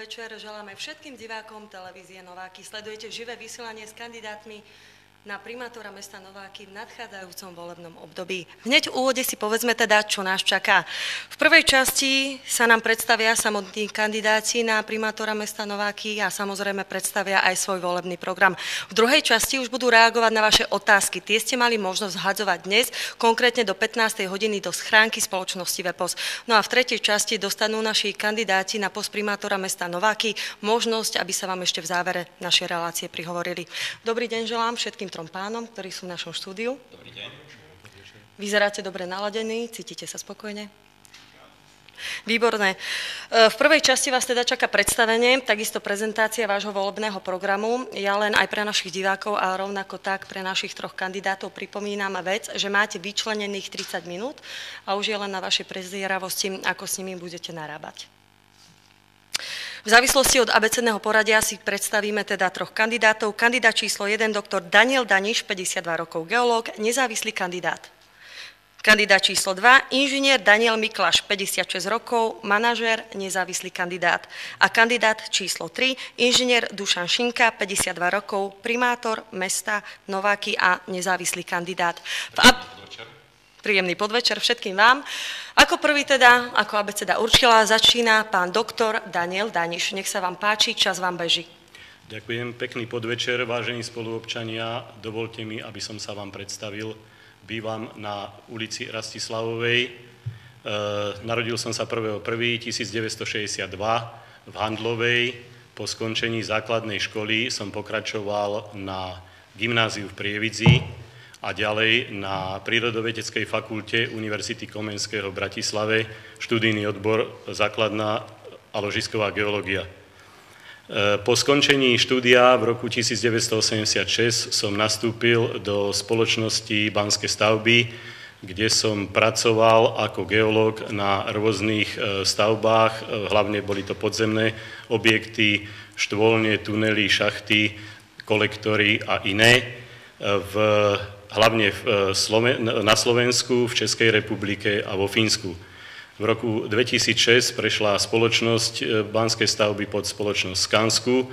podvečer želáme všetkým divákom televízie Nováky. Sledujete živé vysielanie s kandidátmi na primátora mesta Nováky v nadchádzajúcom volebnom období. Hneď v úvode si povedzme teda, čo nás čaká. V prvej časti sa nám predstavia samotní kandidáti na primátora mesta Nováky a samozrejme predstavia aj svoj volebný program. V druhej časti už budú reagovať na vaše otázky. Tie ste mali možnosť hadzovať dnes, konkrétne do 15. hodiny do schránky spoločnosti Vepos. No a v tretej časti dostanú naši kandidáti na post primátora mesta Nováky možnosť, aby sa vám ešte v závere našej relácie prihovorili. Dobrý deň želám všetkým trom pánom, ktorí sú v našom štúdiu. Dobrý deň. Vyzeráte dobre naladení, cítite sa spokojne? Výborné. V prvej časti vás teda čaká predstavenie, takisto prezentácia vášho volebného programu. Ja len aj pre našich divákov a rovnako tak pre našich troch kandidátov pripomínam vec, že máte vyčlenených 30 minút a už je len na vašej prezieravosti, ako s nimi budete narábať. V závislosti od abecedného poradia si predstavíme teda troch kandidátov. Kandidát číslo 1, doktor Daniel Daniš, 52 rokov, geológ, nezávislý kandidát. Kandidát číslo 2, inžinier Daniel Mikláš, 56 rokov, manažér, nezávislý kandidát. A kandidát číslo 3, inžinier Dušan Šinka, 52 rokov, primátor mesta Nováky a nezávislý kandidát. Príjemný podvečer všetkým vám. Ako prvý teda, ako abeceda určila, začína pán doktor Daniel Daniš. Nech sa vám páči, čas vám beží. Ďakujem, pekný podvečer, vážení spoluobčania. Dovolte mi, aby som sa vám predstavil. Bývam na ulici Rastislavovej. Narodil som sa 1.1.1962 v Handlovej. Po skončení základnej školy som pokračoval na gymnáziu v Prievidzi a ďalej na Prírodovedeckej fakulte Univerzity Komenského v Bratislave, študijný odbor základná a ložisková geológia. Po skončení štúdia v roku 1986 som nastúpil do spoločnosti Banské stavby, kde som pracoval ako geológ na rôznych stavbách, hlavne boli to podzemné objekty, štôlne, tunely, šachty, kolektory a iné, hlavne na Slovensku, v Českej republike a vo Fínsku. V roku 2006 prešla spoločnosť Banskej stavby pod spoločnosť Skansku,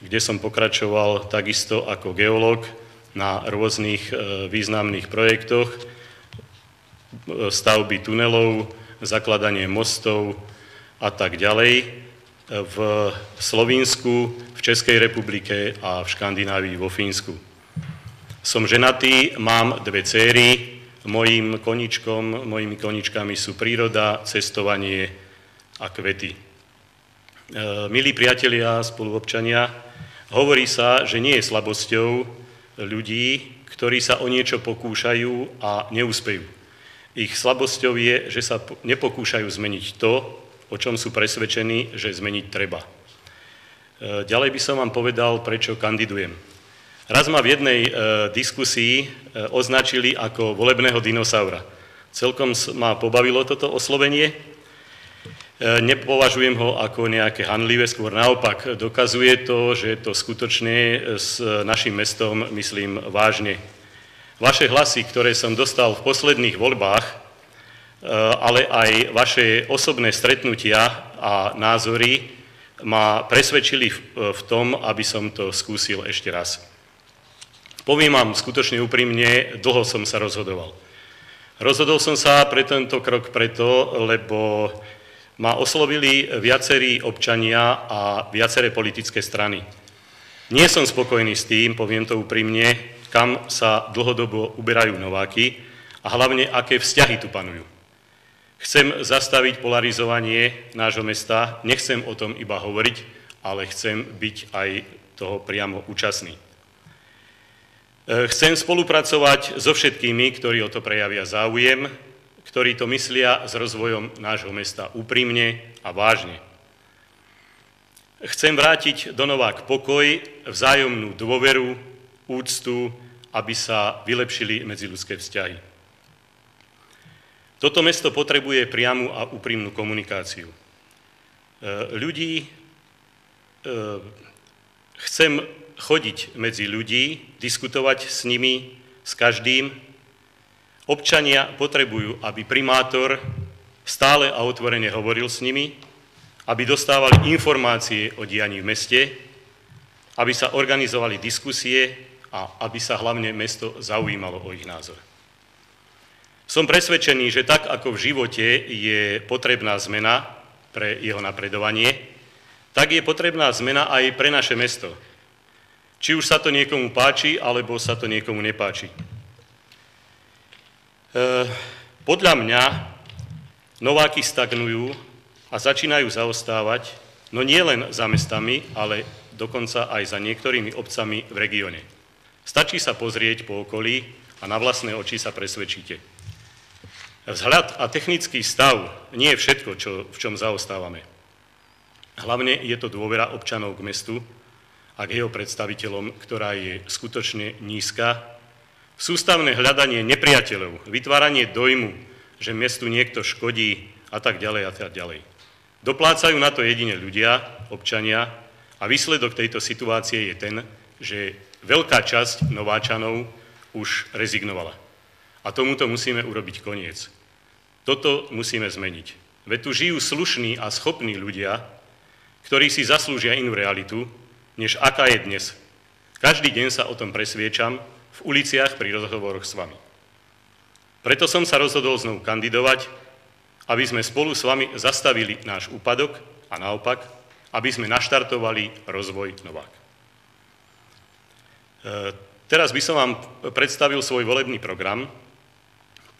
kde som pokračoval takisto ako geológ na rôznych významných projektoch, stavby tunelov, zakladanie mostov a tak ďalej v Slovinsku, v Českej republike a v Škandinávii, vo Fínsku. Som ženatý, mám dve céry, mojimi koničkami sú príroda, cestovanie a kvety. Milí priatelia, spoluobčania, hovorí sa, že nie je slabosťou ľudí, ktorí sa o niečo pokúšajú a neúspejú. Ich slabosťou je, že sa nepokúšajú zmeniť to, o čom sú presvedčení, že zmeniť treba. Ďalej by som vám povedal, prečo kandidujem. Raz ma v jednej diskusii označili ako volebného dinosaura. Celkom ma pobavilo toto oslovenie. Nepovažujem ho ako nejaké hanlivé, skôr naopak dokazuje to, že to skutočne s našim mestom myslím vážne. Vaše hlasy, ktoré som dostal v posledných voľbách, ale aj vaše osobné stretnutia a názory ma presvedčili v tom, aby som to skúsil ešte raz. Poviem vám skutočne úprimne, dlho som sa rozhodoval. Rozhodol som sa pre tento krok preto, lebo ma oslovili viacerí občania a viaceré politické strany. Nie som spokojný s tým, poviem to úprimne, kam sa dlhodobo uberajú Nováky a hlavne, aké vzťahy tu panujú. Chcem zastaviť polarizovanie nášho mesta, nechcem o tom iba hovoriť, ale chcem byť aj toho priamo účastný. Chcem spolupracovať so všetkými, ktorí o to prejavia záujem, ktorí to myslia s rozvojom nášho mesta úprimne a vážne. Chcem vrátiť do Novák pokoj, vzájomnú dôveru, úctu, aby sa vylepšili medziľudské vzťahy. Toto mesto potrebuje priamu a úprimnú komunikáciu. Chcem chodiť medzi ľudí, diskutovať s nimi, s každým. Občania potrebujú, aby primátor stále a otvorene hovoril s nimi aby dostávali informácie o dianí v meste, aby sa organizovali diskusie a aby sa hlavne mesto zaujímalo o ich názor. Som presvedčený, že tak ako v živote je potrebná zmena pre jeho napredovanie, tak je potrebná zmena aj pre naše mesto. Či už sa to niekomu páči, alebo sa to niekomu nepáči. Podľa mňa nováky stagnujú a začínajú zaostávať, no nie len za mestami, ale dokonca aj za niektorými obcami v regióne. Stačí sa pozrieť po okolí a na vlastné oči sa presvedčíte. Vzhľad a technický stav nie je všetko, v čom zaostávame. Hlavne je to dôvera občanov k mestu a k jeho predstaviteľom, ktorá je skutočne nízka. Sústavné hľadanie nepriateľov, vytváranie dojmu, že mestu niekto škodí a tak ďalej a tak ďalej. Doplácajú na to jedine ľudia, občania a výsledok tejto situácie je ten, že veľká časť Nováčanov už rezignovala. A tomuto musíme urobiť koniec. Toto musíme zmeniť. Veď tu žijú slušní a schopní ľudia, ktorí si zaslúžia inú realitu, než aká je dnes. Každý deň sa o tom presviečam v uliciach pri rozhovoroch s vami. Preto som sa rozhodol znovu kandidovať, aby sme spolu s vami zastavili náš úpadok a naopak, aby sme naštartovali rozvoj Novák. Teraz by som vám predstavil svoj volebný program.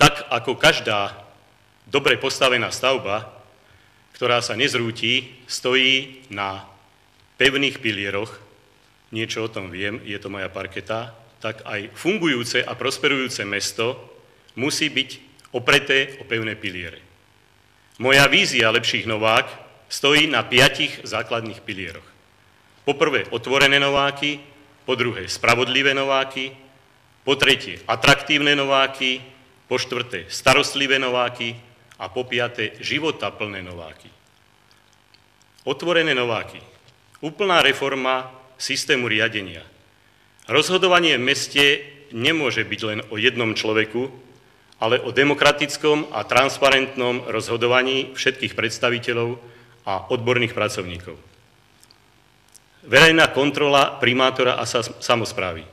Tak ako každá dobre postavená stavba, ktorá sa nezrúti, stojí na pevných pilieroch, niečo o tom viem, je to moja parketa, tak aj fungujúce a prosperujúce mesto musí byť opreté o pevné piliere. Moja vízia lepších Novák stojí na 5 základných pilieroch. Po prvé, otvorené Nováky, po druhé, spravodlivé Nováky, po tretie, atraktívne Nováky, po štvrté, starostlivé Nováky a po piaté, životaplné Nováky. Otvorené Nováky. Úplná reforma systému riadenia. Rozhodovanie v meste nemôže byť len o jednom človeku, ale o demokratickom a transparentnom rozhodovaní všetkých predstaviteľov a odborných pracovníkov. Verejná kontrola primátora a samosprávy.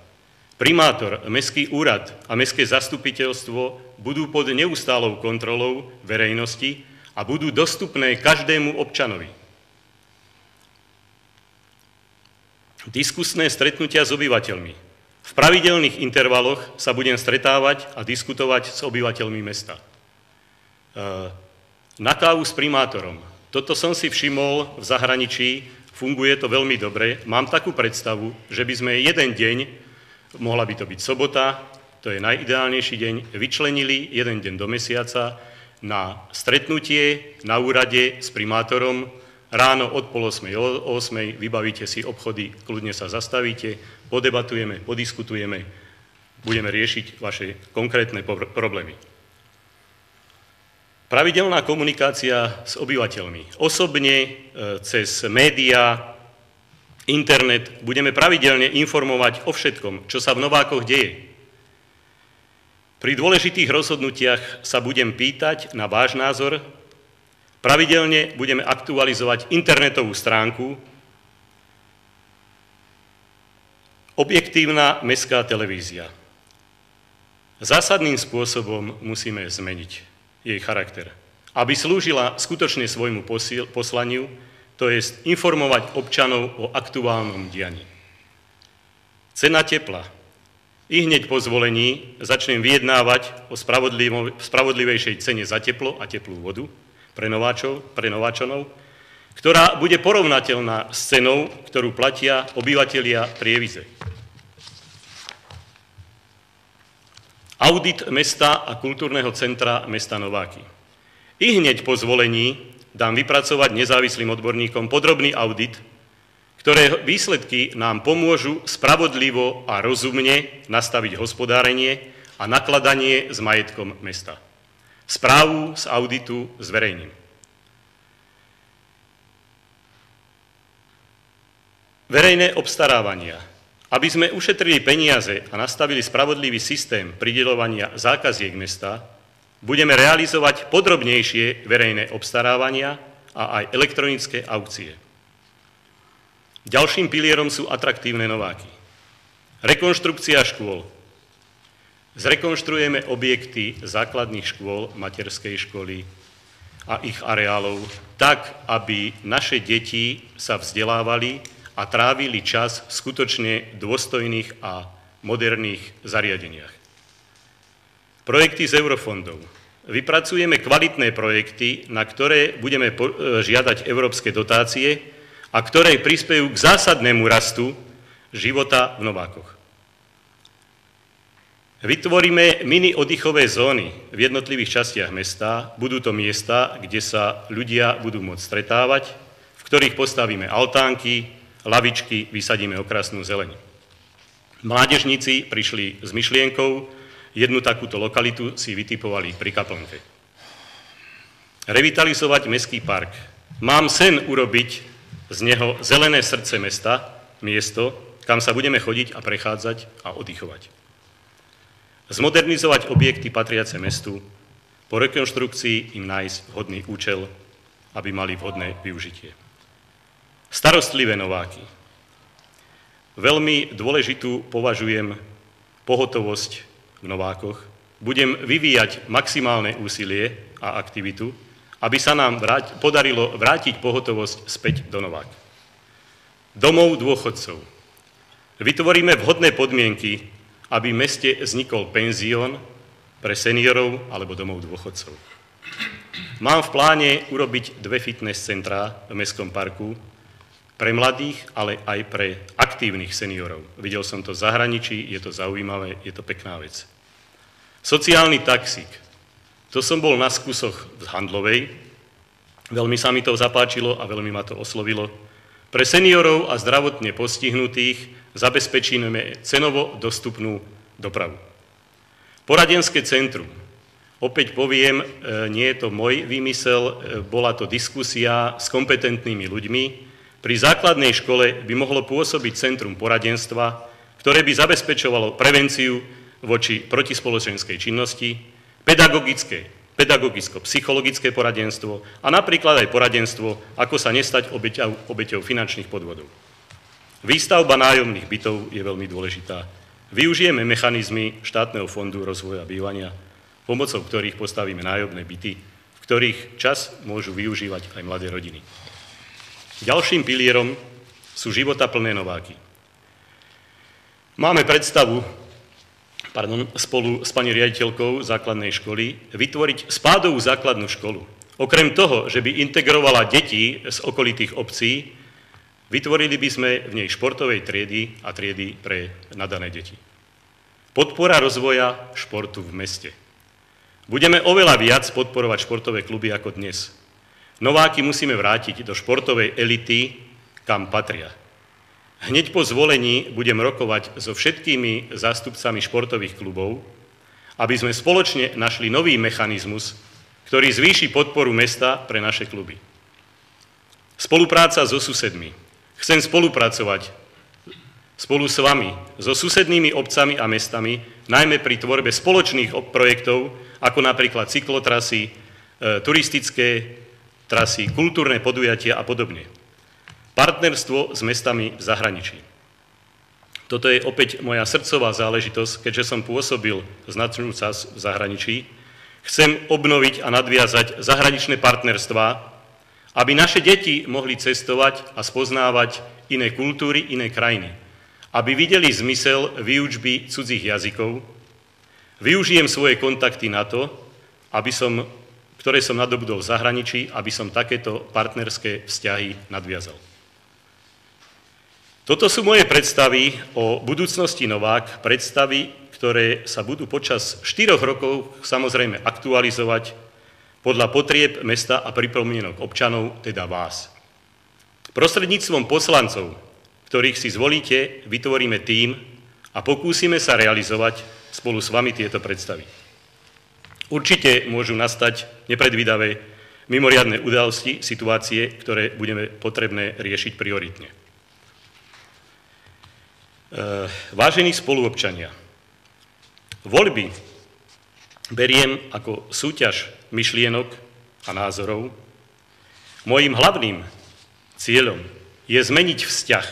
Primátor, mestský úrad a mestské zastupiteľstvo budú pod neustálou kontrolou verejnosti a budú dostupné každému občanovi. Diskusné stretnutia s obyvateľmi. V pravidelných intervaloch sa budem stretávať a diskutovať s obyvateľmi mesta. Na kávu s primátorom. Toto som si všimol v zahraničí, funguje to veľmi dobre. Mám takú predstavu, že by sme jeden deň, mohla by to byť sobota, to je najideálnejší deň, vyčlenili jeden deň do mesiaca na stretnutie na úrade s primátorom. Ráno od 7:30 o 8:00 vybavíte si obchody, kľudne sa zastavíte, podebatujeme, podiskutujeme, budeme riešiť vaše konkrétne problémy. Pravidelná komunikácia s obyvateľmi. Osobne, cez médiá, internet, budeme pravidelne informovať o všetkom, čo sa v Novákoch deje. Pri dôležitých rozhodnutiach sa budem pýtať na váš názor. Pravidelne budeme aktualizovať internetovú stránku Objektívna mestská televízia. Zásadným spôsobom musíme zmeniť jej charakter, aby slúžila skutočne svojmu poslaniu, to je informovať občanov o aktuálnom dianí. Cena tepla. I hneď po zvolení začnem vyjednávať o spravodlivejšej cene za teplo a teplú vodu pre Nováčanov, ktorá bude porovnateľná s cenou, ktorú platia obyvatelia Prievidze. Audit mesta a kultúrneho centra mesta Nováky. I hneď po zvolení dám vypracovať nezávislým odborníkom podrobný audit, ktoré výsledky nám pomôžu spravodlivo a rozumne nastaviť hospodárenie a nakladanie s majetkom mesta. Správu z auditu zverejním. Verejné obstarávania. Aby sme ušetrili peniaze a nastavili spravodlivý systém prideľovania zákaziek mesta, budeme realizovať podrobnejšie verejné obstarávania a aj elektronické aukcie. Ďalším pilierom sú atraktívne nováky. Rekonštrukcia škôl. Zrekonštruujeme objekty základných škôl, materskej školy a ich areálov tak, aby naše deti sa vzdelávali a trávili čas v skutočne dôstojných a moderných zariadeniach. Projekty z eurofondov. Vypracujeme kvalitné projekty, na ktoré budeme žiadať európske dotácie a ktoré prispejú k zásadnému rastu života v Novákoch. Vytvoríme mini oddychové zóny v jednotlivých častiach mesta. Budú to miesta, kde sa ľudia budú môcť stretávať, v ktorých postavíme altánky, lavičky, vysadíme okrasnú zeleň. Mládežníci prišli s myšlienkou, jednu takúto lokalitu si vytipovali pri Kaplnke. Revitalizovať mestský park. Mám sen urobiť z neho zelené srdce mesta, miesto, kam sa budeme chodiť a prechádzať a oddychovať. Zmodernizovať objekty patriace mestu, po rekonštrukcii im nájsť vhodný účel, aby mali vhodné využitie. Starostlivé nováky. Veľmi dôležitú považujem pohotovosť v Novákoch. Budem vyvíjať maximálne úsilie a aktivitu, aby sa nám podarilo vrátiť pohotovosť späť do Novák. Domov dôchodcov. Vytvoríme vhodné podmienky, aby v meste vznikol penzión pre seniorov alebo domov dôchodcov. Mám v pláne urobiť 2 fitness centrá v mestskom parku pre mladých, ale aj pre aktívnych seniorov. Videl som to v zahraničí, je to zaujímavé, je to pekná vec. Sociálny taxík. To som bol na skúsoch v Handlovej, veľmi sa mi to zapáčilo a veľmi ma to oslovilo. Pre seniorov a zdravotne postihnutých zabezpečíme cenovo dostupnú dopravu. Poradenské centrum. Opäť poviem, nie je to môj výmysel, bola to diskusia s kompetentnými ľuďmi. Pri základnej škole by mohlo pôsobiť centrum poradenstva, ktoré by zabezpečovalo prevenciu voči protispoločenskej činnosti, pedagogicko-psychologické poradenstvo a napríklad aj poradenstvo, ako sa nestať obeťou finančných podvodov. Výstavba nájomných bytov je veľmi dôležitá. Využijeme mechanizmy štátneho fondu rozvoja bývania, pomocou ktorých postavíme nájomné byty, v ktorých čas môžu využívať aj mladé rodiny. Ďalším pilierom sú životaplné nováky. Máme predstavu, spolu s pani riaditeľkou základnej školy, vytvoriť spádovú základnú školu. Okrem toho, že by integrovala deti z okolitých obcí, vytvorili by sme v nej športovej triedy a triedy pre nadané deti. Podpora rozvoja športu v meste. Budeme oveľa viac podporovať športové kluby ako dnes. Nováky musíme vrátiť do športovej elity, kam patria. Hneď po zvolení budem rokovať so všetkými zástupcami športových klubov, aby sme spoločne našli nový mechanizmus, ktorý zvýši podporu mesta pre naše kluby. Spolupráca so susedmi. Chcem spolupracovať spolu s vami, so susednými obcami a mestami, najmä pri tvorbe spoločných projektov, ako napríklad cyklotrasy, turistické trasy, kultúrne podujatia a podobne. Partnerstvo s mestami v zahraničí. Toto je opäť moja srdcová záležitosť, keďže som pôsobil značnú časť v zahraničí. Chcem obnoviť a nadviazať zahraničné partnerstvá, aby naše deti mohli cestovať a spoznávať iné kultúry, iné krajiny. Aby videli zmysel výučby cudzích jazykov. Využijem svoje kontakty na to, ktoré som nadobudol v zahraničí, aby som takéto partnerské vzťahy nadviazal. Toto sú moje predstavy o budúcnosti Novák, predstavy, ktoré sa budú počas 4 rokov samozrejme aktualizovať podľa potrieb mesta a pripomienok občanov, teda vás. Prostredníctvom poslancov, ktorých si zvolíte, vytvoríme tím a pokúsime sa realizovať spolu s vami tieto predstavy. Určite môžu nastať nepredvídavé mimoriadne udalosti, situácie, ktoré budeme potrebné riešiť prioritne. Vážení spoluobčania, voľby beriem ako súťaž myšlienok a názorov. Mojím hlavným cieľom je zmeniť vzťah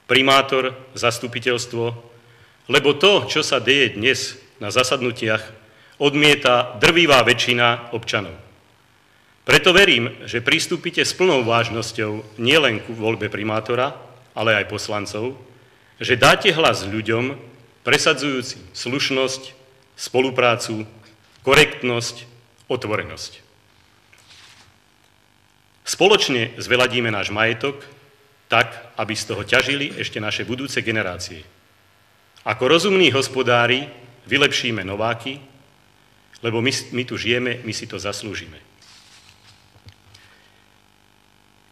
primátor, zastupiteľstvo, lebo to, čo sa deje dnes na zasadnutiach, odmieta drvivá väčšina občanov. Preto verím, že pristúpite s plnou vážnosťou nielen ku voľbe primátora, ale aj poslancov, že dáte hlas ľuďom, presadzujúcim slušnosť, spoluprácu, korektnosť, otvorenosť. Spoločne zveladíme náš majetok tak, aby z toho ťažili ešte naše budúce generácie. Ako rozumní hospodári vylepšíme Nováky, lebo my tu žijeme, my si to zaslúžime.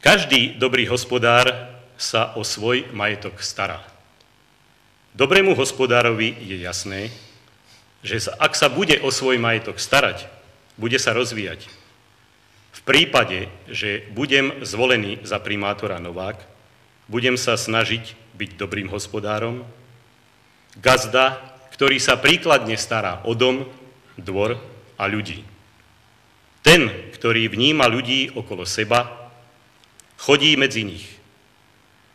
Každý dobrý hospodár sa o svoj majetok stará. Dobrému hospodárovi je jasné, že ak sa bude o svoj majetok starať, bude sa rozvíjať. V prípade, že budem zvolený za primátora Novák, budem sa snažiť byť dobrým hospodárom, gazda, ktorý sa príkladne stará o dom, dvor a ľudí. Ten, ktorý vníma ľudí okolo seba, chodí medzi nich.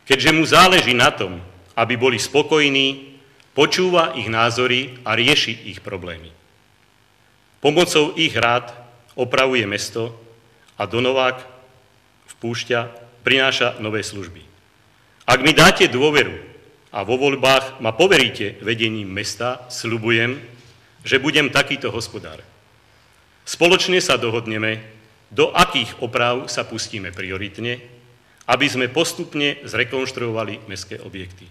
Keďže mu záleží na tom, aby boli spokojní, počúva ich názory a rieši ich problémy. Pomocou ich rád opravuje mesto a do Novák vpúšťa, prináša nové služby. Ak mi dáte dôveru a vo voľbách ma poveríte vedením mesta, sľubujem, že budem takýto hospodár. Spoločne sa dohodneme, do akých oprav sa pustíme prioritne, aby sme postupne zrekonštruovali mestské objekty.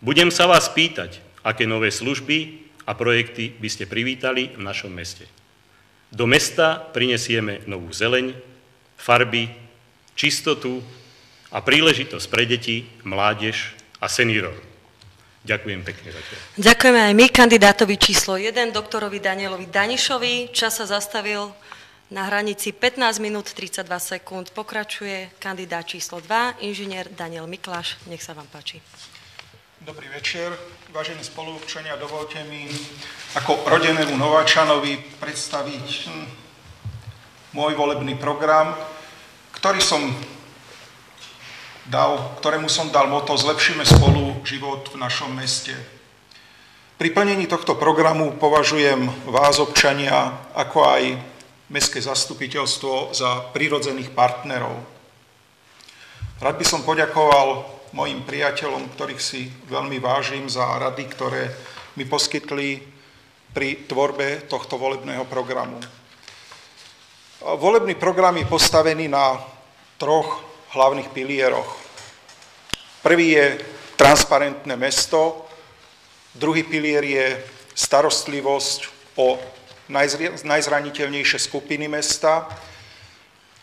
Budem sa vás pýtať, aké nové služby a projekty by ste privítali v našom meste. Do mesta prinesieme novú zeleň, farby, čistotu a príležitosť pre deti, mládež a seniorov. Ďakujem pekne zatiaľ. Ďakujeme aj my kandidátovi číslo 1, doktorovi Danielovi Danišovi. Čas sa zastavil na hranici 15 minút 32 sekúnd. Pokračuje kandidát číslo 2, inžinier Daniel Mikláš. Nech sa vám páči. Dobrý večer, vážení spoluobčania, dovolte mi ako rodenému Nováčanovi predstaviť môj volebný program, ktorému som dal motto Zlepšíme spolu život v našom meste. Pri plnení tohto programu považujem vás, občania, ako aj mestské zastupiteľstvo za prirodzených partnerov. Rád by som poďakoval mojim priateľom, ktorých si veľmi vážim, za rady, ktoré mi poskytli pri tvorbe tohto volebného programu. Volebný program je postavený na 3 hlavných pilieroch. Prvý je transparentné mesto, druhý pilier je starostlivosť o najzraniteľnejšie skupiny mesta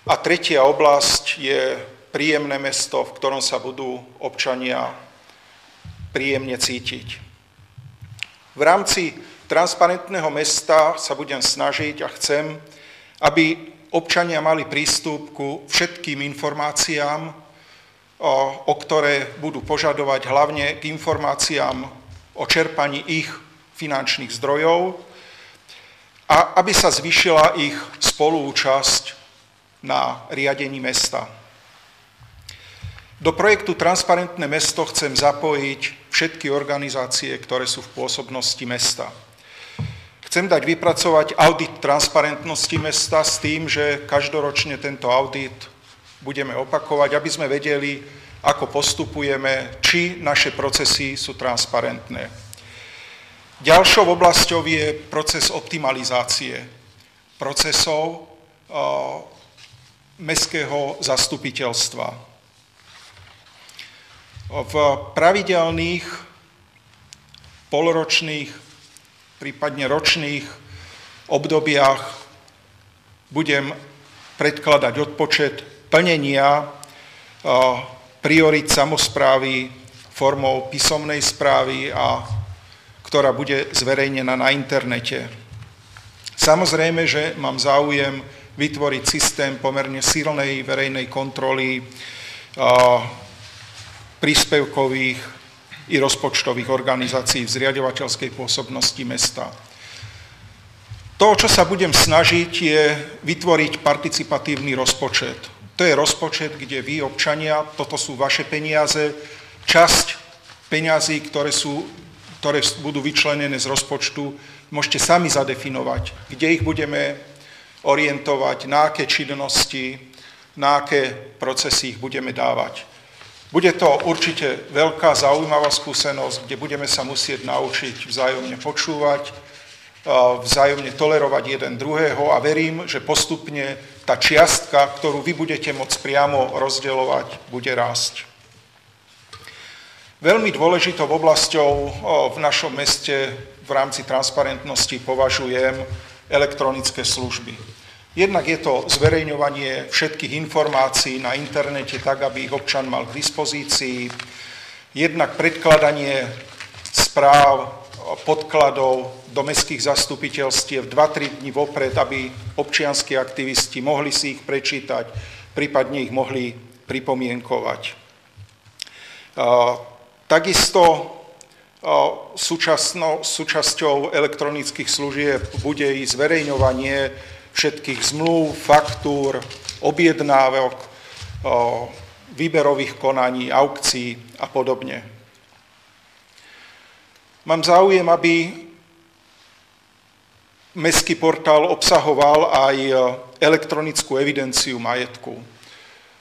a tretia oblasť je príjemné mesto, v ktorom sa budú občania príjemne cítiť. V rámci transparentného mesta sa budem snažiť a chcem, aby občania mali prístup ku všetkým informáciám, o ktoré budú požadovať, hlavne k informáciám o čerpaní ich finančných zdrojov, a aby sa zvýšila ich spoluúčasť na riadení mesta. Do projektu Transparentné mesto chcem zapojiť všetky organizácie, ktoré sú v pôsobnosti mesta. Chcem dať vypracovať audit transparentnosti mesta s tým, že každoročne tento audit budeme opakovať, aby sme vedeli, ako postupujeme, či naše procesy sú transparentné. Ďalšou oblasťou je proces optimalizácie procesov mestského zastupiteľstva. V pravidelných, polročných, prípadne ročných obdobiach budem predkladať odpočet plnenia priorít samosprávy formou písomnej správy, ktorá bude zverejnená na internete. Samozrejme, že mám záujem vytvoriť systém pomerne silnej verejnej kontroly príspevkových i rozpočtových organizácií v zriaďovateľskej pôsobnosti mesta. To, čo sa budem snažiť, je vytvoriť participatívny rozpočet. To je rozpočet, kde vy, občania, toto sú vaše peniaze, časť peňazí, ktoré budú vyčlenené z rozpočtu, môžete sami zadefinovať, kde ich budeme orientovať, na aké činnosti, na aké procesy ich budeme dávať. Bude to určite veľká zaujímavá skúsenosť, kde budeme sa musieť naučiť vzájomne počúvať, vzájomne tolerovať jeden druhého a verím, že postupne tá čiastka, ktorú vy budete môcť priamo rozdeľovať, bude rásť. Veľmi dôležitou oblasťou v našom meste v rámci transparentnosti považujem elektronické služby. Jednak je to zverejňovanie všetkých informácií na internete tak, aby ich občan mal k dispozícii. Jednak predkladanie správ, podkladov do mestských zastupiteľstiev 2-3 dní vopred, aby občianski aktivisti mohli si ich prečítať, prípadne ich mohli pripomienkovať. Takisto súčasťou elektronických služieb bude i zverejňovanie všetkých zmluv, faktúr, objednávok, výberových konaní, aukcií a podobne. Mám záujem, aby mestský portál obsahoval aj elektronickú evidenciu majetku.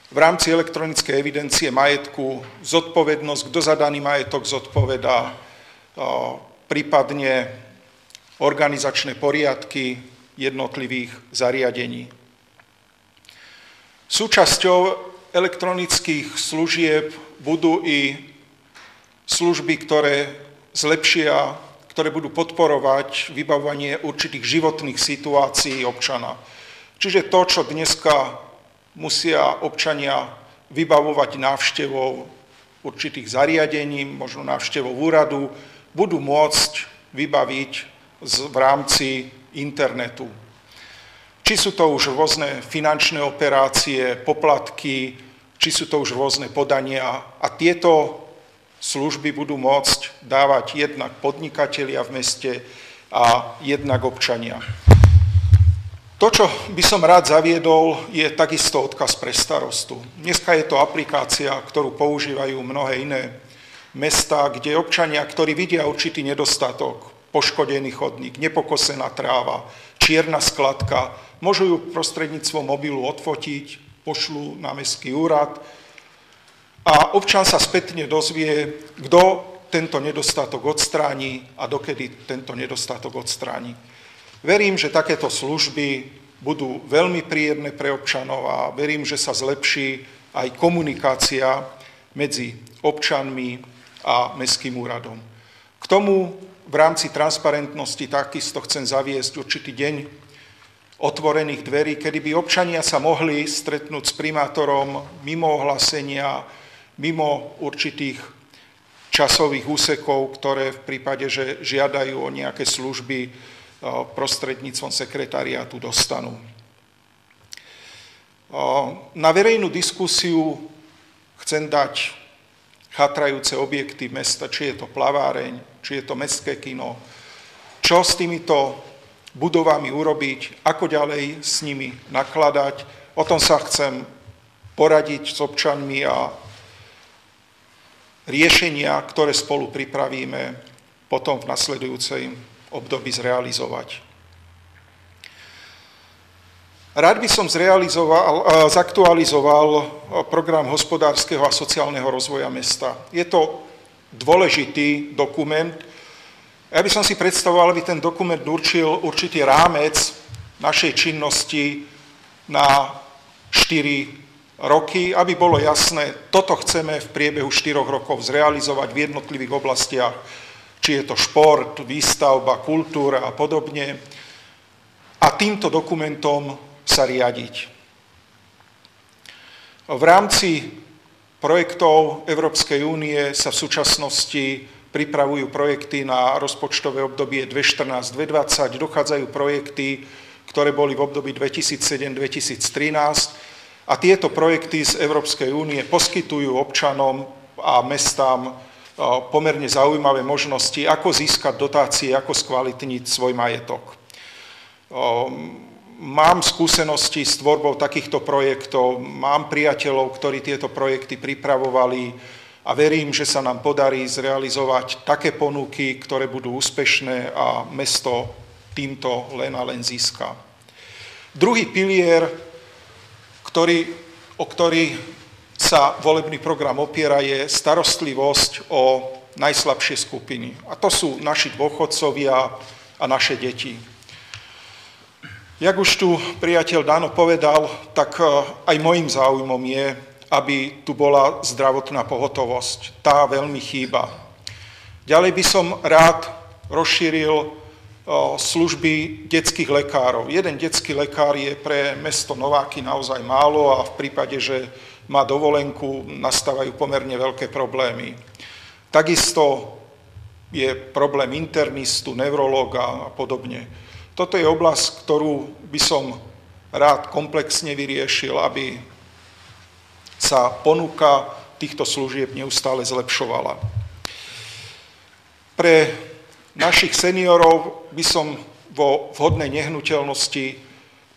V rámci elektronickej evidencie majetku zodpovednosť, kto za daný majetok zodpovedá, prípadne organizačné poriadky jednotlivých zariadení. Súčasťou elektronických služieb budú i služby, ktoré zlepšia, ktoré budú podporovať vybavovanie určitých životných situácií občana. Čiže to, čo dneska musia občania vybavovať návštevou určitých zariadení, možno návštevou úradu, budú môcť vybaviť v rámci internetu. Či sú to už rôzne finančné operácie, poplatky, či sú to už rôzne podania a tieto služby budú môcť dávať jednak podnikatelia v meste a jednak občania. To, čo by som rád zaviedol, je takisto odkaz pre starostu. Dneska je to aplikácia, ktorú používajú mnohé iné mestá, kde občania, ktorí vidia určitý nedostatok, poškodený chodník, nepokosená tráva, čierna skladka, môžu ju prostredníctvom mobilu odfotiť, pošlú na mestský úrad a občan sa spätne dozvie, kto tento nedostatok odstráni a dokedy tento nedostatok odstráni. Verím, že takéto služby budú veľmi príjemné pre občanov a verím, že sa zlepší aj komunikácia medzi občanmi a mestským úradom. K tomu v rámci transparentnosti takisto chcem zaviesť určitý deň otvorených dverí, kedy by občania sa mohli stretnúť s primátorom mimo ohlásenia, mimo určitých časových úsekov, ktoré v prípade, že žiadajú o nejaké služby prostredníctvom sekretariátu dostanú. Na verejnú diskusiu chcem dať chátrajúce objekty mesta, či je to plaváreň, či je to mestské kino, čo s týmito budovami urobiť, ako ďalej s nimi nakladať. O tom sa chcem poradiť s občanmi a riešenia, ktoré spolu pripravíme, potom v nasledujúcej období zrealizovať. Rád by som zaktualizoval program hospodárskeho a sociálneho rozvoja mesta. Je to dôležitý dokument. Ja by som si predstavoval, aby ten dokument určil určitý rámec našej činnosti na 4 roky, aby bolo jasné, toto chceme v priebehu 4 rokov zrealizovať v jednotlivých oblastiach, či je to šport, výstavba, kultúra a podobne. A týmto dokumentom sa riadiť. V rámci projektov Európskej únie sa v súčasnosti pripravujú projekty na rozpočtové obdobie 2014-2020, dochádzajú projekty, ktoré boli v období 2007-2013 a tieto projekty z Európskej únie poskytujú občanom a mestám pomerne zaujímavé možnosti, ako získať dotácie, ako skvalitniť svoj majetok. mám skúsenosti s tvorbou takýchto projektov, mám priateľov, ktorí tieto projekty pripravovali a verím, že sa nám podarí zrealizovať také ponuky, ktoré budú úspešné a mesto týmto len a len získa. Druhý pilier, o ktorý sa volebný program opiera, je starostlivosť o najslabšie skupiny. A to sú naši dôchodcovia a naše deti. Jak už tu priateľ Dano povedal, tak aj môjim záujmom je, aby tu bola zdravotná pohotovosť. Tá veľmi chýba. Ďalej by som rád rozšíril služby detských lekárov. Jeden detský lekár je pre mesto Nováky naozaj málo a v prípade, že má dovolenku, nastávajú pomerne veľké problémy. Takisto je problém internistu, neurológa a podobne. Toto je oblasť, ktorú by som rád komplexne vyriešil, aby sa ponuka týchto služieb neustále zlepšovala. Pre našich seniorov by som vo vhodnej nehnuteľnosti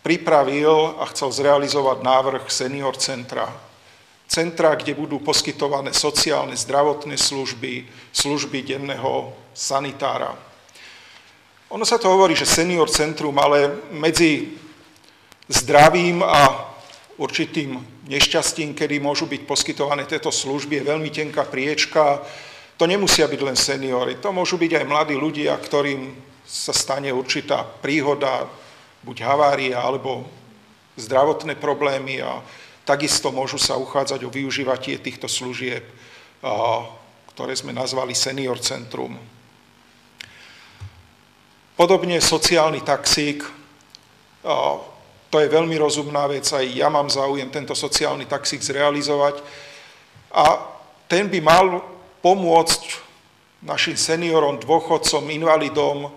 pripravil a chcel zrealizovať návrh senior centra. Centra, kde budú poskytované sociálne, zdravotné služby, služby denného sanitára. Ono sa to hovorí, že senior centrum, ale medzi zdravím a určitým nešťastím, kedy môžu byť poskytované tieto služby, je veľmi tenká priečka. To nemusia byť len seniory, to môžu byť aj mladí ľudia, ktorým sa stane určitá príhoda, buď havária, alebo zdravotné problémy a takisto môžu sa uchádzať o využívatie týchto služieb, ktoré sme nazvali senior centrum. Podobne sociálny taxík, to je veľmi rozumná vec, aj ja mám záujem tento sociálny taxík zrealizovať a ten by mal pomôcť našim seniorom, dôchodcom, invalidom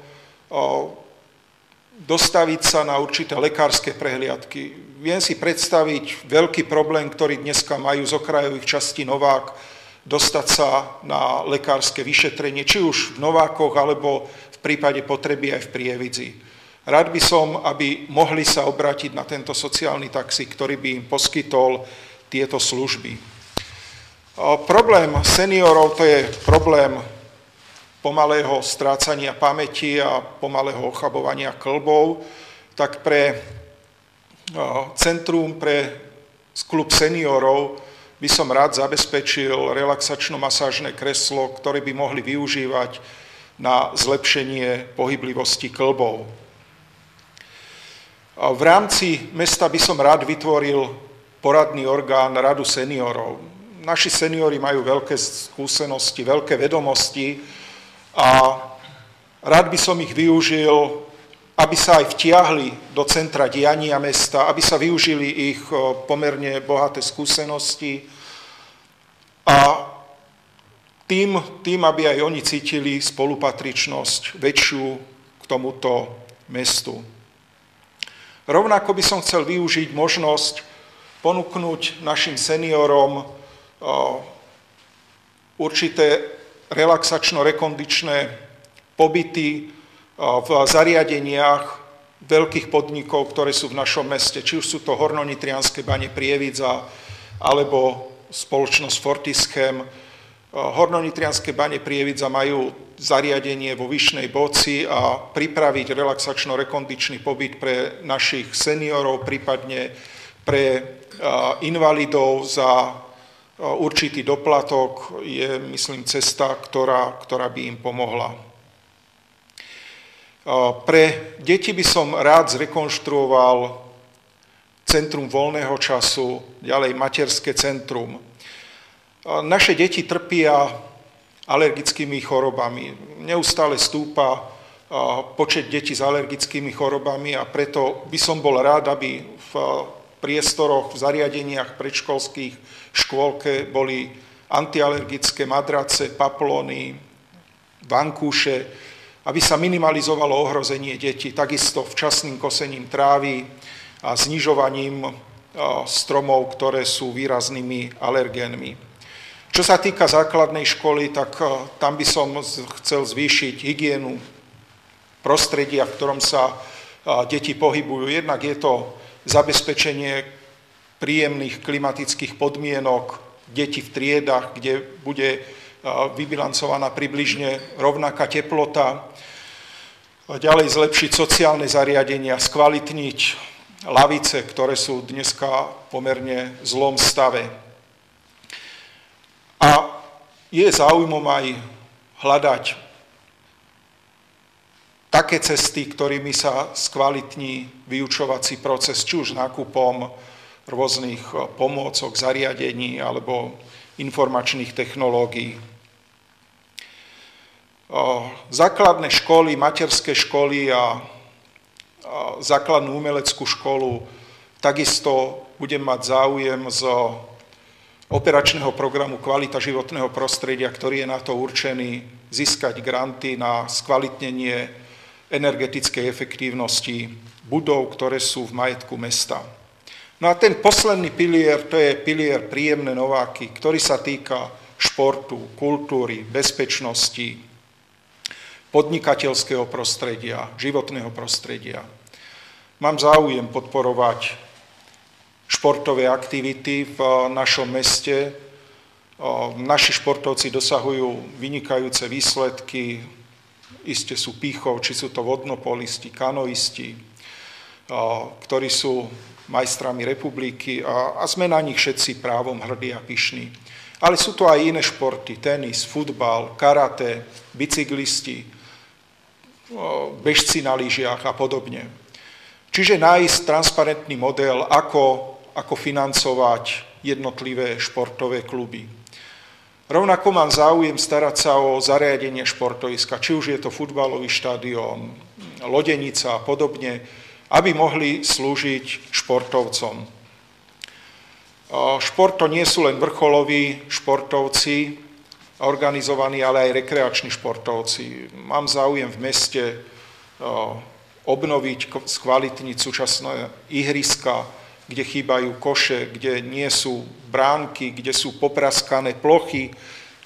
dostaviť sa na určité lekárske prehliadky. Viem si predstaviť veľký problém, ktorý dneska majú z okrajových častí Novák, dostať sa na lekárske vyšetrenie, či už v Novákoch, alebo v prípade potreby aj v Prievidzi. Rád by som, aby mohli sa obrátiť na tento sociálny taxík, ktorý by im poskytol tieto služby. Problém seniorov to je problém pomalého strácania pamäti a pomalého ochabovania kĺbov, tak pre Centrum pre klub seniorov by som rád zabezpečil relaxačno-masážne kreslo, ktoré by mohli využívať na zlepšenie pohyblivosti kĺbov. V rámci mesta by som rád vytvoril poradný orgán Radu seniorov. Naši seniori majú veľké skúsenosti, veľké vedomosti a rád by som ich využil, aby sa aj vtiahli do centra diania mesta, aby sa využili ich pomerne bohaté skúsenosti a tým, aby aj oni cítili spolupatričnosť väčšiu k tomuto mestu. Rovnako by som chcel využiť možnosť ponúknuť našim seniorom určité relaxačno-rekondičné pobyty v zariadeniach veľkých podnikov, ktoré sú v našom meste. Či už sú to Hornonitrianske bane Prievidza alebo spoločnosť Fortischem. Hornonitrianske bane Prievidza majú zariadenie vo Vyšnej Boci a pripraviť relaxačno-rekondičný pobyt pre našich seniorov, prípadne pre invalidov za určitý doplatok je, myslím, cesta, ktorá by im pomohla. Pre deti by som rád zrekonštruoval centrum voľného času, ďalej materské centrum. Naše deti trpia alergickými chorobami. Neustále stúpa počet detí s alergickými chorobami a preto by som bol rád, aby v priestoroch, v zariadeniach predškolských škôlke boli antialergické madrace, paplóny, vankúše, aby sa minimalizovalo ohrozenie detí, takisto včasným kosením trávy a znižovaním stromov, ktoré sú výraznými alergénmi. Čo sa týka základnej školy, tak tam by som chcel zvýšiť hygienu prostredia, v ktorom sa deti pohybujú. Jednak je to zabezpečenie príjemných klimatických podmienok detí v triedách, kde bude vybilancovaná približne rovnaká teplota. Ďalej zlepšiť sociálne zariadenia, skvalitniť lavice, ktoré sú dneska pomerne v zlom stave. A je záujmom aj hľadať také cesty, ktorými sa skvalitní vyučovací proces, či už nákupom rôznych pomôcok, zariadení alebo informačných technológií. Základné školy, materské školy a základnú umeleckú školu takisto budem mať záujem z operačného programu Kvalita životného prostredia, ktorý je na to určený, získať granty na skvalitnenie energetickej efektívnosti budov, ktoré sú v majetku mesta. No a ten posledný pilier, to je pilier príjemné nováky, ktorý sa týka športu, kultúry, bezpečnosti, podnikateľského prostredia, životného prostredia. Mám záujem podporovať športové aktivity v našom meste. Naši športovci dosahujú vynikajúce výsledky, iste sú pýchovči, sú to vodnopolisti, kanoisti, ktorí sú majstrami republiky a sme na nich všetci právom hrdí a pyšní. Ale sú to aj iné športy, tenis, futbal, karate, bicyklisti, bežci na lyžiach a podobne. Čiže nájsť transparentný model, ako financovať jednotlivé športové kluby. Rovnako mám záujem starať sa o zariadenie športoviska, či už je to futbalový štadión, lodenica a podobne, aby mohli slúžiť športovcom. Šport to nie sú len vrcholoví športovci, organizovaní, ale aj rekreační športovci. Mám záujem v meste obnoviť, skvalitniť súčasné ihriska, kde chýbajú koše, kde nie sú bránky, kde sú popraskané plochy,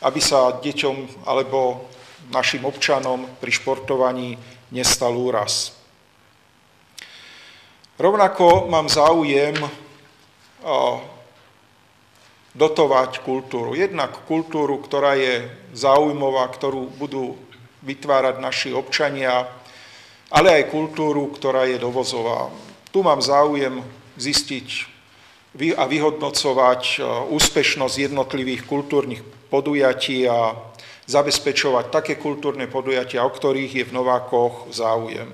aby sa deťom alebo našim občanom pri športovaní nestal úraz. Rovnako mám záujem dotovať kultúru. Jednak kultúru, ktorá je záujmová, ktorú budú vytvárať naši občania, ale aj kultúru, ktorá je dovozová. Tu mám záujem zistiť a vyhodnocovať úspešnosť jednotlivých kultúrnych podujatí a zabezpečovať také kultúrne podujatia, o ktorých je v Novákoch záujem.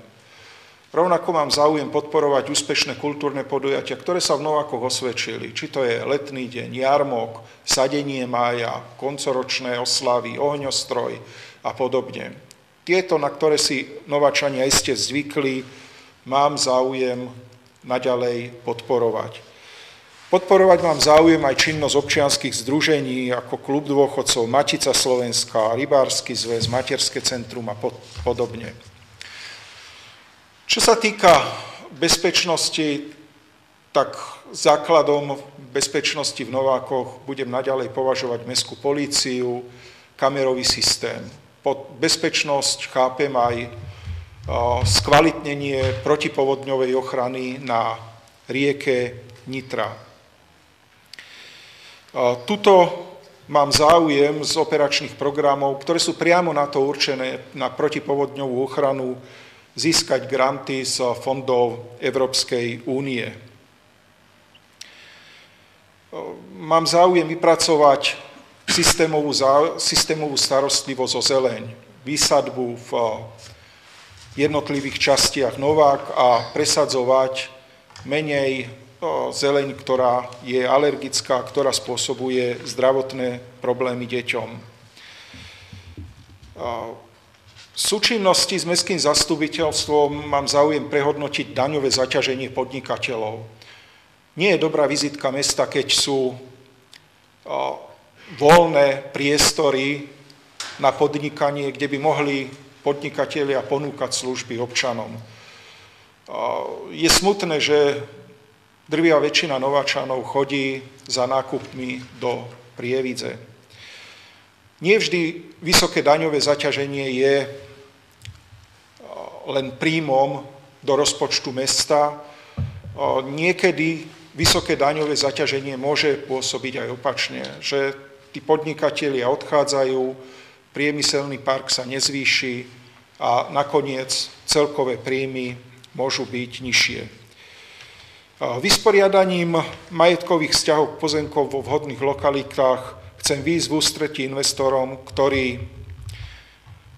Rovnako mám záujem podporovať úspešné kultúrne podujatia, ktoré sa v Novákoch osvedčili. Či to je letný deň, jarmok, sadenie mája, koncoročné oslavy, ohňostroj a podobne. Tieto, na ktoré si Nováčania iste zvykli, mám záujem naďalej podporovať. Podporovať mám záujem aj činnosť občianskych združení ako Klub dôchodcov, Matica Slovenská, Rybársky zväz, Materské centrum a podobne. Čo sa týka bezpečnosti, tak základom bezpečnosti v Novákoch budem naďalej považovať mestskú políciu, kamerový systém. Pod bezpečnosť chápem aj skvalitnenie protipovodňovej ochrany na rieke Nitra. Tuto mám záujem z operačných programov, ktoré sú priamo na to určené, na protipovodňovú ochranu, získať granty z fondov Európskej únie. Mám záujem vypracovať systémovú starostlivosť o zeleň, výsadbu v jednotlivých častiach Novák a presadzovať menej zeleň, ktorá je alergická, ktorá spôsobuje zdravotné problémy deťom. V súčinnosti s mestským zastupiteľstvom mám záujem prehodnotiť daňové zaťaženie podnikateľov. Nie je dobrá vizitka mesta, keď sú voľné priestory na podnikanie, kde by mohli podnikatelia ponúkať služby občanom. Je smutné, že drvivá väčšina Nováčanov chodí za nákupmi do Prievidze. Nie vždy vysoké daňové zaťaženie je len príjmom do rozpočtu mesta. Niekedy vysoké daňové zaťaženie môže pôsobiť aj opačne, že tí podnikatelia odchádzajú, priemyselný park sa nezvýši a nakoniec celkové príjmy môžu byť nižšie. Vysporiadaním majetkových vzťahov pozemkov vo vhodných lokalitách chcem výjsť v ústretí investorom, ktorí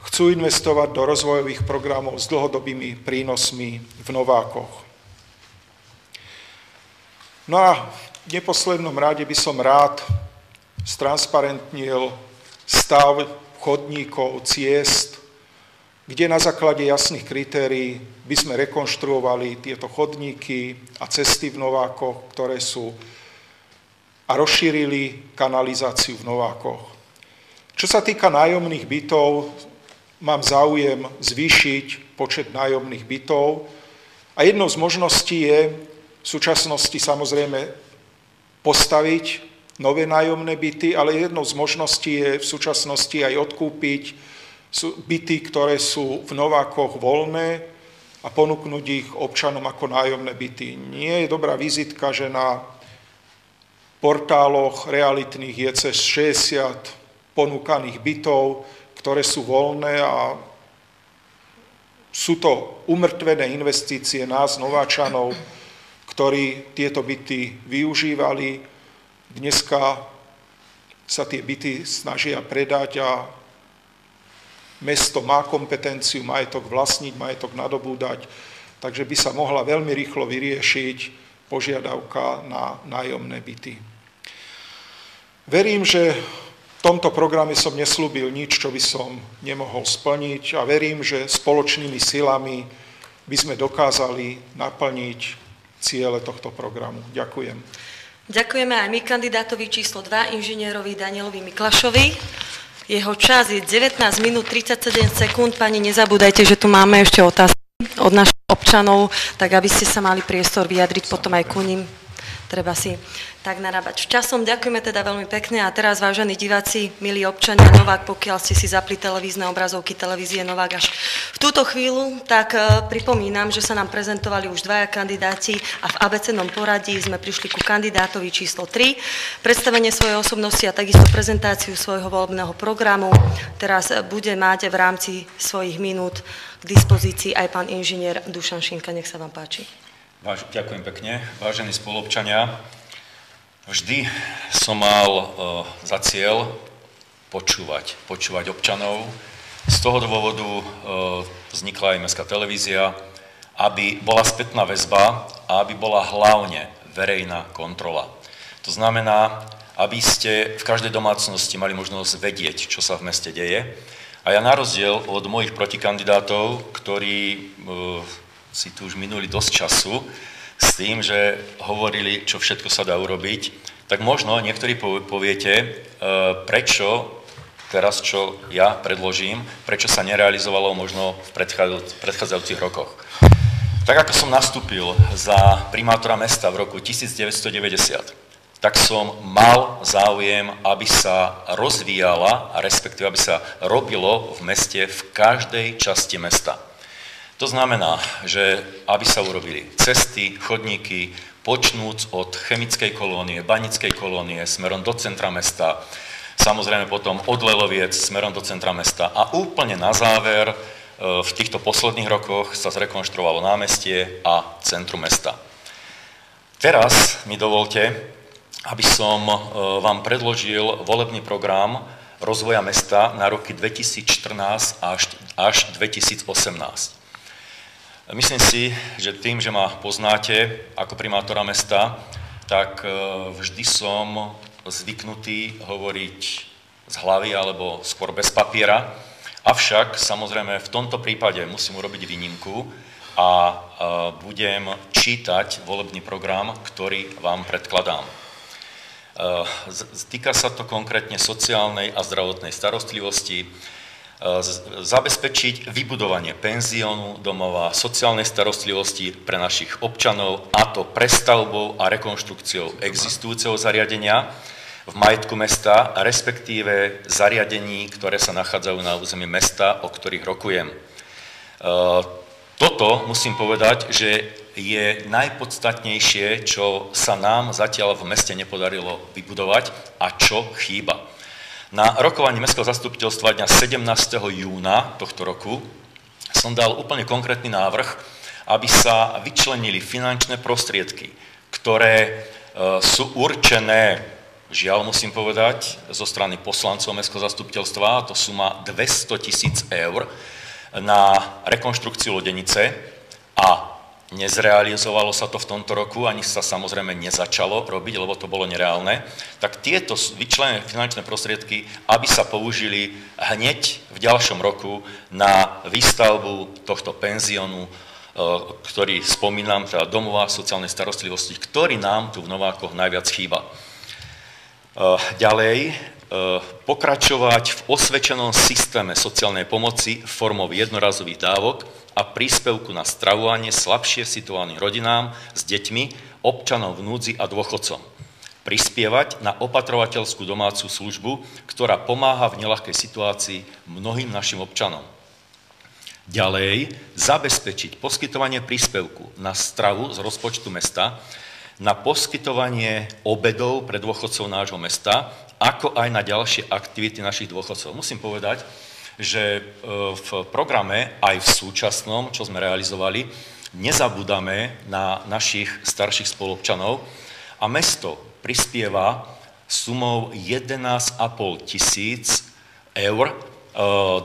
chcú investovať do rozvojových programov s dlhodobými prínosmi v Novákoch. No a v neposlednom rade by som rád stransparentnil stav chodníkov, ciest, kde na základe jasných kritérií by sme rekonštruovali tieto chodníky a cesty v Novákoch, ktoré sú, a rozšírili kanalizáciu v Novákoch. Čo sa týka nájomných bytov, mám záujem zvýšiť počet nájomných bytov a jednou z možností je v súčasnosti samozrejme postaviť nové nájomné byty, ale jednou z možností je v súčasnosti aj odkúpiť byty, ktoré sú v Novákoch voľné a ponúknuť ich občanom ako nájomné byty. Nie je dobrá vizitka, že na portáloch realitných je cez 60 ponúkaných bytov, ktoré sú voľné a sú to umrtvené investície nás, Nováčanov, ktorí tieto byty využívali. Dneska sa tie byty snažia predať a mesto má kompetenciu majetok vlastniť, majetok nadobúdať, takže by sa mohla veľmi rýchlo vyriešiť požiadavka na nájomné byty. Verím, že v tomto programe som neslúbil nič, čo by som nemohol splniť a verím, že spoločnými silami by sme dokázali naplniť ciele tohto programu. Ďakujem. Ďakujeme aj my kandidátovi číslo 2, inžinierovi Danielovi Miklašovi. Jeho čas je 19 minút 37 sekúnd. Pani, nezabúdajte, že tu máme ešte otázky od našich občanov, tak aby ste sa mali priestor vyjadriť potom aj ku ním. Treba si tak narábať časom. Ďakujeme teda veľmi pekne a teraz, vážení diváci, milí občania Novák, pokiaľ ste si zapli televízne obrazovky televízie Novák až v túto chvíľu, tak pripomínam, že sa nám prezentovali už dvaja kandidáti a v abecednom poradí sme prišli ku kandidátovi číslo 3. Predstavenie svojej osobnosti a takisto prezentáciu svojho volebného programu teraz bude mať v rámci svojich minút k dispozícii aj pán inžinier Dušan Šinka. Nech sa vám páči. Ďakujem pekne. Vážení spoluobčania, vždy som mal za cieľ počúvať občanov. Z toho dôvodu vznikla aj Mestská televízia, aby bola spätná väzba a aby bola hlavne verejná kontrola. To znamená, aby ste v každej domácnosti mali možnosť vedieť, čo sa v meste deje. A ja na rozdiel od mojich protikandidátov, ktorí si tu už minuli dosť času s tým, že hovorili, čo všetko sa dá urobiť, tak možno niektorí poviete, prečo teraz, čo ja predložím, prečo sa nerealizovalo možno v predchádzajúcich rokoch. Tak ako som nastúpil za primátora mesta v roku 1990, tak som mal záujem, aby sa rozvíjala, a respektíve aby sa robilo v meste v každej časti mesta. To znamená, že aby sa urobili cesty, chodníky, počnúc od chemickej kolónie, banickej kolónie smerom do centra mesta, samozrejme potom od Leloviec smerom do centra mesta a úplne na záver v týchto posledných rokoch sa zrekonštruovalo námestie a centrum mesta. Teraz mi dovolte, aby som vám predložil volebný program rozvoja mesta na roky 2014 až 2018. Myslím si, že tým, že ma poznáte ako primátora mesta, tak vždy som zvyknutý hovoriť z hlavy alebo skôr bez papiera. Avšak samozrejme v tomto prípade musím urobiť výnimku a budem čítať volebný program, ktorý vám predkladám. Týka sa to konkrétne sociálnej a zdravotnej starostlivosti, zabezpečiť vybudovanie penziónu, domova, sociálnej starostlivosti pre našich občanov, a to prestavbou a rekonštrukciou existujúceho zariadenia v majetku mesta, respektíve zariadení, ktoré sa nachádzajú na území mesta, o ktorých rokujem. Toto toto musím povedať, že je najpodstatnejšie, čo sa nám zatiaľ v meste nepodarilo vybudovať a čo chýba. Na rokovaní mestského zastupiteľstva dňa 17. júna tohto roku som dal úplne konkrétny návrh, aby sa vyčlenili finančné prostriedky, ktoré sú určené, žiaľ musím povedať, zo strany poslancov mestského zastupiteľstva, to suma 200 000 eur, na rekonštrukciu lodenice a nezrealizovalo sa to v tomto roku, ani sa samozrejme nezačalo robiť, lebo to bolo nereálne, tak tieto vyčlenené finančné prostriedky, aby sa použili hneď v ďalšom roku na výstavbu tohto penziónu, ktorý spomínam, teda domova sociálnej starostlivosti, ktorý nám tu v Novákoch najviac chýba. Ďalej, pokračovať v osvedčenom systéme sociálnej pomoci formou jednorazových dávok a príspevku na stravovanie slabšie situovaným rodinám s deťmi, občanov v núdzi a dôchodcom. Prispievať na opatrovateľskú domácu službu, ktorá pomáha v neľahkej situácii mnohým našim občanom. Ďalej, zabezpečiť poskytovanie príspevku na stravu z rozpočtu mesta, na poskytovanie obedov pre dôchodcov nášho mesta, ako aj na ďalšie aktivity našich dôchodcov. Musím povedať, že v programe, aj v súčasnom, čo sme realizovali, nezabúdame na našich starších spoluobčanov a mesto prispieva sumou 11 500 eur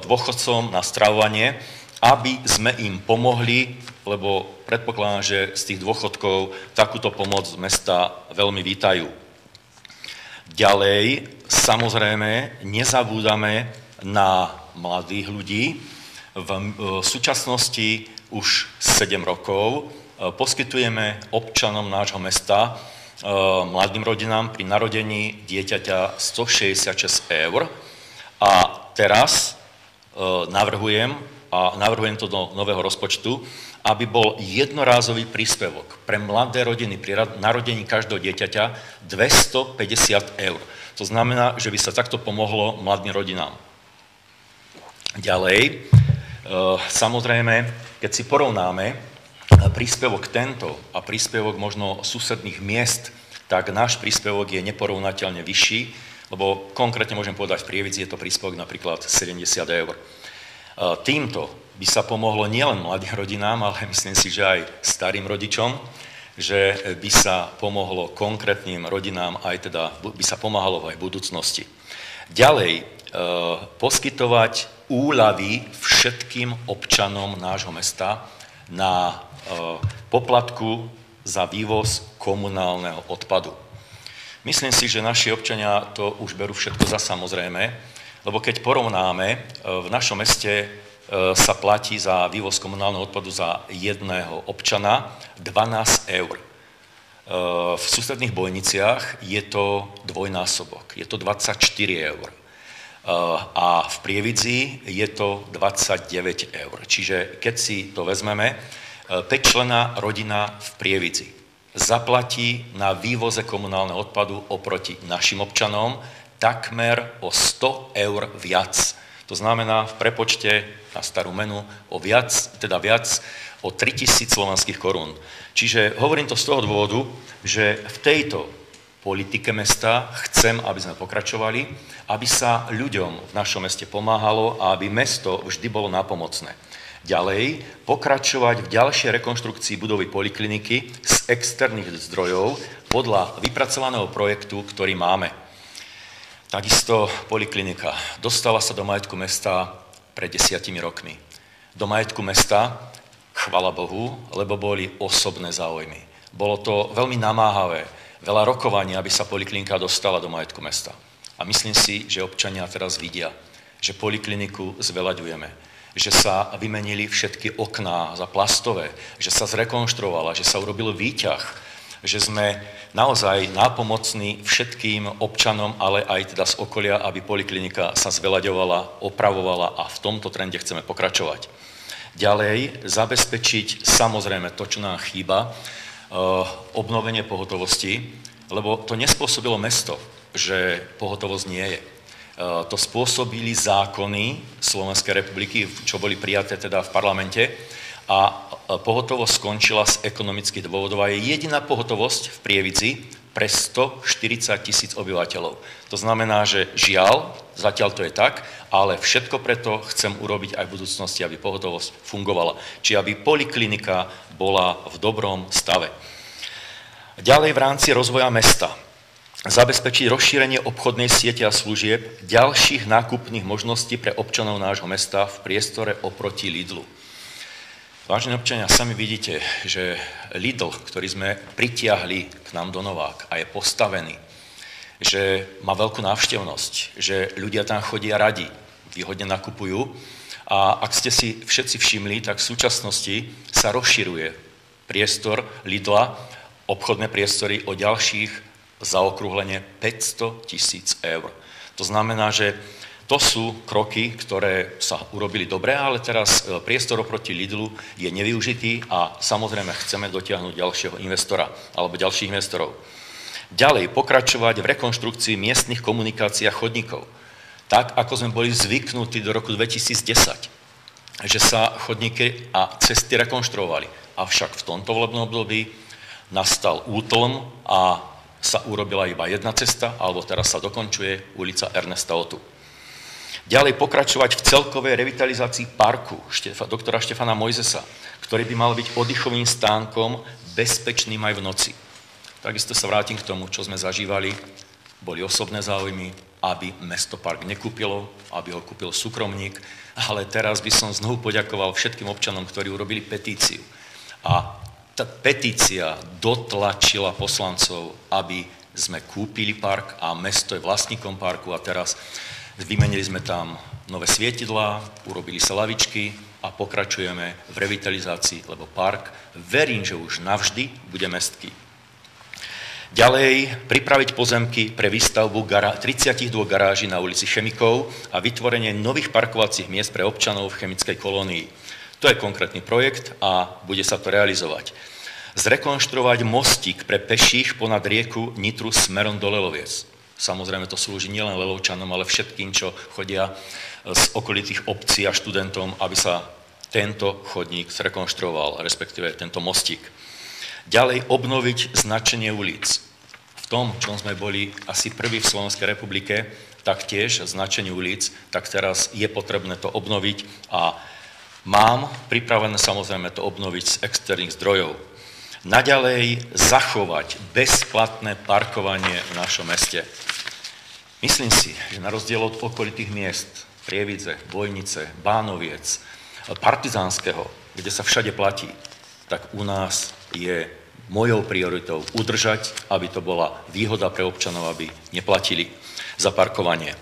dôchodcom na stravovanie, aby sme im pomohli, lebo predpokladám, že z tých dôchodkov takúto pomoc z mesta veľmi vítajú. Ďalej, samozrejme, nezabúdame na mladých ľudí. V súčasnosti už 7 rokov poskytujeme občanom nášho mesta, mladým rodinám pri narodení dieťaťa 166 eur. A teraz navrhujem to do nového rozpočtu, aby bol jednorázový príspevok pre mladé rodiny pri narodení každého dieťaťa 250 eur. To znamená, že by sa takto pomohlo mladým rodinám. Ďalej, samozrejme, keď si porovnáme príspevok tento a príspevok možno susedných miest, tak náš príspevok je neporovnateľne vyšší, lebo konkrétne môžem povedať, v Prievidzi je to príspevok napríklad 70 eur. Týmto by sa pomohlo nielen mladým rodinám, ale myslím si, že aj starým rodičom, že by sa pomohlo konkrétnym rodinám, aj teda by sa pomáhalo aj v budúcnosti. Ďalej, poskytovať úľavy všetkým občanom nášho mesta na poplatku za vývoz komunálneho odpadu. Myslím si, že naši občania to už berú všetko za samozrejme, lebo keď porovnáme, v našom meste sa platí za vývoz komunálneho odpadu za jedného občana 12 eur. V susedných Bojniciach je to dvojnásobok, je to 24 eur. A v Prievidzi je to 29 eur. Čiže keď si to vezmeme, 5-členná rodina v Prievidzi zaplatí na vývoze komunálneho odpadu oproti našim občanom takmer o 100 eur viac. To znamená v prepočte na starú menu viac o 3000 slovanských korún. Čiže hovorím to z toho dôvodu, že v tejto politike mesta chcem, aby sme pokračovali, aby sa ľuďom v našom meste pomáhalo a aby mesto vždy bolo nápomocné. Ďalej, pokračovať v ďalšej rekonštrukcii budovy polikliniky z externých zdrojov podľa vypracovaného projektu, ktorý máme. Takisto poliklinika dostala sa do majetku mesta pred 10 rokmi. Do majetku mesta, chvala Bohu, lebo boli osobné záujmy. Bolo to veľmi namáhavé, veľa rokovaní, aby sa poliklinika dostala do majetku mesta. A myslím si, že občania teraz vidia, že polikliniku zveľaďujeme, že sa vymenili všetky okná za plastové, že sa zrekonštruovala, že sa urobil výťah, že sme naozaj nápomocní všetkým občanom, ale aj teda z okolia, aby poliklinika sa zveľaďovala, opravovala a v tomto trende chceme pokračovať. Ďalej, zabezpečiť samozrejme to, čo nám chýba, obnovenie pohotovosti, lebo to nespôsobilo mesto, že pohotovosť nie je. To spôsobili zákony Slovenskej republiky, čo boli prijaté teda v parlamente, a pohotovosť skončila z ekonomických dôvodov a je jediná pohotovosť v Prievidzi pre 140 000 obyvateľov. To znamená, že žiaľ, zatiaľ to je tak, ale všetko preto chcem urobiť aj v budúcnosti, aby pohotovosť fungovala. Či aby poliklinika bola v dobrom stave. Ďalej v rámci rozvoja mesta zabezpečiť rozšírenie obchodnej siete a služieb, ďalších nákupných možností pre občanov nášho mesta v priestore oproti Lidlu. Vážení občania, sami vidíte, že Lidl, ktorý sme pritiahli k nám do Novák a je postavený, že má veľkú návštevnosť, že ľudia tam chodia radi, výhodne nakupujú a ak ste si všetci všimli, tak v súčasnosti sa rozširuje priestor Lidla, obchodné priestory o ďalších zaokrúhlenie 500 000 eur. To znamená, že to sú kroky, ktoré sa urobili dobre, ale teraz priestor oproti Lidlu je nevyužitý a samozrejme chceme dotiahnuť ďalšieho investora alebo ďalších investorov. Ďalej pokračovať v rekonštrukcii miestnych komunikácií a chodníkov. Tak, ako sme boli zvyknutí do roku 2010, že sa chodníky a cesty rekonštruovali. Avšak v tomto volebnom období nastal útlm a sa urobila iba jedna cesta, alebo teraz sa dokončuje ulica Ernesta Otu. Ďalej pokračovať v celkovej revitalizácii parku doktora Štefana Mojzesa, ktorý by mal byť oddychovým stánkom, bezpečným aj v noci. Takisto sa vrátim k tomu, čo sme zažívali. Boli osobné záujmy, aby mesto park nekúpilo, aby ho kúpil súkromník, ale teraz by som znovu poďakoval všetkým občanom, ktorí urobili petíciu. A tá petícia dotlačila poslancov, aby sme kúpili park a mesto je vlastníkom parku a teraz vymenili sme tam nové svietidlá, urobili sa lavičky a pokračujeme v revitalizácii, lebo park, verím, že už navždy bude mestský. Ďalej pripraviť pozemky pre výstavbu 32 garáží na ulici Chemikov a vytvorenie nových parkovacích miest pre občanov v chemickej kolónii. To je konkrétny projekt a bude sa to realizovať. Zrekonštruovať mostík pre peších ponad rieku Nitru smerom do Leloviec. Samozrejme, to slúži nielen Lelovčanom, ale všetkým, čo chodia z okolitých obcí a študentom, aby sa tento chodník zrekonštruoval, respektíve tento mostík. Ďalej obnoviť značenie ulic. V tom, čom sme boli asi prví v Slovenskej republike, taktiež značenie ulic, tak teraz je potrebné to obnoviť a mám pripravené samozrejme to obnoviť z externých zdrojov. Naďalej zachovať bezplatné parkovanie v našom meste. Myslím si, že na rozdiel od okolitých miest, Prievidze, Bojnice, Bánoviec, Partizánskeho, kde sa všade platí, tak u nás je mojou prioritou udržať, aby to bola výhoda pre občanov, aby neplatili za parkovanie.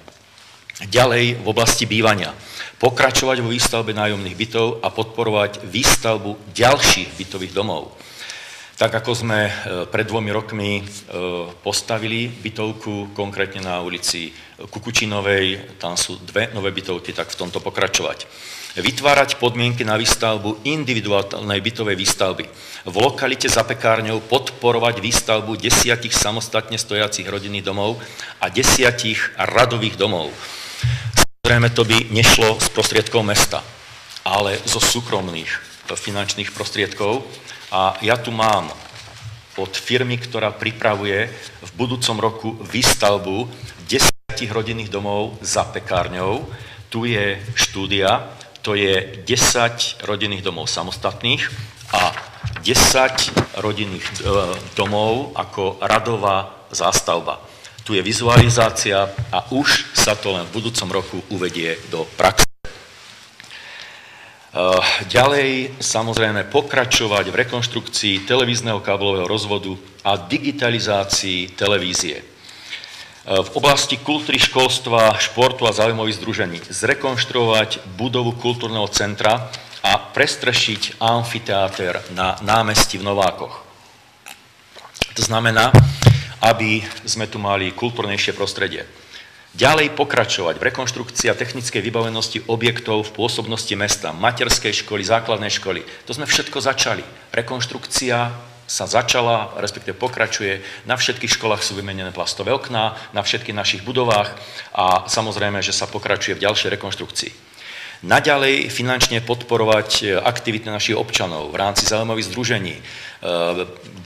Ďalej v oblasti bývania. Pokračovať vo výstavbe nájomných bytov a podporovať výstavbu ďalších bytových domov. Tak ako sme pred 2 rokmi postavili bytovku, konkrétne na ulici Kukučinovej, tam sú 2 nové bytovky, tak v tomto pokračovať. Vytvárať podmienky na výstavbu individuálnej bytovej výstavby. V lokalite za pekárňou podporovať výstavbu 10 samostatne stojacích rodinných domov a 10 radových domov. Samozrejme, to by nešlo z prostriedkov mesta, ale zo súkromných finančných prostriedkov. A ja tu mám od firmy, ktorá pripravuje v budúcom roku výstavbu 10 rodinných domov za pekárňou. Tu je štúdia, to je 10 rodinných domov samostatných a 10 rodinných domov ako radová zástavba. Tu je vizualizácia a už sa to len v budúcom roku uvedie do praxe. Ďalej, samozrejme, pokračovať v rekonštrukcii televízneho káblového rozvodu a digitalizácii televízie. V oblasti kultúry, školstva, športu a záujmových združení zrekonštruovať budovu kultúrneho centra a prestrešiť amfiteáter na námestí v Novákoch. To znamená, aby sme tu mali kultúrnejšie prostredie. Ďalej pokračovať v rekonštrukcii a technickej vybavenosti objektov v pôsobnosti mesta, materskej školy, základnej školy. To sme všetko začali. Rekonštrukcia sa začala, respektíve pokračuje. Na všetkých školách sú vymenené plastové okná, na všetkých našich budovách a samozrejme, že sa pokračuje v ďalšej rekonštrukcii. Naďalej finančne podporovať aktivity našich občanov v rámci zaujímavých združení,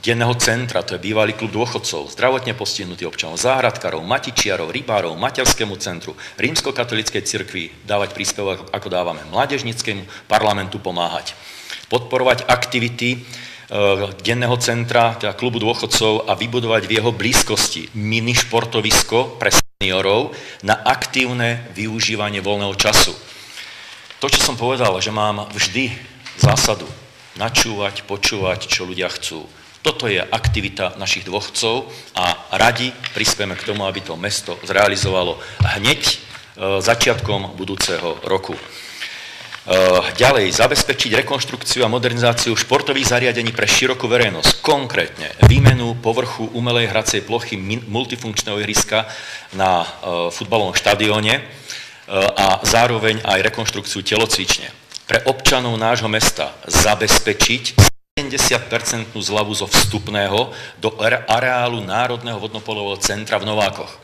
denného centra, to je bývalý klub dôchodcov, zdravotne postihnutých občanov, záhradkárov, matičiarov, rybárov, materskému centru, rímskokatolíckej cirkvi dávať príspevok, ako dávame mládežníckemu parlamentu pomáhať. Podporovať aktivity denného centra, teda klubu dôchodcov a vybudovať v jeho blízkosti mini športovisko pre seniorov na aktívne využívanie voľného času. To, čo som povedal, že mám vždy zásadu načúvať, počúvať, čo ľudia chcú. Toto je aktivita našich dôchodcov a radi prispieme k tomu, aby to mesto zrealizovalo hneď začiatkom budúceho roku. Ďalej, zabezpečiť rekonštrukciu a modernizáciu športových zariadení pre širokú verejnosť, konkrétne výmenu povrchu umelej hracej plochy multifunkčného ihriska na futbalovom štadióne a zároveň aj rekonštrukciu telocvične. Pre občanov nášho mesta zabezpečiť 70% zľavu zo vstupného do areálu Národného vodnopolového centra v Novákoch.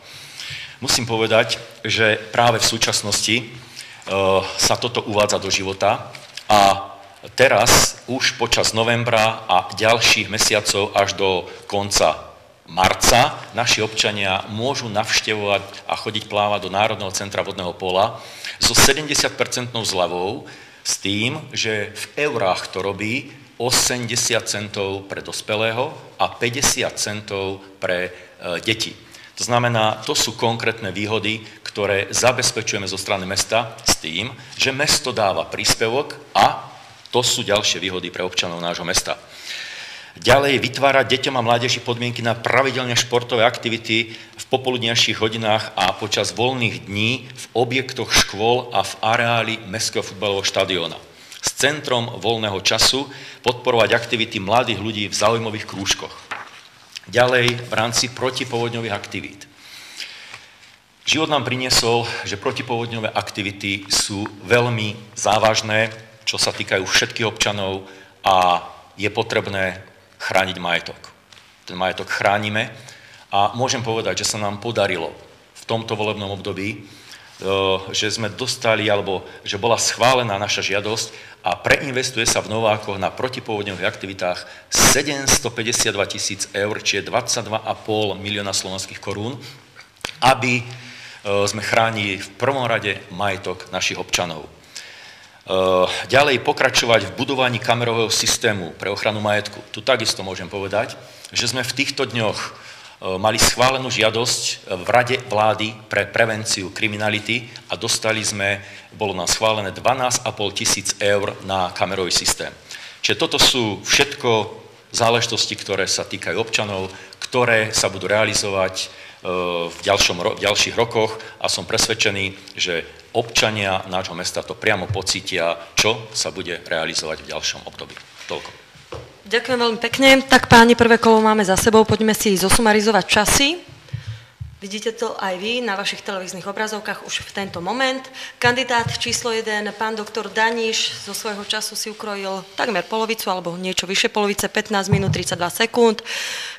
Musím povedať, že práve v súčasnosti sa toto uvádza do života a teraz už počas novembra a ďalších mesiacov až do konca marca naši občania môžu navštevovať a chodiť plávať do Národného centra vodného pola so 70% zľavou s tým, že v eurách to robí 80 centov pre dospelého a 50 centov pre deti. To znamená, to sú konkrétne výhody, ktoré zabezpečujeme zo strany mesta s tým, že mesto dáva príspevok a to sú ďalšie výhody pre občanov nášho mesta. Ďalej vytvárať deťom a mládeži podmienky na pravidelné športové aktivity v popoludnejších hodinách a počas voľných dní v objektoch škôl a v areáli mestského futbalového štadióna. S centrom voľného času podporovať aktivity mladých ľudí v záujmových krúžkoch. Ďalej v rámci protipovodňových aktivít. Život nám priniesol, že protipovodňové aktivity sú veľmi závažné, čo sa týkajú všetkých občanov a je potrebné chrániť majetok. Ten majetok chránime a môžem povedať, že sa nám podarilo v tomto volebnom období, že sme dostali, alebo že bola schválená naša žiadosť a preinvestuje sa v Novákoch na protipovodňových aktivitách 752 000 eur, čiže 22,5 milióna slovenských korún, aby sme chránili v prvom rade majetok našich občanov. Ďalej pokračovať v budovaní kamerového systému pre ochranu majetku. Tu takisto môžem povedať, že sme v týchto dňoch mali schválenú žiadosť v Rade vlády pre prevenciu kriminality a dostali sme, bolo nám schválené 12 500 eur na kamerový systém. Čiže toto sú všetko záležitosti, ktoré sa týkajú občanov, ktoré sa budú realizovať v ďalších rokoch a som presvedčený, že občania nášho mesta to priamo pocítia, čo sa bude realizovať v ďalšom období. Toľko. Ďakujem veľmi pekne. Tak páni, prvé kolo máme za sebou, poďme si zosumarizovať časy. Vidíte to aj vy na vašich televíznych obrazovkách už v tento moment. Kandidát číslo 1, pán doktor Daniš, zo svojho času si ukrojil takmer polovicu alebo niečo vyššie polovice, 15 minút 32 sekúnd.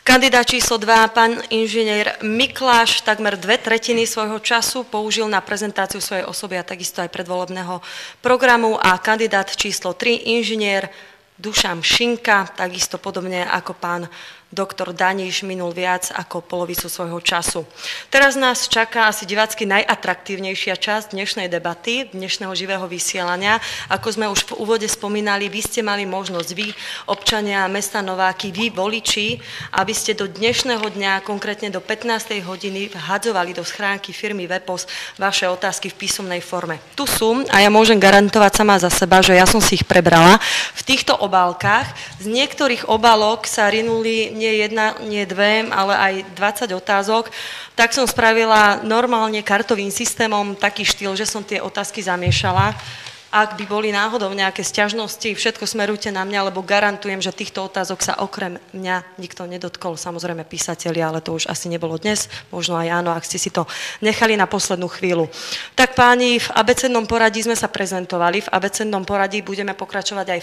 Kandidát číslo 2, pán inžinier Mikláš, takmer 2/3 svojho času použil na prezentáciu svojej osoby a takisto aj predvolebného programu. A kandidát číslo 3, inžinier Dušan Šinka, takisto podobne ako pán doktor Daniš, minul viac ako polovicu svojho času. Teraz nás čaká asi divácky najatraktívnejšia časť dnešnej debaty, dnešného živého vysielania. Ako sme už v úvode spomínali, vy ste mali možnosť, vy, občania mesta Nováky, vy, voliči, aby ste do dnešného dňa, konkrétne do 15. hodiny, vhadzovali do schránky firmy Vepos vaše otázky v písomnej forme. Tu sú, a ja môžem garantovať sama za seba, že ja som si ich prebrala. V týchto obálkach, z niektorých obálok sa rinuli nie jedna, nie dve, ale aj 20 otázok, tak som spravila normálne kartovým systémom taký štýl, že som tie otázky zamiešala. Ak by boli náhodou nejaké sťažnosti, všetko smerujte na mňa, lebo garantujem, že týchto otázok sa okrem mňa nikto nedotkol. Samozrejme písatelia, ale to už asi nebolo dnes, možno aj áno, ak ste si to nechali na poslednú chvíľu. Tak páni, v abecednom poradí sme sa prezentovali, v abecednom poradí budeme pokračovať aj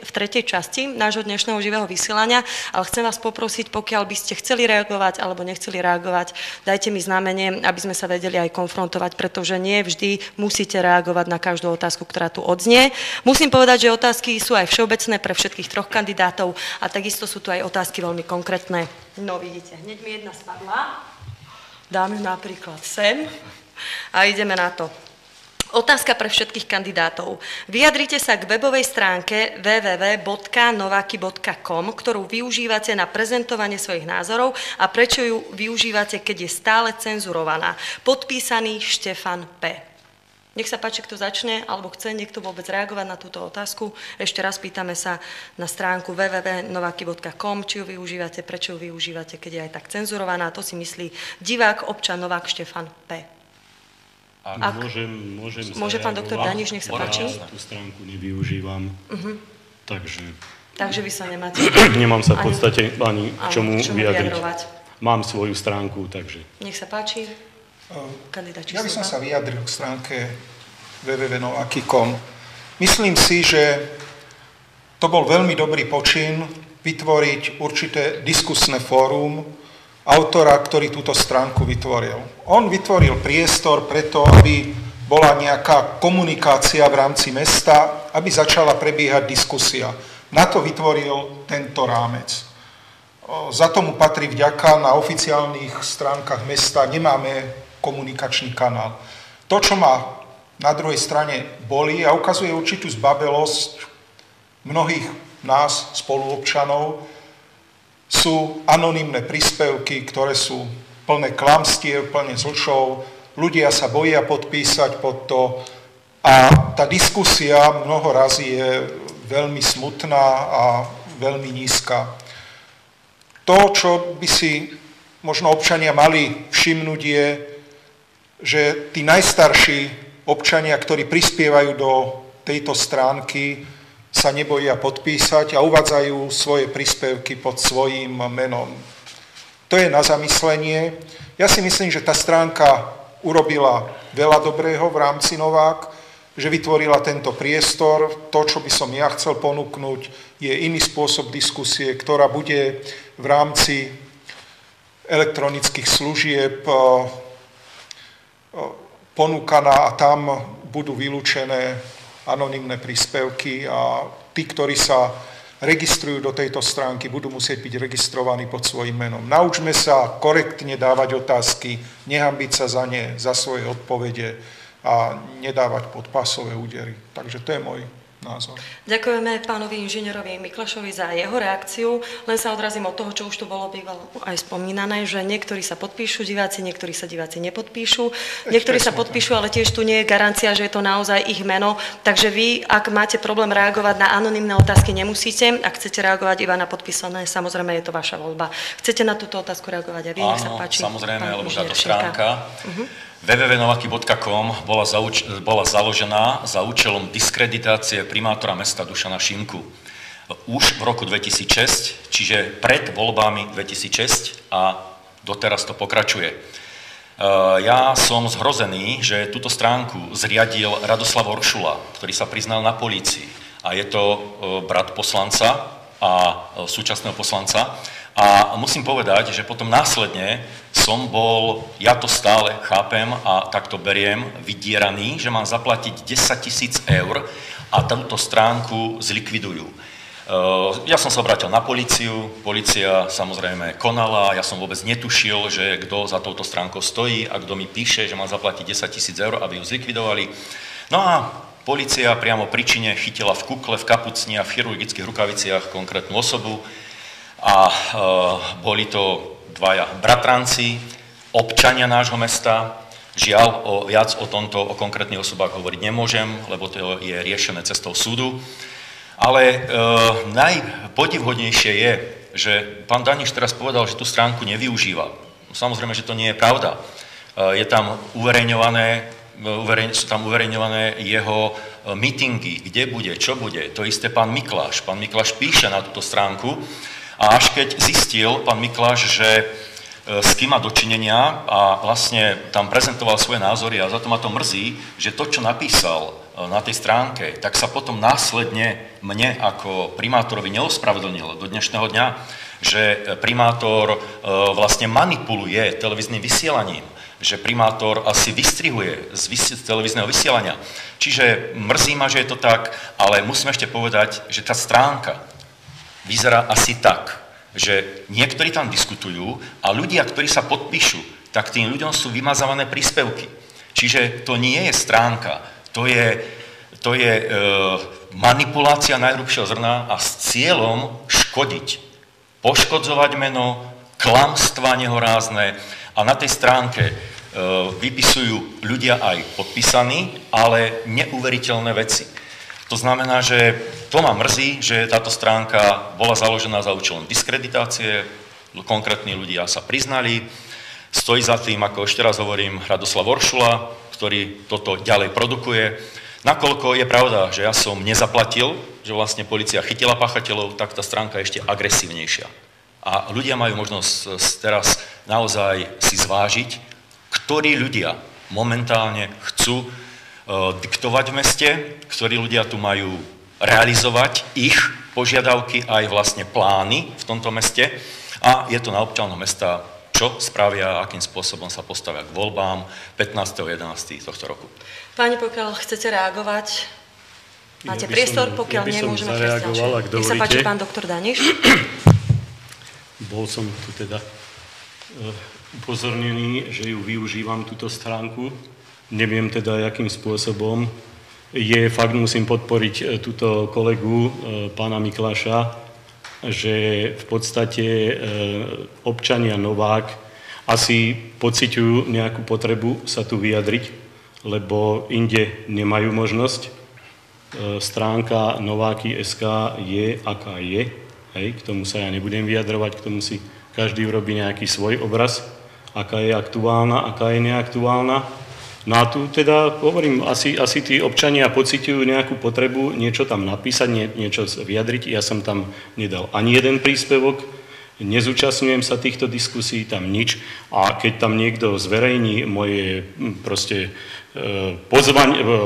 v tretej časti nášho dnešného živého vysielania, ale chcem vás poprosiť, pokiaľ by ste chceli reagovať alebo nechceli reagovať, dajte mi znamenie, aby sme sa vedeli aj konfrontovať, pretože nie vždy musíte reagovať na každú otázku, ktorá ktorá tu odznie. Musím povedať, že otázky sú aj všeobecné pre všetkých troch kandidátov a takisto sú tu aj otázky veľmi konkrétne. No vidíte, hneď mi jedna spadla. Dám ju napríklad sem a ideme na to. Otázka pre všetkých kandidátov. Vyjadrite sa k webovej stránke www.novaki.com, ktorú využívate na prezentovanie svojich názorov a prečo ju využívate, keď je stále cenzurovaná. Podpísaný Štefan P. Nech sa páči, kto začne, alebo chce niekto vôbec reagovať na túto otázku. Ešte raz pýtame sa na stránku www.novaki.com, či ju využívate, prečo ju využívate, keď je aj tak cenzurovaná. To si myslí divák, občan Novák Štefan P. Môže pán doktor Daniš, nech sa páči. Ja tú stránku nevyužívam, Takže vy sa nemáte... Nemám sa v podstate ani k čomu vyjadriť. Mám svoju stránku, takže... Nech sa páči. Ja by som sa vyjadril k stránke www.novaki.com. Myslím si, že to bol veľmi dobrý počin vytvoriť určité diskusné fórum autora, ktorý túto stránku vytvoril. On vytvoril priestor preto, aby bola nejaká komunikácia v rámci mesta, aby začala prebiehať diskusia. Na to vytvoril tento rámec. Za tomu patrí vďaka, na oficiálnych stránkach mesta nemáme komunikačný kanál. To, čo ma na druhej strane bolí a ukazuje určitú zbabelosť mnohých nás, spoluobčanov, sú anonymné príspevky, ktoré sú plné klamstiev, plné zlčov. Ľudia sa boja podpísať pod to a tá diskusia mnoho razy je veľmi smutná a veľmi nízka. To, čo by si možno občania mali všimnúť, je, že tí najstarší občania, ktorí prispievajú do tejto stránky, sa neboja podpísať a uvádzajú svoje príspevky pod svojím menom. To je na zamyslenie. Ja si myslím, že tá stránka urobila veľa dobrého v rámci Novák, že vytvorila tento priestor. To, čo by som ja chcel ponúknuť, je iný spôsob diskusie, ktorá bude v rámci elektronických služieb ponúkaná a tam budú vylúčené anonymné príspevky a tí, ktorí sa registrujú do tejto stránky, budú musieť byť registrovaní pod svojím menom. Naučme sa korektne dávať otázky, nehanbiť sa za ne, za svoje odpovede a nedávať podpásové údery. Takže to je môj názor. Ďakujeme pánovi inžinierovi Miklašovi za jeho reakciu. Len sa odrazím od toho, čo už tu bolo bývalo aj spomínané, že niektorí sa podpíšu diváci, niektorí sa diváci nepodpíšu. Niektorí sa podpíšu, ale tiež tu nie je garancia, že je to naozaj ich meno. Takže vy, ak máte problém reagovať na anonymné otázky, nemusíte. Ak chcete reagovať iba na podpísané, samozrejme je to vaša voľba. Chcete na túto otázku reagovať a vy, nech sa páči. Áno, samozrejme, lebo táto stránka www.novaki.com bola založená za účelom diskreditácie primátora mesta Dušana Šimku. Už v roku 2006, čiže pred voľbami 2006 a doteraz to pokračuje. Ja som zhrozený, že túto stránku zriadil Radoslav Oršula, ktorý sa priznal na polícii. A je to brat poslanca a súčasného poslanca. A musím povedať, že potom následne som bol, ja to stále chápem a takto beriem, vydieraný, že mám zaplatiť 10 000 eur a túto stránku zlikvidujú. Ja som sa obrátil na políciu, polícia samozrejme konala, ja som vôbec netušil, že kto za touto stránkou stojí a kto mi píše, že mám zaplatiť 10 000 eur, aby ju zlikvidovali. No a polícia priamo pri čine chytila v kukle, v kapucni a v chirurgických rukaviciach konkrétnu osobu. A boli to dvaja bratranci, občania nášho mesta. Žiaľ, viac o konkrétnych osobách hovoriť nemôžem, lebo to je riešené cestou súdu. Ale najpodivhodnejšie je, že pán Daniš teraz povedal, že tú stránku nevyužíva. Samozrejme, že to nie je pravda. Sú tam uverejňované jeho mítingy, kde bude, čo bude. To isté pán Mikláš. Pán Mikláš píše na túto stránku. A až keď zistil pán Mikláš, že s kým má dočinenia a vlastne tam prezentoval svoje názory a za to ma to mrzí, že to, čo napísal na tej stránke, tak sa potom následne mne ako primátorovi neospravedlnil do dnešného dňa, že primátor vlastne manipuluje televíznym vysielaním, že primátor asi vystrihuje z televízneho vysielania. Čiže mrzí ma, že je to tak, ale musím ešte povedať, že tá stránka vyzerá asi tak, že niektorí tam diskutujú a ľudia, ktorí sa podpíšu, tak tým ľuďom sú vymazávané príspevky. Čiže to nie je stránka, to je manipulácia najhrubšieho zrna a s cieľom škodiť, poškodzovať meno, klamstvá nehorázne a na tej stránke vypisujú ľudia aj podpísaní, ale neuveriteľné veci. To znamená, že to ma mrzí, že táto stránka bola založená za účelom diskreditácie, konkrétni ľudia sa priznali, stojí za tým, ako ešte raz hovorím, Radoslav Oršula, ktorý toto ďalej produkuje. Nakoľko je pravda, že ja som nezaplatil, že vlastne polícia chytila páchateľov, tak tá stránka je ešte agresívnejšia. A ľudia majú možnosť teraz naozaj si zvážiť, ktorí ľudia momentálne chcú diktovať v meste, ktorí ľudia tu majú realizovať ich požiadavky aj vlastne plány v tomto meste a je to na občanom mesta, čo spravia, akým spôsobom sa postavia k voľbám 15.11. tohto roku. Páni, pokiaľ chcete reagovať, máte priestor, pokiaľ nie, môžeme prejsť ďalšie. Nech sa páči, pán doktor Daniš. Bol som tu teda upozornený, že ju využívam, túto stránku. Neviem teda, akým spôsobom. Fakt musím podporiť túto kolegu, pána Mikláša, že v podstate občania Novák asi pociťujú nejakú potrebu sa tu vyjadriť, lebo inde nemajú možnosť. Stránka Nováky.sk je, aká je. Hej, k tomu sa ja nebudem vyjadrovať, k tomu si každý urobí nejaký svoj obraz, aká je aktuálna, aká je neaktuálna. No a tu teda hovorím, asi tí občania pociťujú nejakú potrebu niečo tam napísať, niečo vyjadriť. Ja som tam nedal ani jeden príspevok, nezúčastňujem sa týchto diskusí, tam nič. A keď tam niekto zverejní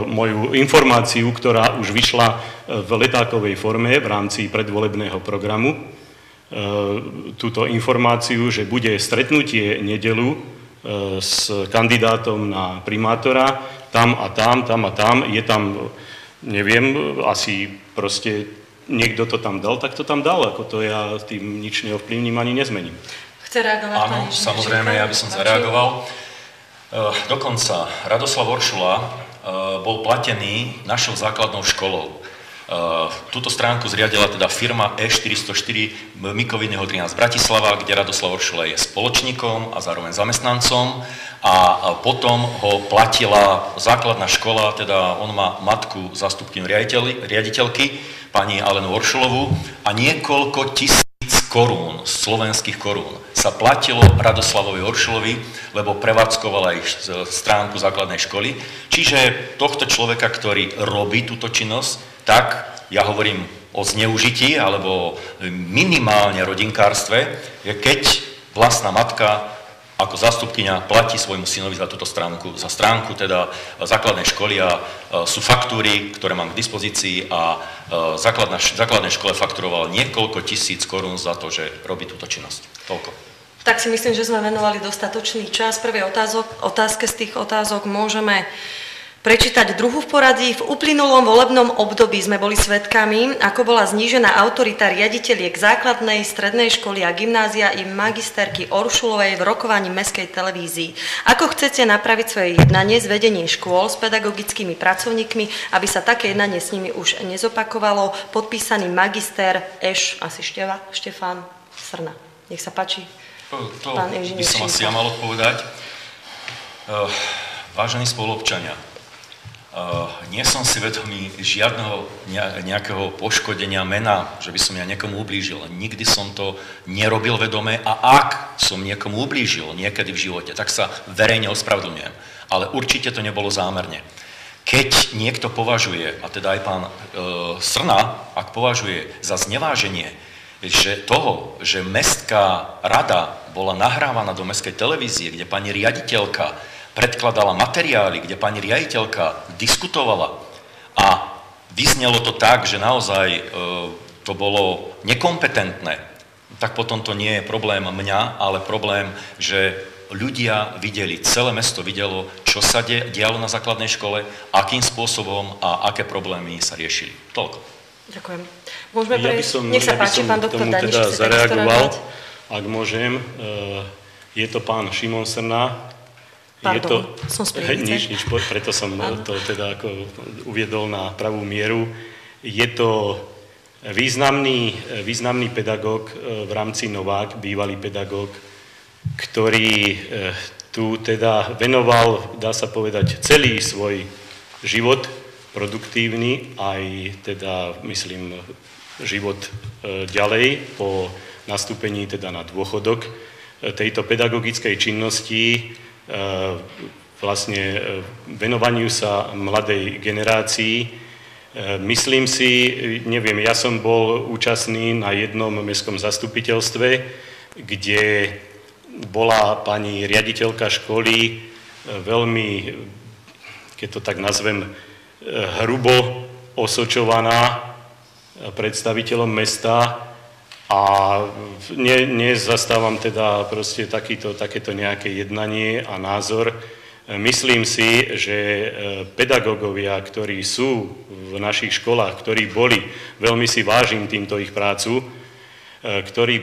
moju informáciu, ktorá už vyšla v letákovej forme v rámci predvolebného programu, túto informáciu, že bude stretnutie nedeľu s kandidátom na primátora, tam a tam, je tam, neviem, asi proste niekto to tam dal, tak to tam dal, ako to ja tým nič neovplyvním ani nezmením. Chce reagovať? Áno, samozrejme, ja by som zareagoval. Dokonca Radoslav Oršula bol platený našou základnou školou. Túto stránku zriadila teda firma E404 Mikoviného 13 Bratislava, kde Radoslav Oršula je spoločníkom a zároveň zamestnancom a potom ho platila základná škola, teda on má matku zástupkyňu riaditeľky, pani Alenu Oršulovú a niekoľko tisíc korún, slovenských korún sa platilo Radoslavovi Oršulovi, lebo prevádzkovala ich stránku základnej školy. Čiže tohto človeka, ktorý robí túto činnosť, tak ja hovorím o zneužití alebo minimálne rodinkárstve, keď vlastná matka ako zástupkyňa platí svojmu synovi za túto stránku, za stránku teda základnej školy a sú faktúry, ktoré mám k dispozícii a základnej škole fakturoval niekoľko tisíc korún za to, že robí túto činnosť. Toľko. Tak si myslím, že sme venovali dostatočný čas. Prvej otázke z tých otázok môžeme prečítať druhú v poradí. V uplynulom volebnom období sme boli svedkami, ako bola znížená autorita riaditeľiek základnej, strednej školy a gymnázia i magisterky Oršulovej v rokovaní Mestskej televízii. Ako chcete napraviť svoje jednanie s vedením škôl, s pedagogickými pracovníkmi, aby sa také jednanie s nimi už nezopakovalo? Podpísaný magister Štefán Srna. Nech sa páči. To by som asi ja mal odpovedať. Vážení spoluobčania, nie som si vedomý žiadneho nejakého poškodenia mena, že by som ja niekomu ublížil. Nikdy som to nerobil vedome a ak som niekomu ublížil niekedy v živote, tak sa verejne ospravedlňujem. Ale určite to nebolo zámerne. Keď niekto považuje, a teda aj pán Srna, ak považuje za zneváženie, že mestská rada bola nahrávaná do mestskej televízie, kde pani riaditeľka predkladala materiály, kde pani riaditeľka diskutovala a vyznelo to tak, že naozaj to bolo nekompetentné, tak potom to nie je problém mňa, ale problém, že ľudia videli, celé mesto videlo, čo sa dialo na základnej škole, akým spôsobom a aké problémy sa riešili. Toľko. Ďakujem. Môžeme Ja by som, tomu teda zareagoval, ak môžem. Je to pán Šimon Srna. Pardon, som z Prievidze. Nič, preto som to teda ako uviedol na pravú mieru. Je to významný pedagóg v rámci Novák, bývalý pedagóg, ktorý tu teda venoval, dá sa povedať, celý svoj život produktívny, aj teda, myslím, život ďalej po nastúpení teda na dôchodok tejto pedagogickej činnosti, vlastne venovaniu sa mladej generácii. Myslím si, neviem, ja som bol účastný na jednom mestskom zastupiteľstve, kde bola pani riaditeľka školy veľmi, keď to tak nazvem, hrubo osočovaná predstaviteľom mesta a nezastávam teda proste takéto nejaké jednanie a názor. Myslím si, že pedagógovia, ktorí sú v našich školách, ktorí boli, veľmi si vážim týmto ich prácu, ktorí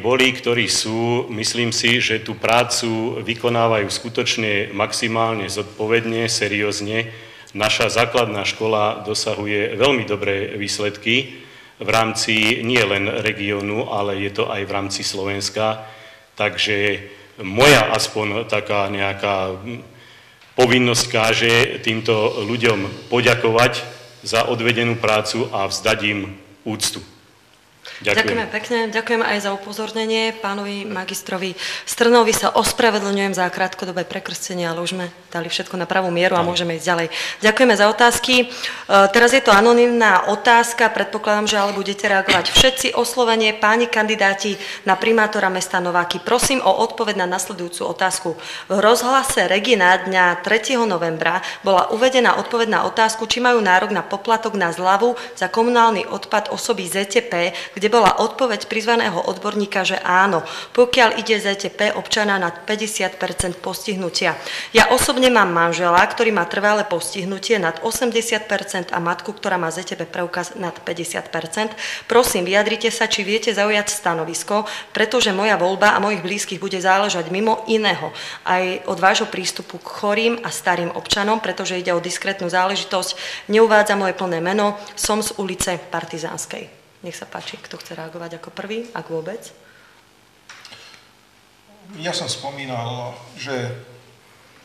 sú, myslím si, že tú prácu vykonávajú skutočne maximálne zodpovedne, seriózne. Naša základná škola dosahuje veľmi dobré výsledky v rámci nie len regiónu, ale je to aj v rámci Slovenska. Takže moja aspoň taká nejaká povinnosť káže týmto ľuďom poďakovať za odvedenú prácu a vzdať im úctu. Ďakujem. Ďakujeme pekne, ďakujem aj za upozornenie pánovi magistrovi Strnovi. Sa ospravedlňujem za krátkodobé prekrstenie, ale už sme dali všetko na pravú mieru a môžeme ísť ďalej. Ďakujeme za otázky. Teraz je to anonymná otázka, predpokladám, že ale budete reagovať všetci. Oslovenie páni kandidáti na primátora mesta Nováky. Prosím o odpoveď na nasledujúcu otázku. V rozhlase Regina dňa 3. novembra bola uvedená odpoveď na otázku, či majú nárok na poplatok na zľavu za komunálny odpad osoby ZTP, kde bola odpoveď prizvaného odborníka, že áno, pokiaľ ide ZTP občana nad 50% postihnutia. Ja osobne mám manžela, ktorý má trvalé postihnutie nad 80% a matku, ktorá má ZTP preukaz nad 50%. Prosím, vyjadrite sa, či viete zaujať stanovisko, pretože moja voľba a mojich blízkych bude záležať mimo iného aj od vášho prístupu k chorým a starým občanom, pretože ide o diskrétnu záležitosť. Neuvádza moje plné meno, som z ulice Partizánskej. Nech sa páči, kto chce reagovať ako prvý, ak vôbec. Ja som spomínal, že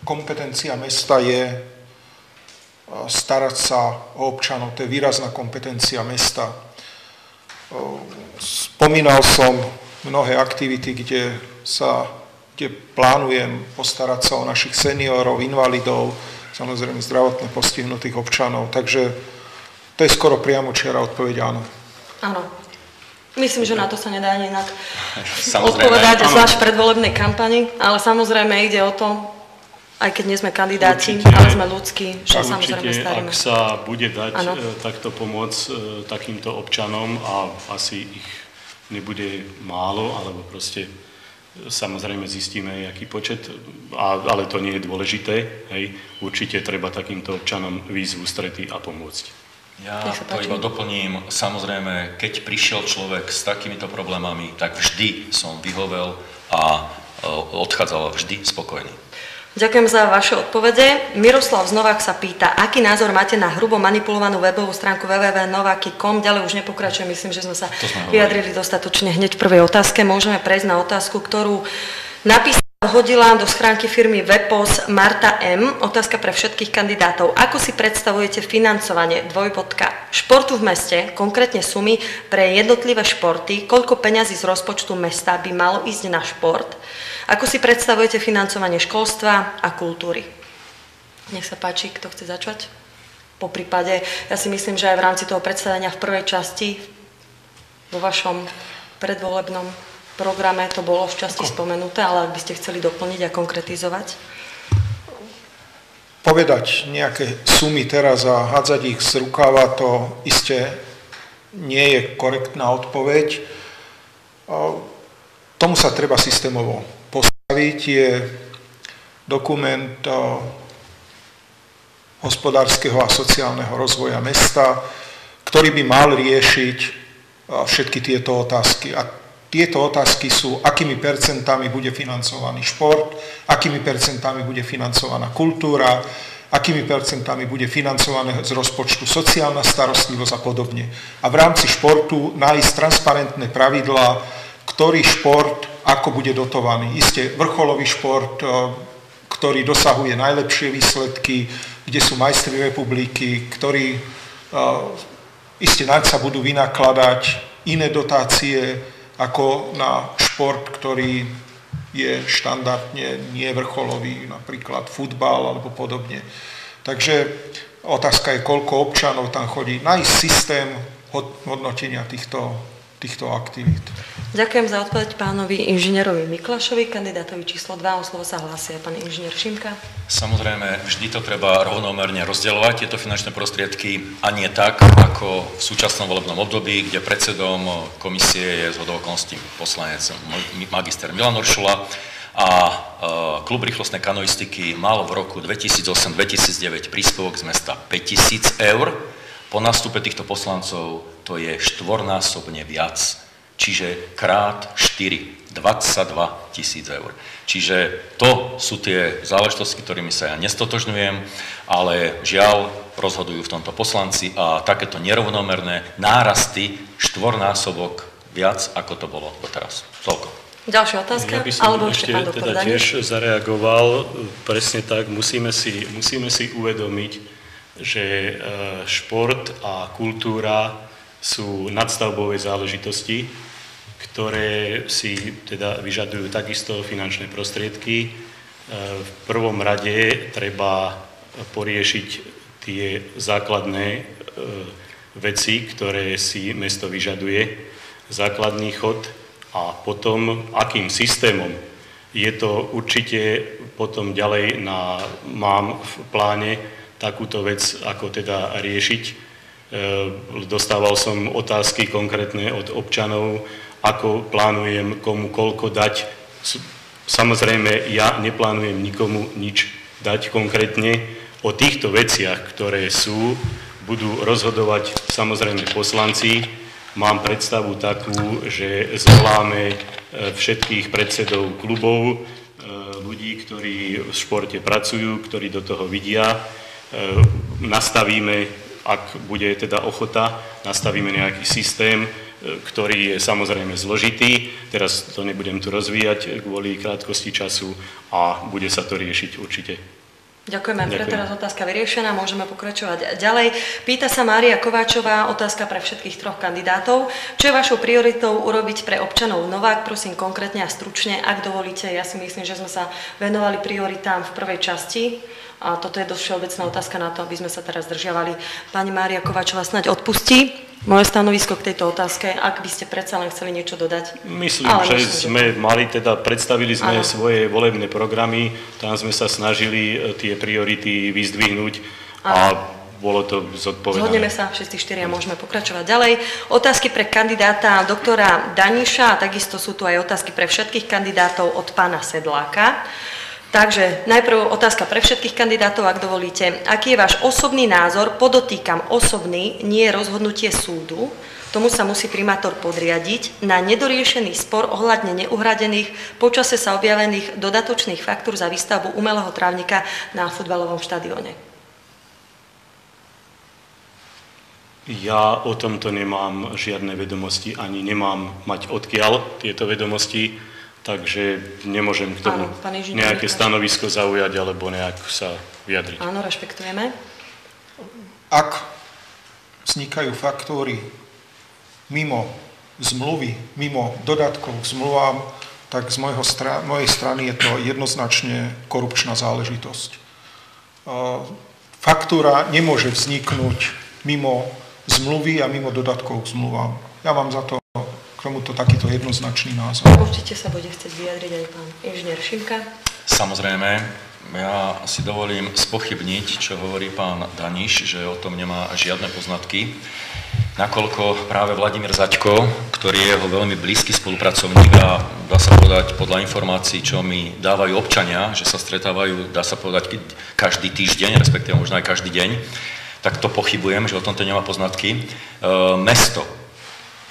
kompetencia mesta je starať sa o občanov, to je výrazná kompetencia mesta. Spomínal som mnohé aktivity, kde plánujem postarať sa o našich seniorov, invalidov, samozrejme zdravotne postihnutých občanov, takže to je skoro priamočiara odpoveď áno. Áno. Myslím, že na to sa nedá ani inak odpovedať, zvlášť v predvolebnej kampani, ale samozrejme ide o to, aj keď nie sme kandidáti, ale sme ľudskí, že samozrejme staríme. Ak sa bude dať takto pomôcť takýmto občanom a asi ich nebude málo, alebo proste samozrejme zistíme, aký počet, ale to nie je dôležité, hej, určite treba takýmto občanom výjsť v ústrety a pomôcť. Ja to iba doplním. Samozrejme, keď prišiel človek s takýmito problémami, tak vždy som vyhovel a odchádzal vždy spokojný. Ďakujem za vaše odpovede. Miroslav z Novák sa pýta, aký názor máte na hrubo manipulovanú webovú stránku www.novaky.com. Ďalej už nepokračujem, myslím, že sme sa vyjadrili dostatočne hneď v prvej otázke. Môžeme prejsť na otázku, ktorú hodila do schránky firmy Webos Marta M. Otázka pre všetkých kandidátov. Ako si predstavujete financovanie športu v meste, konkrétne sumy pre jednotlivé športy, koľko peňazí z rozpočtu mesta by malo ísť na šport? Ako si predstavujete financovanie školstva a kultúry? Nech sa páči, kto chce začať? Po prípade, ja si myslím, že aj v rámci toho predstavenia v prvej časti vo vašom predvolebnom programe to bolo v časti spomenuté, ale ak by ste chceli doplniť a konkretizovať? Povedať nejaké sumy teraz a hádzať ich z rukáva, to iste nie je korektná odpoveď. Tomu sa treba systémovo postaviť. Je dokument hospodárskeho a sociálneho rozvoja mesta, ktorý by mal riešiť všetky tieto otázky. A tieto otázky sú, akými percentami bude financovaný šport, akými percentami bude financovaná kultúra, akými percentami bude financované z rozpočtu sociálna starostlivosť a podobne. A v rámci športu nájsť transparentné pravidlá, ktorý šport ako bude dotovaný. Isté vrcholový šport, ktorý dosahuje najlepšie výsledky, kde sú majstri republiky, ktorí iste naň sa budú vynakladať iné dotácie ako na šport, ktorý je štandardne nie vrcholový, napríklad futbal alebo podobne. Takže otázka je, koľko občanov tam chodí. Nájsť systém hodnotenia týchto aktivít. Ďakujem za odpoveď pánovi inžinierovi Miklášovi, kandidátovi číslo 2. O slovo sa hlási pán inžinier Šimka. Samozrejme, vždy to treba rovnomerne rozdeľovať, tieto finančné prostriedky, a nie tak, ako v súčasnom volebnom období, kde predsedom komisie je zhodou okolností poslanec magister Milan Oršula a klub rýchlostnej kanoistiky mal v roku 2008-2009 príspevok z mesta 5 000 eur. Po nástupe týchto poslancov to je štvornásobne viac, čiže krát 4, 22 000 eur. Čiže to sú tie záležitosti, ktorými sa ja nestotožňujem, ale žiaľ rozhodujú v tomto poslanci a takéto nerovnomerné nárasty štvornásobok viac, ako to bolo doteraz. Toľko. Ďalšia otázka? Ja by som alebo ešte pán doktor teda tiež zareagoval. Presne tak, musíme si uvedomiť, že šport a kultúra sú nadstavbové záležitosti, ktoré si teda vyžadujú takisto finančné prostriedky. V prvom rade treba poriešiť tie základné veci, ktoré si mesto vyžaduje, základný chod, a potom akým systémom. Je to určite potom ďalej mám v pláne takúto vec, ako teda riešiť. Dostával som otázky konkrétne od občanov, ako plánujem komu koľko dať. Samozrejme, ja neplánujem nikomu nič dať konkrétne. O týchto veciach, ktoré sú, budú rozhodovať samozrejme poslanci. Mám predstavu takú, že zvoláme všetkých predsedov klubov, ľudí, ktorí v športe pracujú, ktorí do toho vidia. Nastavíme, ak bude teda ochota, nastavíme nejaký systém, ktorý je samozrejme zložitý. Teraz to nebudem tu rozvíjať kvôli krátkosti času a bude sa to riešiť určite. Ďakujeme. Teraz otázka vyriešená, môžeme pokračovať ďalej. Pýta sa Mária Kováčová, otázka pre všetkých troch kandidátov. Čo je vašou prioritou urobiť pre občanov Novák? Prosím konkrétne a stručne, ak dovolíte. Ja si myslím, že sme sa venovali prioritám v prvej časti a toto je dosť všeobecná otázka na to, aby sme sa teraz zdržiavali. Pani Mária Kováčová snáď odpustí moje stanovisko k tejto otázke, ak by ste predsa len chceli niečo dodať. Myslím, že sme mali, teda predstavili sme svoje volebné programy, tam sme sa snažili tie priority vyzdvihnúť a bolo to zodpovedané. Zhodneme sa, všetci štyria, môžeme pokračovať ďalej. Otázky pre kandidáta doktora Daniša a takisto sú tu aj otázky pre všetkých kandidátov od pána Sedláka. Takže najprv otázka pre všetkých kandidátov, ak dovolíte. Aký je váš osobný názor? Podotýkam osobný, nie rozhodnutie súdu. Tomu sa musí primátor podriadiť na nedoriešený spor ohľadne neuhradených počase sa objavených dodatočných faktúr za výstavbu umelého trávnika na futbalovom štadióne. Ja o tomto nemám žiadne vedomosti, ani nemám mať odkiaľ tieto vedomosti. Takže nemôžem k tomu nejaké stanovisko zaujať alebo nejak sa vyjadriť. Áno, rešpektujeme. Ak vznikajú faktúry mimo zmluvy, mimo dodatkov k zmluvám, tak z mojej strany je to jednoznačne korupčná záležitosť. Faktúra nemôže vzniknúť mimo zmluvy a mimo dodatkov k zmluvám. Ja mám za to k tomuto takýto jednoznačný názor. Určite sa bude chcieť vyjadriť aj pán inžinier Šimka. Samozrejme, ja si dovolím spochybniť, čo hovorí pán Daniš, že o tom nemá žiadne poznatky. nakoľko práve Vladimír Zaďko, ktorý je jeho veľmi blízky spolupracovník a dá sa povedať podľa informácií, čo mi dávajú občania, že sa stretávajú, dá sa povedať, každý týždeň, respektíve možno aj každý deň, tak to pochybujem, že o tomto nemá poznatky. Mesto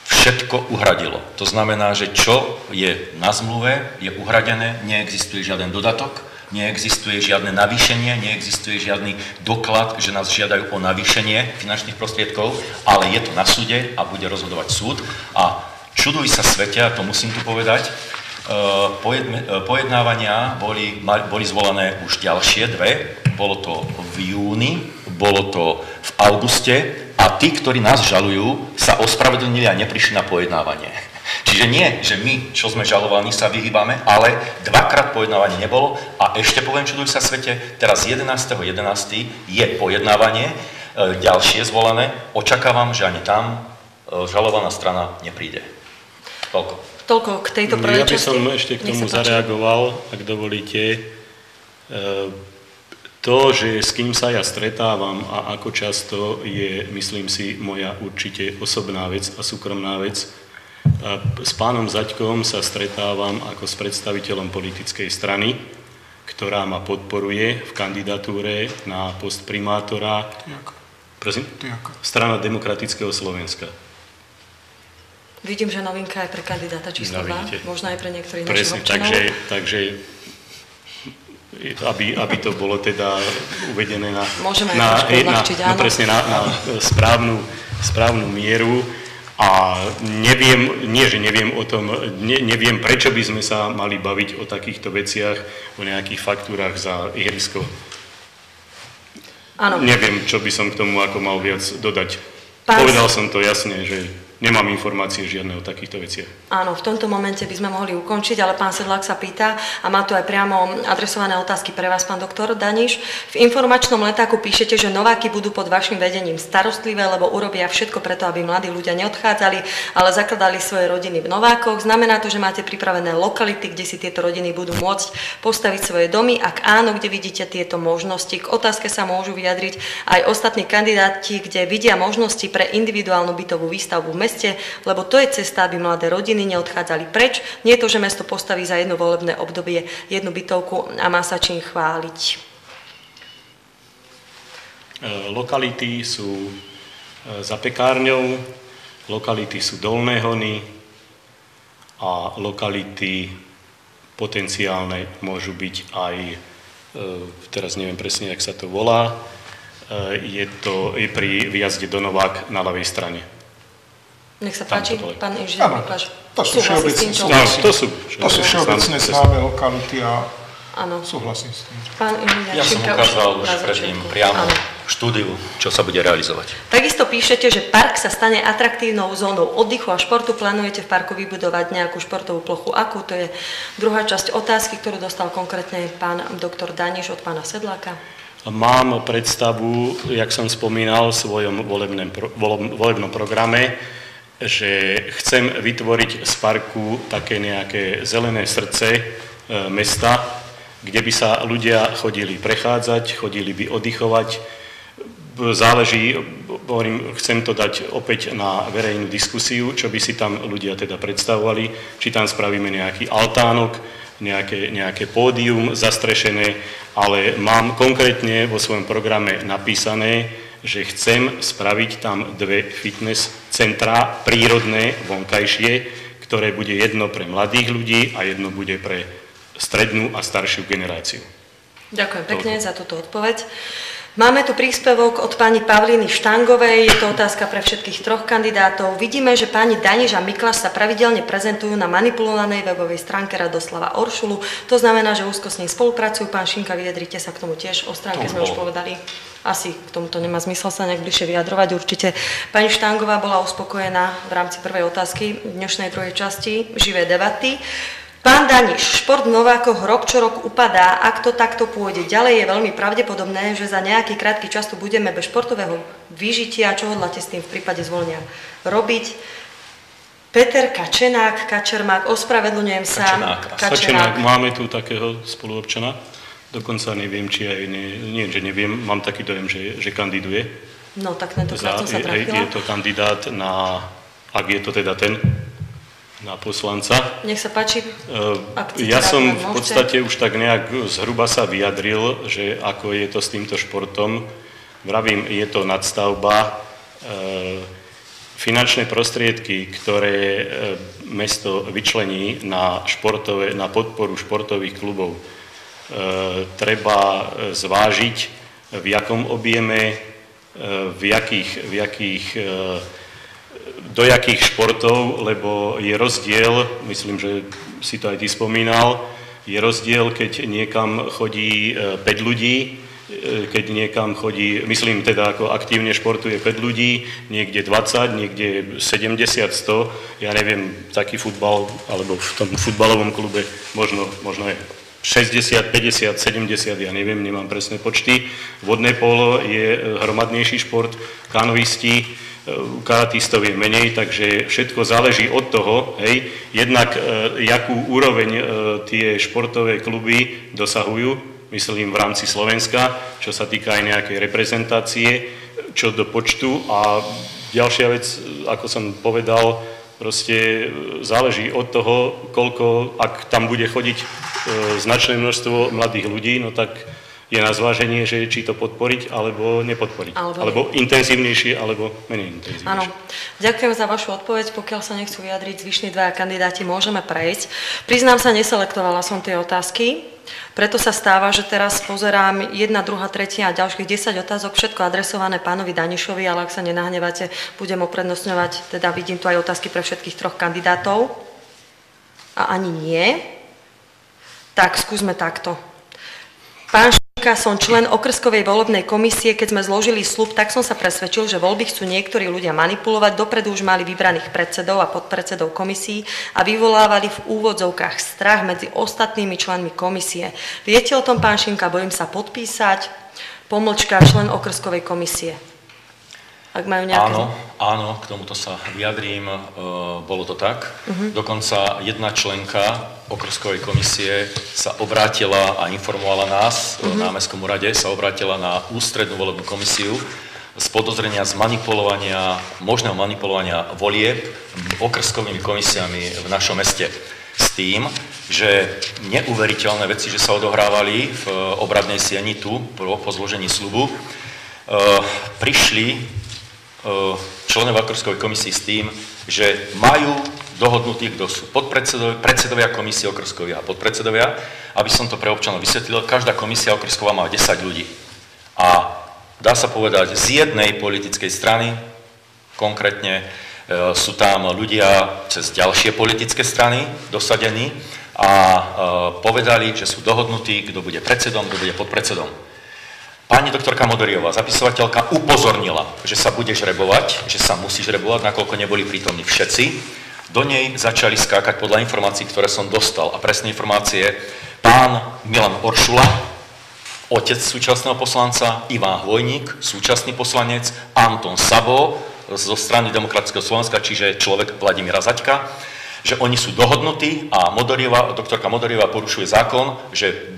všetko uhradilo. To znamená, že čo je na zmluve, je uhradené, neexistuje žiaden dodatok, neexistuje žiadne navýšenie, neexistuje žiadny doklad, že nás žiadajú o navýšenie finančných prostriedkov, ale je to na súde a bude rozhodovať súd. A čuduj sa svete, a to musím tu povedať, pojednávania boli zvolané už ďalšie dve, bolo to v júni, bolo to v auguste a tí, ktorí nás žalujú, sa ospravedlnili a neprišli na pojednávanie. Čiže nie, že my, čo sme žalovaní, sa vyhýbame, ale dvakrát pojednávanie nebolo a ešte poviem, čuduj sa svete, teraz 11.11. je pojednávanie, ďalšie zvolané, očakávam, že ani tam žalovaná strana nepríde. Toľko k tejto prvej časti. Ja by som ešte k tomu zareagoval, ak dovolíte. To, že s kým sa ja stretávam a ako často je, myslím si, moja určite osobná vec a súkromná vec. S pánom Zaďkom sa stretávam ako s predstaviteľom politickej strany, ktorá ma podporuje v kandidatúre na post primátora. Prosím? Strana Demokratického Slovenska. Vidím, že novinka je pre kandidáta číslo 2, možno aj pre niektorých našich občanov. Takže aby to bolo teda uvedené na správnu mieru. A neviem, prečo by sme sa mali baviť o takýchto veciach, o nejakých faktúrach za ihrisko. Áno. Neviem, čo by som k tomu ako mal viac dodať. Povedal som to jasne, že nemám informácie žiadne o takýchto veciach. Áno, v tomto momente by sme mohli ukončiť, ale pán Sedlák sa pýta a má tu aj priamo adresované otázky pre vás, pán doktor Daniš. V informačnom letáku píšete, že nováky budú pod vašim vedením starostlivé, lebo urobia všetko preto, aby mladí ľudia neodchádzali, ale zakladali svoje rodiny v Novákoch. Znamená to, že máte pripravené lokality, kde si tieto rodiny budú môcť postaviť svoje domy? Ak áno, kde vidíte tieto možnosti? K otázke sa môžu vyjadriť aj ostatní kandidáti, kde vidia možnosti pre individuálnu bytovú výstavbu v meste, lebo to je cesta, aby mladé rodiny neodchádzali preč. Nie je to, že mesto postaví za jedno volebné obdobie jednu bytovku a má sa čím chváliť. Lokality sú za pekárňou, lokality sú Dolné Hony a lokality potenciálne môžu byť aj, teraz neviem presne, jak sa to volá, je pri výjazde do Novák na ľavej strane. Nech sa páči, pán inžinier Mikláš. To sú všeobecne známe lokality a súhlasím s tým. Pán inžinier ja som ukázal už predtým priamo štúdiu, čo sa bude realizovať. Takisto píšete, že park sa stane atraktívnou zónou oddychu a športu. Plánujete v parku vybudovať nejakú športovú plochu? Akú? To je druhá časť otázky, ktorú dostal konkrétne pán doktor Daniš od pána Sedláka. Mám predstavu, jak som spomínal v svojom volebnom programe, že chcem vytvoriť z parku také nejaké zelené srdce mesta, kde by sa ľudia chodili prechádzať, chodili by oddychovať. Záleží, chcem to dať opäť na verejnú diskusiu, čo by si tam ľudia teda predstavovali, či tam spravíme nejaký altánok, nejaké pódium zastrešené, ale mám konkrétne vo svojom programe napísané, že chcem spraviť tam 2 fitness centrá, prírodné, vonkajšie, ktoré bude jedno pre mladých ľudí a jedno bude pre strednú a staršiu generáciu. Ďakujem pekne za túto odpoveď. Máme tu príspevok od pani Pavlíny Štangovej, je to otázka pre všetkých 3 kandidátov. Vidíme, že páni Daniš a Mikláš sa pravidelne prezentujú na manipulovanej webovej stránke Radoslava Oršulu. To znamená, že úzko s ním spolupracujú. Pán Šinka, vyjadrite sa k tomu tiež. O stránke sme už povedali. Asi k tomuto nemá zmysel sa nejak bližšie vyjadrovať. Určite pani Štangová bola uspokojená v rámci prvej otázky dnešnej druhej časti živé debaty. Pán Daniš, šport v Novákoch rok čo rok upadá. Ak to takto pôjde ďalej, je veľmi pravdepodobné, že za nejaký krátky čas tu budeme bez športového vyžitia. Čo hodláte s tým v prípade zvolenia robiť? Peter Kačermák, ospravedlňujem sa. Kačermák, máme tu takého spoluobčana. Dokonca neviem, či aj nie, že neviem, mám taký dojem, že kandiduje. No tak tentokrát som sa trafila. Je to kandidát na, ak je to teda ten, na poslanca. Nech sa páči. Ja som v podstate už tak nejak zhruba sa vyjadril, že ako je to s týmto športom. Vravím, je to nadstavba. Finančné prostriedky, ktoré mesto vyčlení na podporu športových klubov, treba zvážiť, v jakom objeme, do jakých športov, lebo je rozdiel, myslím, že si to aj ty spomínal, je rozdiel, keď niekam chodí 5 ľudí, keď niekam chodí, myslím teda ako aktívne športuje 5 ľudí, niekde 20, niekde 70, 100, ja neviem, taký futbal, alebo v tom futbalovom klube možno je 60, 50, 70, ja neviem, nemám presné počty. Vodné polo je hromadnejší šport, kanoisti, karatistov je menej, takže všetko záleží od toho, hej, jednak jakú úroveň tie športové kluby dosahujú, myslím v rámci Slovenska, čo sa týka aj nejakej reprezentácie, čo do počtu a ďalšia vec, ako som povedal, proste záleží od toho, koľko, ak tam bude chodiť značné množstvo mladých ľudí, no tak je na zváženie, že či to podporiť alebo nepodporiť. Alebo intenzívnejšie, alebo menej intenzívnejšie. Áno. Ďakujem za vašu odpoveď. Pokiaľ sa nechcú vyjadriť zvyšní dvaja kandidáti, môžeme prejsť. Priznám sa, neselektovala som tie otázky, preto sa stáva, že teraz pozerám 1, 2, 3 a ďalších 10 otázok, všetko adresované pánovi Danišovi, ale ak sa nenahnevate, budem uprednostňovať, teda vidím tu aj otázky pre všetkých 3 kandidátov. A ani nie. Tak, skúsme takto. Pán Šinka, som člen okrskovej volebnej komisie. Keď sme zložili sľub, tak som sa presvedčil, že voľby chcú niektorí ľudia manipulovať. Dopredu už mali vybraných predsedov a podpredsedov komisí a vyvolávali v úvodzovkách strach medzi ostatnými členmi komisie. Viete o tom, pán Šinka? Bojím sa podpísať. Pomlčka, člen okrskovej komisie. Ak majú nejaké... Áno, k tomuto sa vyjadrím. Bolo to tak. Dokonca jedna členka okrskovej komisie sa obrátila a informovala nás, na Mestskom úrade, sa obrátila na ústrednú volebnú komisiu z podozrenia z manipulovania, možného manipulovania volieb okrskovými komisiami v našom meste. S tým, že neuveriteľné veci, že sa odohrávali v obradnej sieni tu po zložení sľubu, prišli členovia okrskovej komisii s tým, že majú dohodnutí, kto sú predsedovia komisie okrskovia a podpredsedovia. Aby som to pre občanov vysvetlil, každá komisia okrsková má 10 ľudí. A dá sa povedať, z jednej politickej strany, konkrétne sú tam ľudia cez ďalšie politické strany dosadení a povedali, že sú dohodnutí, kto bude predsedom, kto bude podpredsedom. Pani doktorka Modoriová, zapisovateľka, upozornila, že sa bude žrebovať, že sa musí žrebovať, nakoľko neboli prítomní všetci. Do nej začali skákať podľa informácií, ktoré som dostal. A presné informácie, pán Milan Oršula, otec súčasného poslanca, Ivan Hvojník, súčasný poslanec, Anton Sabo zo strany Demokratického Slovenska, čiže človek Vladimíra Zaďka, že oni sú dohodnutí a doktorka Modoriová porušuje zákon, že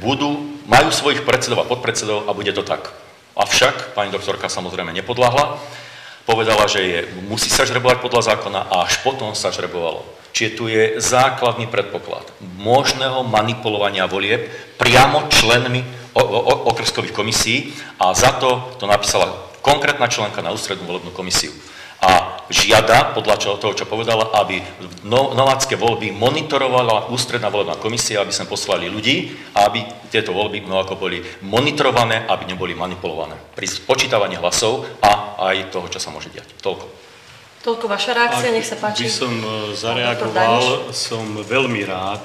majú svojich predsedov a podpredsedov a bude to tak. Avšak pani doktorka samozrejme nepodľahla, povedala, že musí sa žrebovať podľa zákona a až potom sa žrebovalo. Čiže tu je základný predpoklad možného manipulovania volieb priamo členmi okrskových komisí a za to napísala konkrétna členka na ústrednú volebnú komisiu. A žiada, podľa toho, čo povedala, aby novácké voľby monitorovala ústredná volebná komisia, aby sme poslali ľudí a aby tieto voľby ako boli monitorované, aby neboli manipulované pri počítavaní hlasov a aj toho, čo sa môže diať. Toľko vaša reakcia, nech sa páči. By som zareagoval, som veľmi rád,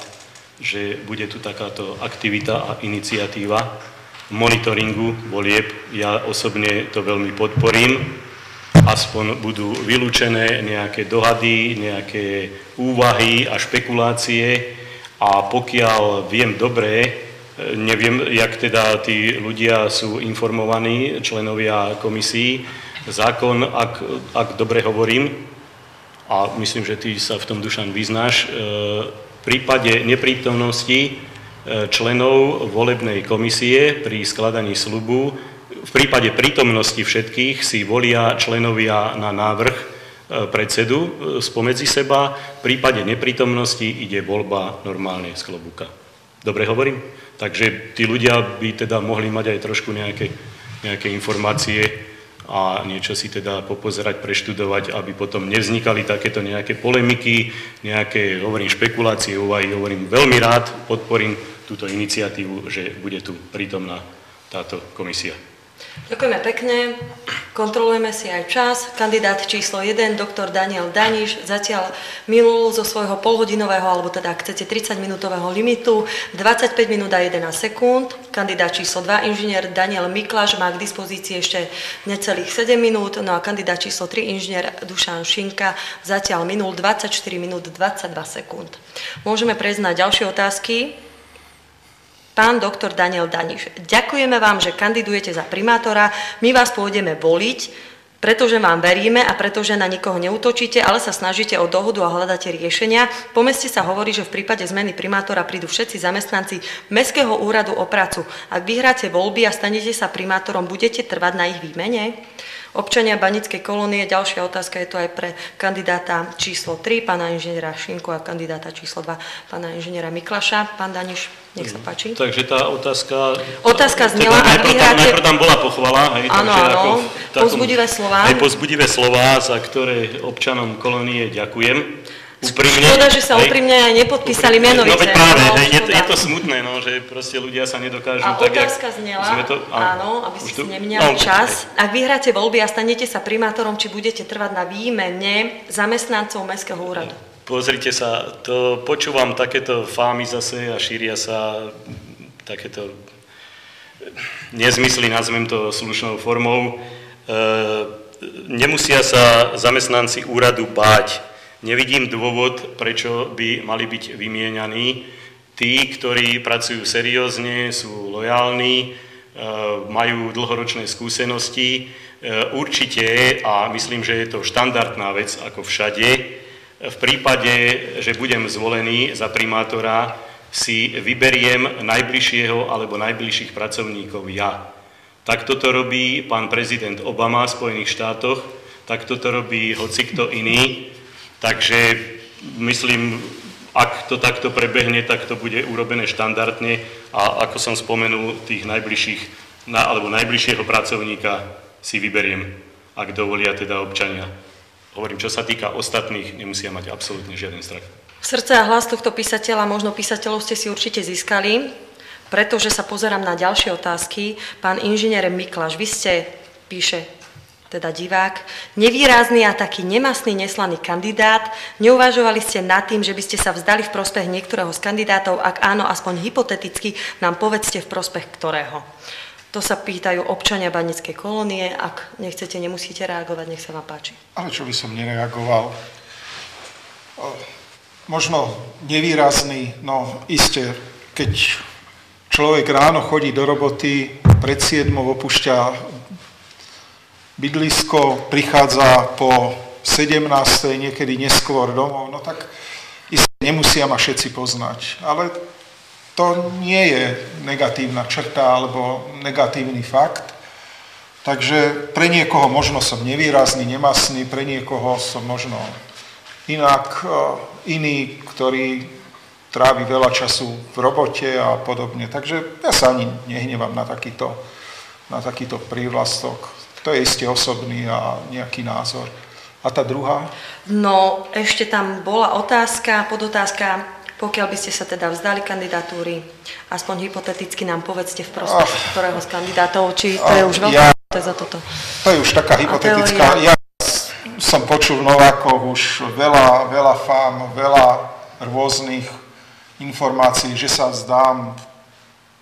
že bude tu takáto aktivita a iniciatíva monitoringu volieb. Ja osobne to veľmi podporím. Aspoň budú vylúčené nejaké dohady, nejaké úvahy a špekulácie a pokiaľ viem dobre, neviem, jak teda tí ľudia sú informovaní, členovia komisí, zákon, ak dobre hovorím, a myslím, že ty sa v tom, Dušan, vyznáš, v prípade neprítomnosti členov volebnej komisie pri skladaní sľubu v prípade prítomnosti všetkých si volia členovia na návrh predsedu spomedzi seba, v prípade neprítomnosti ide voľba normálne z klobúka. Dobre hovorím? Takže tí ľudia by teda mohli mať aj trošku nejaké informácie a niečo si teda popozerať, preštudovať, aby potom nevznikali takéto nejaké polemiky, nejaké, hovorím, špekulácie, úvahy, hovorím, veľmi rád podporím túto iniciatívu, že bude tu prítomná táto komisia. Ďakujeme pekne. Kontrolujeme si aj čas. Kandidát číslo 1, doktor Daniel Daniš, zatiaľ minul zo svojho polhodinového, alebo teda ak chcete 30-minútového limitu, 25 minút a 11 sekúnd. Kandidát číslo 2, inžinier Daniel Mikláš, má k dispozícii ešte necelých 7 minút. No a kandidát číslo 3, inžinier Dušan Šinka, zatiaľ minul 24 minút 22 sekúnd. Môžeme prejsť na ďalšie otázky. Pán doktor Daniel Daniš, ďakujeme vám, že kandidujete za primátora, my vás pôjdeme voliť, pretože vám veríme a pretože na nikoho neútočíte, ale sa snažíte o dohodu a hľadáte riešenia. Po meste sa hovorí, že v prípade zmeny primátora prídu všetci zamestnanci Mestského úradu o prácu. Ak vyhráte voľby a stanete sa primátorom, budete trvať na ich výmene? Občania Banickej kolónie, ďalšia otázka je to aj pre kandidáta číslo 3, pána inžiniera Šinku a kandidáta číslo 2, pána inžiniera Miklaša. Pán Daniš, nech sa páči. Takže tá otázka... Otázka znela, ak vyhráte... Najprv tam bola pochvala, hej, áno, takže áno, ako povzbudivé slová. Aj povzbudivé slová, za ktoré občanom kolónie ďakujem. Úprimne, škoda, že sa úprimne aj nepodpísali menovite. No veď práve, je to smutné, no, že proste ľudia sa nedokážu a tak, otázka znela, áno, aby ste nemňali čas. Ak vyhráte voľby a stanete sa primátorom, či budete trvať na výmene zamestnancov Mestského úradu? Pozrite sa, to počúvam takéto fámy zase a šíria sa takéto nezmysly, nazvem to slušnou formou. Nemusia sa zamestnanci úradu báť. Nevidím dôvod, prečo by mali byť vymieňaní. Tí, ktorí pracujú seriózne, sú lojálni, majú dlhoročné skúsenosti. Určite, a myslím, že je to štandardná vec ako všade, v prípade, že budem zvolený za primátora, si vyberiem najbližšieho alebo najbližších pracovníkov ja. Tak toto robí pán prezident Obama v Spojených štátoch, tak toto robí hocikto iný. Takže myslím, ak to takto prebehne, tak to bude urobené štandardne a ako som spomenul, tých najbližších, alebo najbližšieho pracovníka si vyberiem, ak dovolia teda občania. Hovorím, čo sa týka ostatných, nemusia mať absolútne žiaden strach. Srdce a hlas tohto písateľa, možno písateľov ste si určite získali, pretože sa pozerám na ďalšie otázky. Pán inžinier Mikláš, vy ste, píše teda divák, nevýrazný a taký nemastný, neslaný kandidát. Neuvažovali ste nad tým, že by ste sa vzdali v prospech niektorého z kandidátov? Ak áno, aspoň hypoteticky nám povedzte v prospech ktorého. To sa pýtajú občania Banickej kolónie. Ak nechcete, nemusíte reagovať, nech sa vám páči. Ale čo by som nereagoval? Možno nevýrazný, no iste, keď človek ráno chodí do roboty, pred 7 opúšťa bydlisko, prichádza po 17. niekedy neskôr domov, no tak nemusia ma všetci poznať. Ale to nie je negatívna črta alebo negatívny fakt. Takže pre niekoho možno som nevýrazný, nemastný, pre niekoho som možno inak iný, ktorý trávi veľa času v robote a podobne. Takže ja sa ani nehnevám na takýto prívlastok. To je isté osobný a nejaký názor. A tá druhá? No, ešte tam bola otázka, podotázka, pokiaľ by ste sa teda vzdali kandidatúry, aspoň hypoteticky nám povedzte v prospech ktorého z kandidátov, či to je už veľká za toto. To je už taká hypotetická. Ja som počul v Novákoch už veľa fám, veľa rôznych informácií, že sa vzdám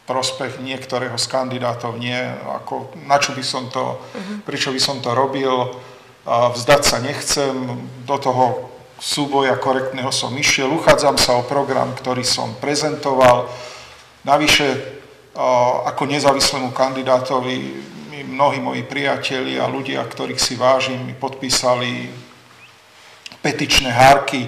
prospech niektorého z kandidátov, nie, ako, na čo by som to, prečo by som to robil, vzdať sa nechcem, do toho súboja korektného som išiel, uchádzam sa o program, ktorý som prezentoval, navyše ako nezávislému kandidátovi mnohí moji priatelia a ľudia, ktorých si vážim, mi podpísali petičné hárky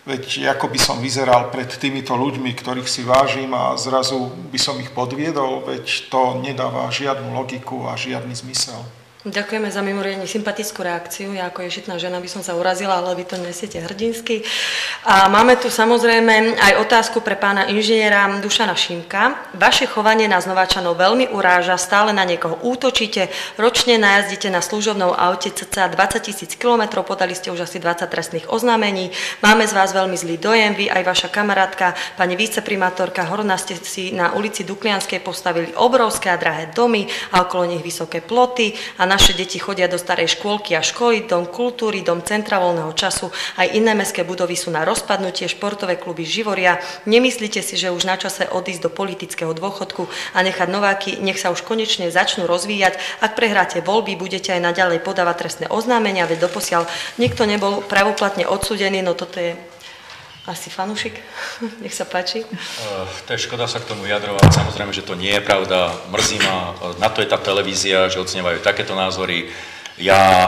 Veď ako by som vyzeral pred týmito ľuďmi, ktorých si vážim a zrazu by som ich podviedol, veď to nedáva žiadnu logiku a žiadny zmysel. Ďakujeme za mimoriadne sympatickú reakciu. Ja ako ješitná žena by som sa urazila, ale vy to nesiete hrdinsky. A máme tu samozrejme aj otázku pre pána inžiniera Dušana Šimka. Vaše chovanie nás Nováčanov veľmi uráža, stále na niekoho útočíte, ročne najazdíte na služobnom aute cca 20 000 kilometrov, podali ste už asi 20 trestných oznámení. Máme z vás veľmi zlý dojem, vy aj vaša kamarátka, pani viceprimátorka Horná, ste si na ulici Duklianskej postavili obrovské a drahé domy a okolo nich vysoké ploty a naše deti chodia do starej škôlky a školy, dom kultúry, dom centra voľného času, aj iné mestské budovy sú na rozpadnutie, športové kluby živoria. Nemyslíte si, že už na čase odísť do politického dôchodku a nechať Nováky, nech sa už konečne začnú rozvíjať? Ak prehráte voľby, budete aj naďalej podávať trestné oznámenia, veď doposiaľ nikto nebol pravoplatne odsúdený, no toto je asi fanúšik. Nech sa páči. To je škoda sa k tomu vyjadrovať. Samozrejme, že to nie je pravda. Mrzí ma. Na to je tá televízia, že odsnievajú takéto názory. Ja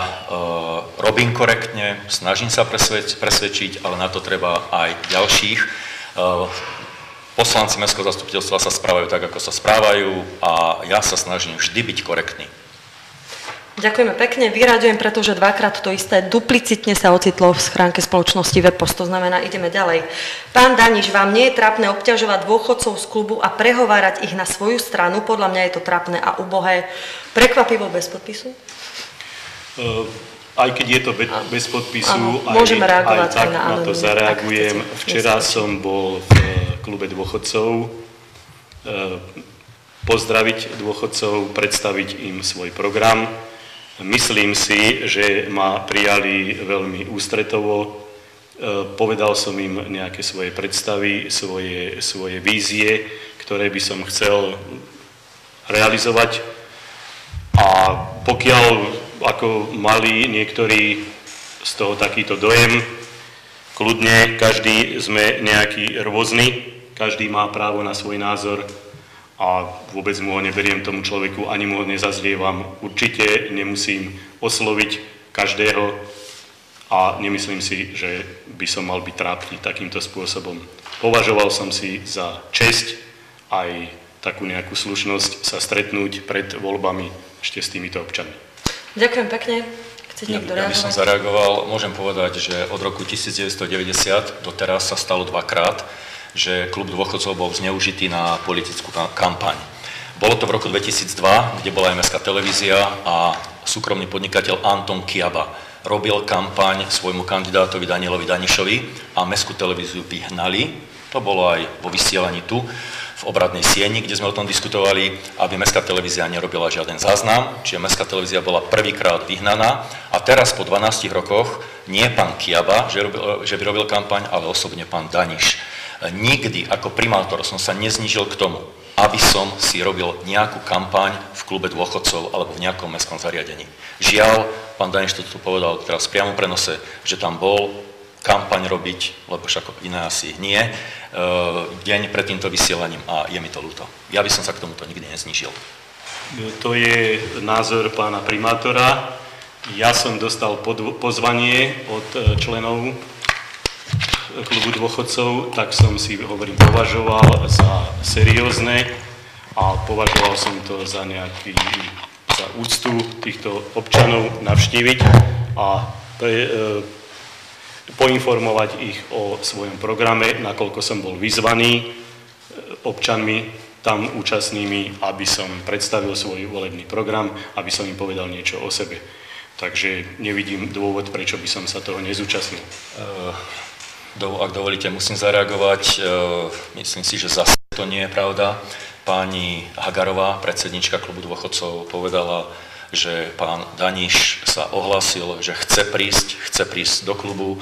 robím korektne, snažím sa presvedčiť, ale na to treba aj ďalších. Poslanci mestského zastupiteľstva sa správajú tak, ako sa správajú a ja sa snažím vždy byť korektný. Ďakujeme pekne, vyraďujem, pretože dvakrát to isté duplicitne sa ocitlo v schránke spoločnosti Webpost, to znamená, ideme ďalej. Pán Daniš, vám nie je trápne obťažovať dôchodcov z klubu a prehovárať ich na svoju stranu? Podľa mňa je to trápne a ubohé. Prekvapivo bez podpisu? Aj keď je to bez podpisu, aj tak na to zareagujem. Včera som bol v klube dôchodcov pozdraviť dôchodcov, predstaviť im svoj program. Myslím si, že ma prijali veľmi ústretovo. Povedal som im nejaké svoje predstavy, svoje vízie, ktoré by som chcel realizovať. A pokiaľ ako mali niektorí z toho takýto dojem, kľudne, každý sme nejaký rôzny, každý má právo na svoj názor a vôbec mu ho neberiem tomu človeku, ani mu ho nezazlievam. Určite nemusím osloviť každého a nemyslím si, že by som mal byť trápny takýmto spôsobom. Považoval som si za česť aj takú nejakú slušnosť sa stretnúť pred voľbami ešte s týmito občanmi. Ďakujem pekne. Chcete niekto reagovať? Ja by som zareagoval. Môžem povedať, že od roku 1990 do teraz sa stalo dvakrát, že klub dôchodcov bol zneužitý na politickú kampaň. Bolo to v roku 2002, kde bola aj mestská televízia a súkromný podnikateľ Anton Kiaba robil kampaň svojmu kandidátovi Danielovi Danišovi a mestskú televíziu vyhnali. To bolo aj vo vysielaní tu, v obradnej sieni, kde sme o tom diskutovali, aby mestská televízia nerobila žiaden záznam, čiže mestská televízia bola prvýkrát vyhnaná a teraz po 12 rokoch nie pán Kiaba, že by robil kampaň, ale osobne pán Daniš. Nikdy ako primátor som sa neznížil k tomu, aby som si robil nejakú kampaň v klube dôchodcov alebo v nejakom mestskom zariadení. Žiaľ, pán Daniš to tu povedal teraz v priamom prenose, že tam bol kampaň robiť, lebo však iné asi nie, deň pred týmto vysielaním a je mi to ľúto. Ja by som sa k tomuto nikdy neznížil. To je názor pána primátora. Ja som dostal pozvanie od členov klubu dôchodcov, tak som si, považoval za seriózne a považoval som to za za úctu týchto občanov navštíviť a poinformovať ich o svojom programe, nakoľko som bol vyzvaný občanmi tam účastnými, aby som predstavil svoj volebný program, aby som im povedal niečo o sebe. Takže nevidím dôvod, prečo by som sa toho nezúčastnil. Ak dovolíte, musím zareagovať. Myslím si, že zase to nie je pravda. Pani Hagarová, predsednička klubu dôchodcov, povedala, že pán Daniš sa ohlásil, že chce prísť do klubu.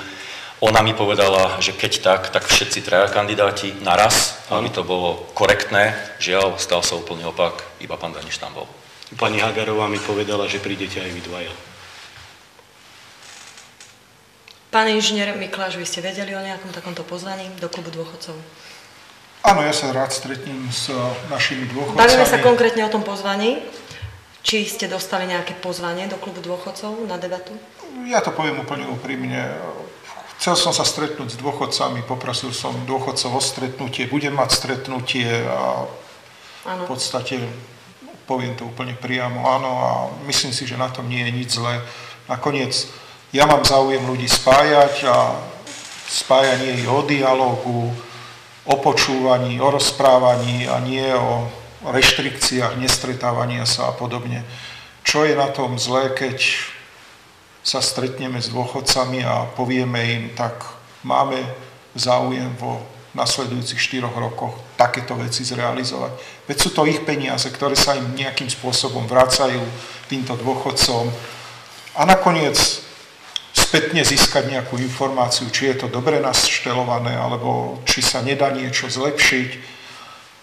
Ona mi povedala, že keď tak všetci traja kandidáti naraz, aby to bolo korektné. Žiaľ, stal sa úplný opak, iba pán Daniš tam bol. Pani Hagarová mi povedala, že prídete aj vy dvaja. Pán inžinier Mikláš, vy ste vedeli o nejakom takomto pozvaní do klubu dôchodcov? Áno, ja sa rád stretnem s našimi dôchodcami. Bavíme sa konkrétne o tom pozvaní. Či ste dostali nejaké pozvanie do klubu dôchodcov na debatu? Ja to poviem úplne úprimne. Chcel som sa stretnúť s dôchodcami, poprosil som dôchodcov o stretnutie, budem mať stretnutie a v podstate poviem to úplne priamo, áno, a myslím si, že na tom nie je nič zlé. Nakoniec ja mám záujem ľudí spájať a spájanie je o dialógu, o počúvaní, o rozprávaní a nie o reštrikciách, nestretávania sa a podobne. Čo je na tom zlé, keď sa stretneme s dôchodcami a povieme im, tak máme záujem vo nasledujúcich 4 rokoch takéto veci zrealizovať. Veď sú to ich peniaze, ktoré sa im nejakým spôsobom vracajú týmto dôchodcom a nakoniec spätne získať nejakú informáciu, či je to dobre naštelované, alebo či sa nedá niečo zlepšiť,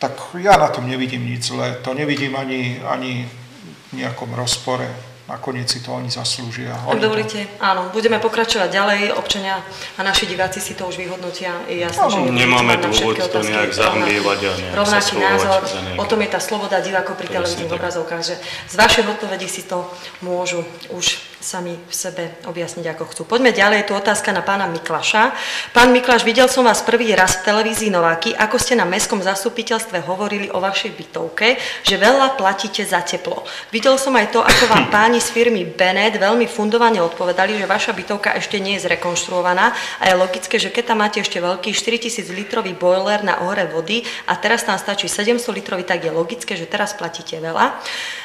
tak ja na tom nevidím nič zlé. To nevidím ani v nejakom rozpore. Nakoniec si to oni zaslúžia. Ak dovolíte, áno, budeme pokračovať ďalej. Občania a naši diváci si to už vyhodnotia. Je jasné, že nemáme dôvod to nejak zahmlievať a nejak rovnaký názor. O tom je tá sloboda divákov pri televíznych obrazovkách, že z vašich odpovedí si to môžu už sami v sebe objasniť, ako chcú. Poďme ďalej, je tu otázka na pána Miklaša. Pán Mikláš, videl som vás prvý raz v televízii Nováky, ako ste na mestskom zastupiteľstve hovorili o vašej bytovke, že veľa platíte za teplo. Videl som aj to, ako vám páni z firmy Bennett veľmi fundovane odpovedali, že vaša bytovka ešte nie je zrekonštruovaná a je logické, že keď tam máte ešte veľký 4000 litrový boiler na ohrev vody a teraz tam stačí 700 litrový, tak je logické, že teraz platíte veľa.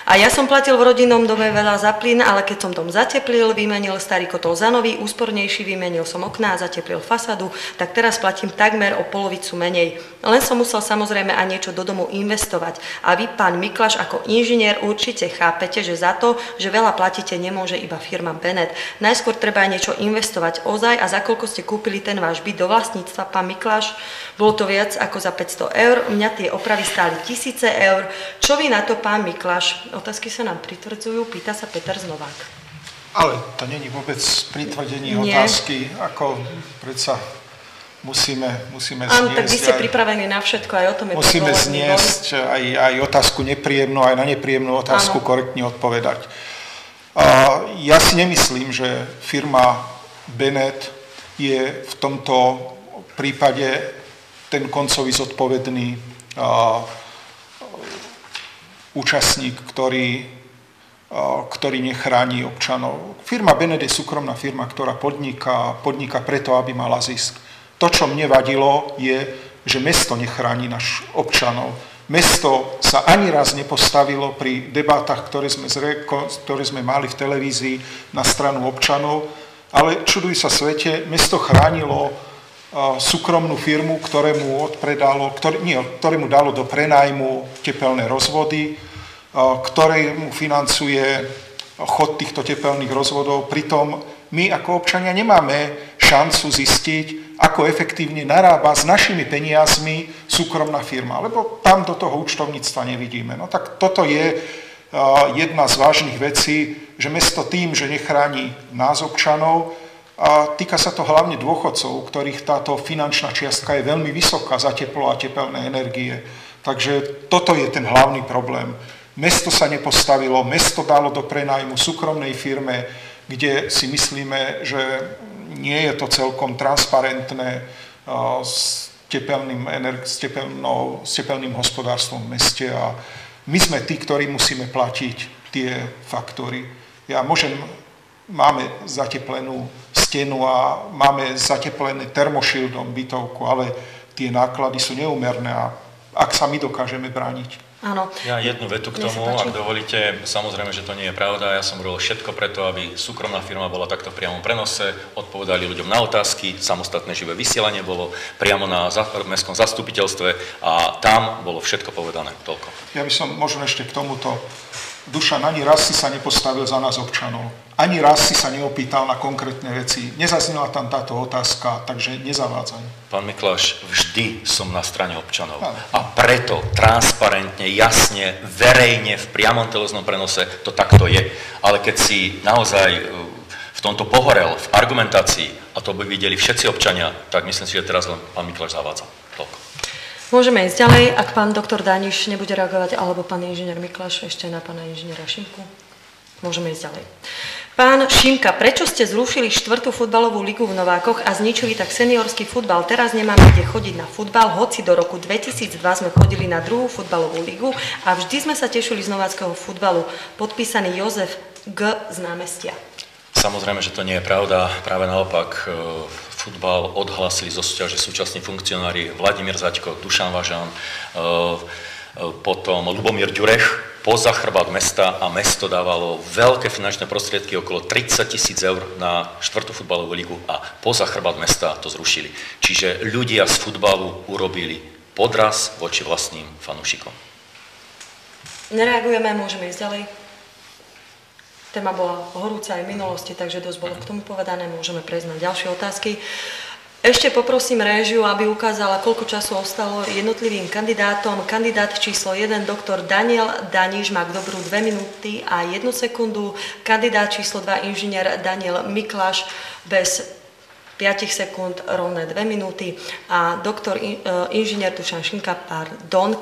A ja som platil v rodinnom dome veľa za plyn, ale keď som dom zateplil, vymenil starý kotol za nový, úspornejší, vymenil som okná, zateplil fasadu, tak teraz platím takmer o polovicu menej. Len som musel samozrejme aj niečo do domu investovať. A vy, pán Mikláš, ako inžinier určite chápete, že za to, že veľa platíte, nemôže iba firma Bennett. Najskôr treba aj niečo investovať ozaj a za koľko ste kúpili ten váš byt do vlastníctva, pán Mikláš? Bolo to viac ako za 500 eur, mňa tie opravy stáli 1000 eur. Čo vy na to, pán Mikláš? Otázky sa nám pritvrdzujú, pýta sa Peter z Novák. Ale to není vôbec pritvrdenie otázky, ako predsa musíme zniesť. Áno, tak vy ste pripravení na všetko, aj o tom je to. Musíme zniesť aj otázku nepríjemnú, aj na nepríjemnú otázku korektne odpovedať. Ja si nemyslím, že firma Bennett je v tomto prípade ten koncový zodpovedný účastník, ktorý nechráni občanov. Firma Bennett je súkromná firma, ktorá podniká preto, aby mala zisk. To, čo mne vadilo, je, že mesto nechráni našich občanov. Mesto sa ani raz nepostavilo pri debátach, ktoré sme mali v televízii na stranu občanov, ale čuduj sa svete, mesto chránilo súkromnú firmu, ktorému dalo do prenájmu tepelné rozvody, ktorému financuje chod týchto tepelných rozvodov. Pritom my ako občania nemáme šancu zistiť, ako efektívne narába s našimi peniazmi súkromná firma, lebo tam do toho účtovníctva nevidíme. No tak toto je jedna z vážnych vecí, že mesto tým, že nechráni nás občanov, a týka sa to hlavne dôchodcov, ktorých táto finančná čiastka je veľmi vysoká za teplo a tepelné energie. Takže toto je ten hlavný problém. Mesto sa nepostavilo, mesto dalo do prenájmu súkromnej firme, kde si myslíme, že nie je to celkom transparentné s tepelným hospodárstvom v meste a my sme tí, ktorí musíme platiť tie faktúry. Máme zateplenú stenu a máme zateplené termošildom bytovku, ale tie náklady sú neúmerné a ak sa my dokážeme brániť. Áno. Ja jednu vetu k tomu, ak dovolíte, samozrejme, že to nie je pravda. Ja som robil všetko preto, aby súkromná firma bola takto v priamom prenose, odpovedali ľuďom na otázky, samostatné živé vysielanie bolo priamo na mestskom zastupiteľstve a tam bolo všetko povedané. Toľko. Ja by som možno ešte k tomuto. Dušan, ani raz si sa nepostavil za nás občanov. Ani raz si sa neopýtal na konkrétne veci. Nezaznela tam táto otázka, takže nezavádzaj. Pán Mikláš, vždy som na strane občanov. A preto transparentne, jasne, verejne, v priamom televíznom prenose to takto je. Ale keď si naozaj v tomto pohorel, v argumentácii, a to by videli všetci občania, tak myslím si, že teraz len pán Mikláš zavádza. Toľko. Môžeme ísť ďalej, ak pán doktor Daniš nebude reagovať, alebo pán inžinier Mikláš ešte na pána inžiniera Šimku. Môžeme ísť ďalej. Pán Šimka, prečo ste zrušili 4. futbalovú ligu v Novákoch a zničili tak seniorský futbal? Teraz nemáme kde chodiť na futbal, hoci do roku 2002 sme chodili na 2. futbalovú ligu a vždy sme sa tešili z nováckého futbalu. Podpísaný Jozef G. z námestia. Samozrejme, že to nie je pravda. Práve naopak, futbal odhlásili zo súťaže súčasní funkcionári Vladimír Zaďko, Dušan Važan, potom Lubomír Ďurech, poza chrbát mesta, a mesto dávalo veľké finančné prostriedky, okolo 30 000 eur na 4. futbalovú ligu, a poza chrbát mesta to zrušili. Čiže ľudia z futbalu urobili podraz voči vlastným fanúšikom. Nereagujeme, môžeme ísť ďalej. Téma bola horúca aj v minulosti, takže dosť bolo k tomu povedané, môžeme prejsť na ďalšie otázky. Ešte poprosím réžiu, aby ukázala, koľko času ostalo jednotlivým kandidátom. Kandidát číslo 1, doktor Daniel Daniš, má k dobru 2 minúty a 1 sekundu. Kandidát číslo 2, inžinier Daniel Mikláš, bez 5 sekúnd, rovné 2 minúty. A doktor inžinier Dušan Šimka,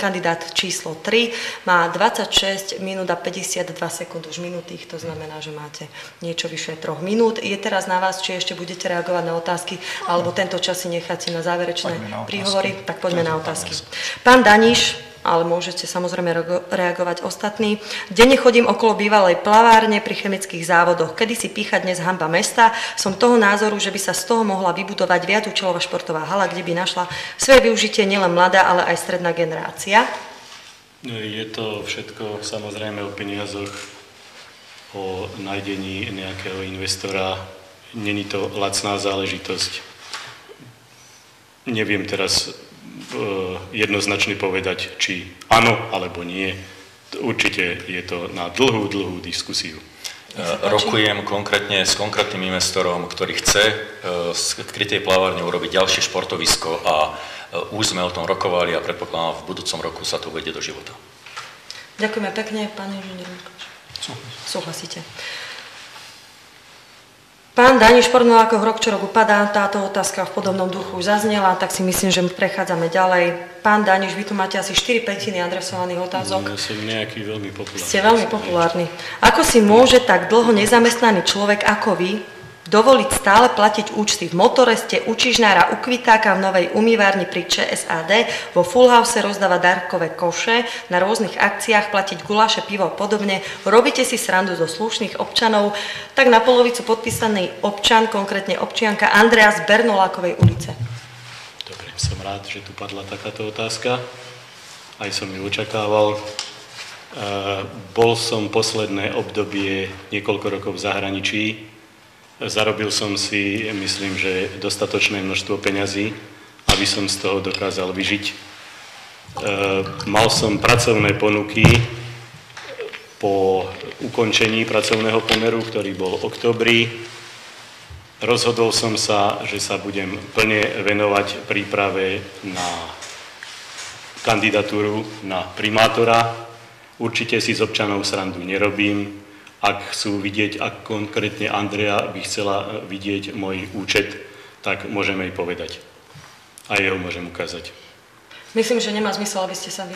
kandidát číslo 3, má 26 minút a 52 sekúnd už minútých, to znamená, že máte niečo vyššie 3 minút. Je teraz na vás, či ešte budete reagovať na otázky, alebo tento čas si necháte na záverečné príhovory. Tak poďme na otázky. Pán Daniš, ale môžete samozrejme reagovať ostatní. Denne chodím okolo bývalej plavárne pri chemických závodoch. Kedy si pícha, dnes hanba mesta. Som toho názoru, že by sa z toho mohla vybudovať viacúčelová športová hala, kde by našla svoje využitie nielen mladá, ale aj stredná generácia. Je to všetko samozrejme o peniazoch, o nájdení nejakého investora. Není to lacná záležitosť. Neviem teraz jednoznačne povedať, či áno alebo nie. Určite je to na dlhú diskusiu. Rokujem konkrétne s konkrétnym investorom, ktorý chce z krytej plavárne urobiť ďalšie športovisko, a už sme o tom rokovali a predpokladám, v budúcom roku sa to uvedie do života. Ďakujeme pekne, pán inžinier. Súhlasíte. Pán Daniš, podobno ako rok čo rok upadá, táto otázka v podobnom duchu už zaznela, tak si myslím, že prechádzame ďalej. Pán Daniš, vy tu máte asi 4/5 adresovaných otázok. Ja som nejaký veľmi populárny. Ste veľmi populárny. Ako si môže tak dlho nezamestnaný človek ako vy dovoliť stále platiť účty v Motoreste, u Čižnára, u Kvitáka, v Novej umývárni pri ČSAD, vo Full House rozdávať dárkové koše, na rôznych akciách platiť guláše, pivo a podobne. Robíte si srandu zo slušných občanov, tak na polovicu podpísaný občan, konkrétne občianka Andrea z Bernolákovej ulice. Dobre, som rád, že tu padla takáto otázka. Aj som ju očakával. Bol som posledné obdobie niekoľko rokov v zahraničí. Zarobil som si, myslím, že dostatočné množstvo peňazí, aby som z toho dokázal vyžiť. Mal som pracovné ponuky po ukončení pracovného pomeru, ktorý bol v októbri. Rozhodol som sa, že sa budem plne venovať príprave na kandidatúru na primátora. Určite si z občanov srandu nerobím. Ak chcú vidieť, ak konkrétne Andrea by chcela vidieť môj účet, tak môžeme jej povedať. A jeho môžem ukázať. Myslím, že nemá zmysel, aby ste sa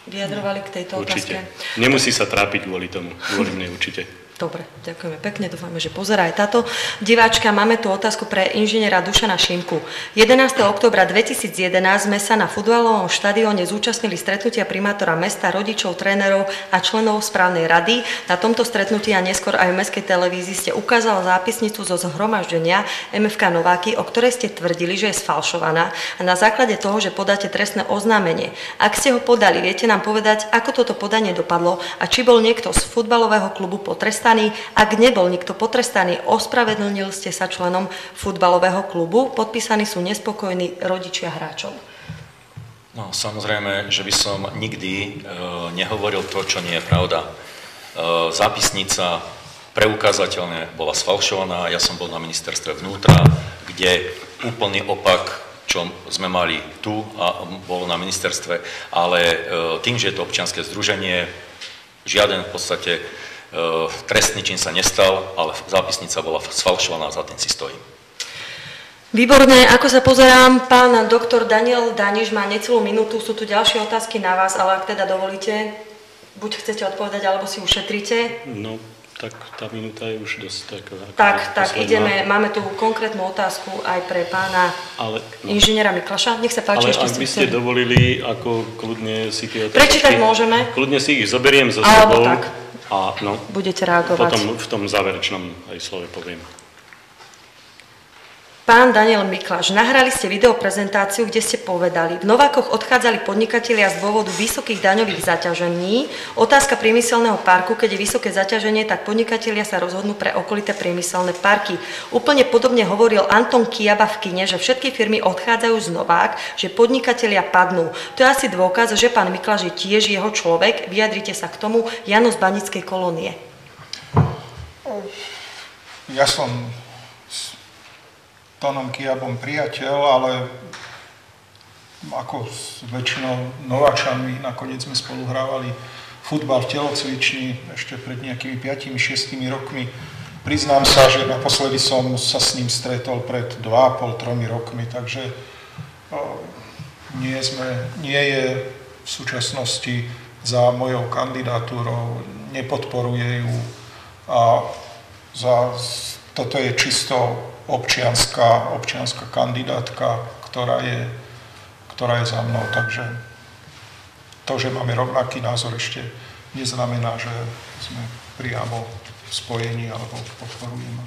vyjadrovali k tejto určite. Otázke. Nemusí sa trápiť kvôli tomu. Kvôli mne určite. Dobre, ďakujeme pekne, dúfame, že pozerá aj táto diváčka. Máme tu otázku pre inžiniera Dušana Šimku. 11. októbra 2011 sme sa na futbalovom štadióne zúčastnili stretnutia primátora mesta, rodičov, trénerov a členov správnej rady. Na tomto stretnutí a neskôr aj v mestskej televízii ste ukázal zápisnicu zo zhromaždenia MFK Nováky, o ktorej ste tvrdili, že je sfalšovaná, a na základe toho, že podáte trestné oznámenie. Ak ste ho podali, viete nám povedať, ako toto podanie dopadlo a či bol niekto z futbalového klubu potrestaný? Ak nebol nikto potrestaný, ospravedlnil ste sa členom futbalového klubu, podpísaní sú nespokojní rodičia hráčov. No, samozrejme, že by som nikdy nehovoril to, čo nie je pravda. Zápisnica preukázateľne bola sfalšovaná, ja som bol na ministerstve vnútra, kde úplný opak, čo sme mali tu a bolo na ministerstve, ale tým, že je to občianske združenie, žiaden v podstate trestný čin sa nestal, ale zápisnica bola sfalšovaná, za tým si stojím. Výborné, ako sa pozerám, pán doktor Daniel Daniš má necelú minútu, sú tu ďalšie otázky na vás, ale ak teda dovolíte, buď chcete odpovedať, alebo si ušetríte. No, Tak tá minúta je už dosť Tak ideme, máme tu konkrétnu otázku aj pre pána inžiniera Miklaša. Nech sa páči, ešte ak by ste dovolili, ako kľudne si tie otázky... Prečítať môžeme. Kľudne si ich zoberiem so sebou. Tak. A budete reagovať. Potom v tom záverečnom aj slove poviem. Pán Daniel Mikláš, nahrali ste videoprezentáciu, kde ste povedali, v Novákoch odchádzali podnikatelia z dôvodu vysokých daňových zaťažení. Otázka priemyselného parku, keď je vysoké zaťaženie, tak podnikatelia sa rozhodnú pre okolité priemyselné parky. Úplne podobne hovoril Anton Kiaba v kine, že všetky firmy odchádzajú z Novák, že podnikatelia padnú. To je asi dôkaz, že pán Mikláš je tiež jeho človek. Vyjadrite sa k tomu. Jano z Banickej kolónie. Ja som Tonom Kiabom priateľ, ale ako s väčšinou Nováčanmi, nakoniec sme spolu hrávali futbal v telocvični ešte pred nejakými 5-6 rokmi. Priznám sa, že naposledy som sa s ním stretol pred 2,5-3 rokmi, takže nie je v súčasnosti za mojou kandidatúrou, nepodporuje ju a toto je čisto občianska kandidátka, ktorá je za mnou, takže to, že máme rovnaký názor, ešte neznamená, že sme priamo spojení alebo podporujeme.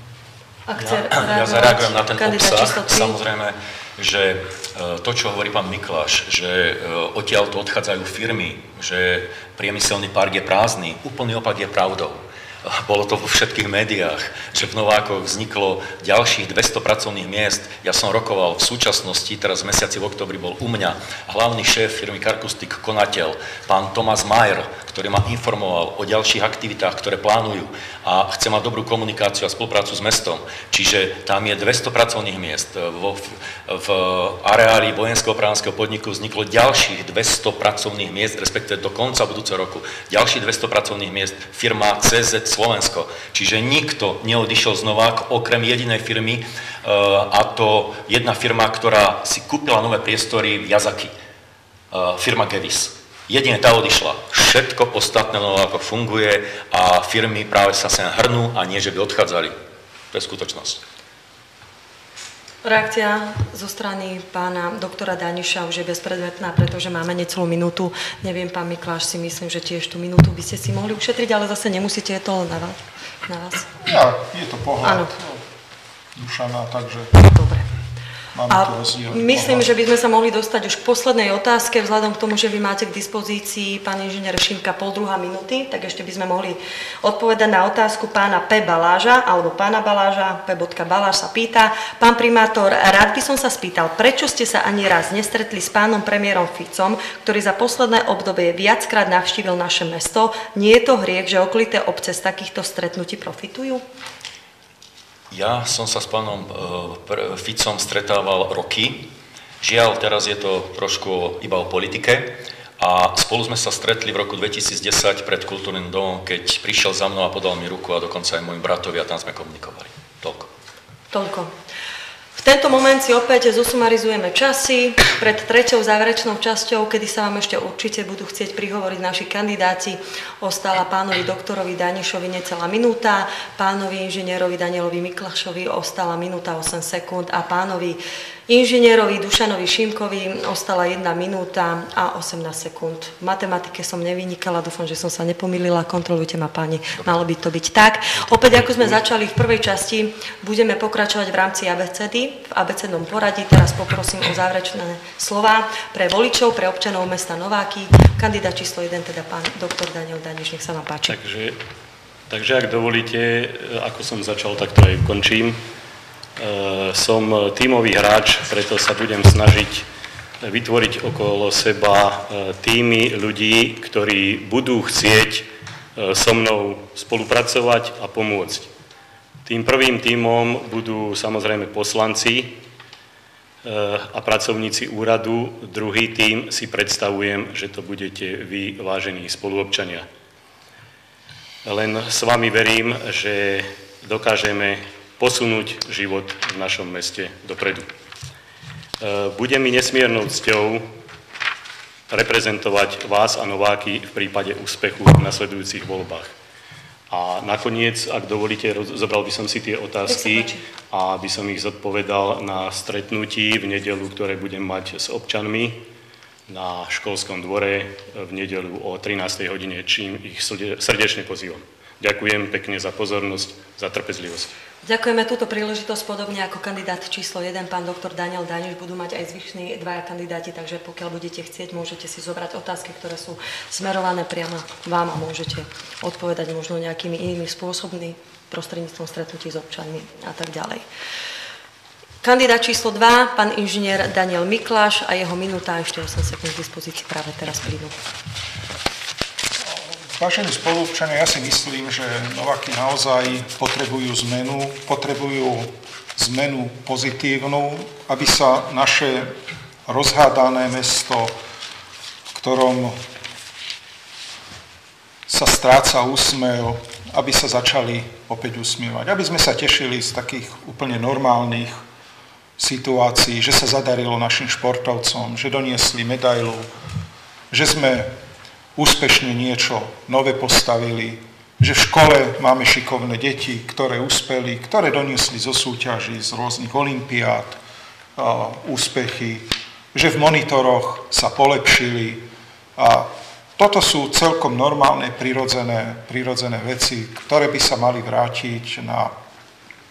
Ja zareagujem na ten obsah. Samozrejme, že to, čo hovorí pán Mikláš, že odtiaľto odchádzajú firmy, že priemyselný park je prázdny, úplný opak je pravdou. Bolo to vo všetkých médiách, že v Novákoch vzniklo ďalších 200 pracovných miest. Ja som rokoval v súčasnosti, teraz v mesiaci v oktobri bol u mňa hlavný šéf firmy Karkustik Konateľ, pán Tomás Majer, ktorý ma informoval o ďalších aktivitách, ktoré plánujú a chce mať dobrú komunikáciu a spoluprácu s mestom. Čiže tam je 200 pracovných miest. V areáli vojenského právnického podniku vzniklo ďalších 200 pracovných miest, respektíve do konca budúceho roku ďalších 200 pracovných miest firma CZ Slovensko. Čiže nikto neodišiel z Novák okrem jedinej firmy, a to jedna firma, ktorá si kúpila nové priestory v Jazaki. Firma Gevis. Jedine tá odišla. Všetko ostatné v Novákoch funguje a firmy práve sa sem hrnú a nie, že by odchádzali. To je skutočnosť. Reakcia zo strany pána doktora Daniša už je bezpredmetná, pretože máme necelú minútu. Neviem, pán Mikláš, si myslím, že tiež tú minútu by ste si mohli ušetriť, ale zase nemusíte, je to len na vás. Ja, je to pohľad Dušana, takže dobre. A myslím, že by sme sa mohli dostať už k poslednej otázke, vzhľadom k tomu, že vy máte k dispozícii, pán inžinier Šimka, 0,5 minúty, tak ešte by sme mohli odpovedať na otázku pána P. Baláža, alebo pána Baláža, P. Baláž sa pýta. Pán primátor, rád by som sa spýtal, prečo ste sa ani raz nestretli s pánom premiérom Ficom, ktorý za posledné obdobie viackrát navštívil naše mesto? Nie je to hriech, že okolité obce z takýchto stretnutí profitujú? Ja som sa s pánom Ficom stretával roky. Žiaľ, teraz je to trošku iba o politike. A spolu sme sa stretli v roku 2010 pred Kultúrnym domom, keď prišiel za mnou a podal mi ruku a dokonca aj môjim bratovi a tam sme komunikovali. Toľko. V tento moment si opäť zosumarizujeme časy pred treťou záverečnou časťou, kedy sa vám ešte určite budú chcieť prihovoriť naši kandidáti. Ostala pánovi doktorovi Danišovi necelá minúta, pánovi inžinierovi Danielovi Miklášovi ostala minúta 8 sekúnd a pánovi inžinierovi Dušanovi Šimkovi ostala 1 minúta a 18 sekúnd. V matematike som nevynikala, dúfam, že som sa nepomýlila, kontrolujte ma páni, malo by to byť tak. Opäť, ako sme začali v prvej časti, budeme pokračovať v rámci abecedy, v abecednom poradí. Teraz poprosím o záverečné slová pre voličov, pre občanov mesta Nováky. Kandidát číslo 1, teda pán doktor Daniel Daniš, nech sa vám páči. Takže ak dovolíte, ako som začal, tak to aj ukončím. Som tímový hráč, preto sa budem snažiť vytvoriť okolo seba tímy ľudí, ktorí budú chcieť so mnou spolupracovať a pomôcť. Tým prvým tímom budú samozrejme poslanci a pracovníci úradu. Druhý tím si predstavujem, že to budete vy, vážení spoluobčania. Len s vami verím, že dokážeme posunúť život v našom meste dopredu. Bude mi nesmiernou cťou reprezentovať vás a Nováky v prípade úspechu v nasledujúcich voľbách. A nakoniec, ak dovolíte, zobral by som si tie otázky a by som ich zodpovedal na stretnutí v nedeľu, ktoré budem mať s občanmi na školskom dvore v nedeľu o 13. hodine, čím ich srdečne pozývam. Ďakujem pekne za pozornosť, za trpezlivosť. Ďakujeme túto príležitosť, podobne ako kandidát číslo 1, pán doktor Daniel Daniš, budú mať aj zvyšní dvaja kandidáti, takže pokiaľ budete chcieť, môžete si zobrať otázky, ktoré sú smerované priamo vám a môžete odpovedať možno nejakými inými spôsobmi, prostredníctvom stretnutí s občanmi a tak ďalej. Kandidát číslo 2, pán inžinier Daniel Mikláš a jeho minúta a ešte 8 sekúnd k dispozícii práve teraz plynú. Vážení spoluobčania, ja si myslím, že Nováky naozaj potrebujú zmenu pozitívnu, aby sa naše rozhádané mesto, v ktorom sa stráca úsmev, aby sa začali opäť usmievať. Aby sme sa tešili z takých úplne normálnych situácií, že sa zadarilo našim športovcom, že doniesli medailu, že sme úspešne niečo nové postavili, že v škole máme šikovné deti, ktoré uspeli, ktoré doniesli zo súťaží, z rôznych olympiád úspechy, že v monitoroch sa polepšili. A toto sú celkom normálne, prirodzené veci, ktoré by sa mali vrátiť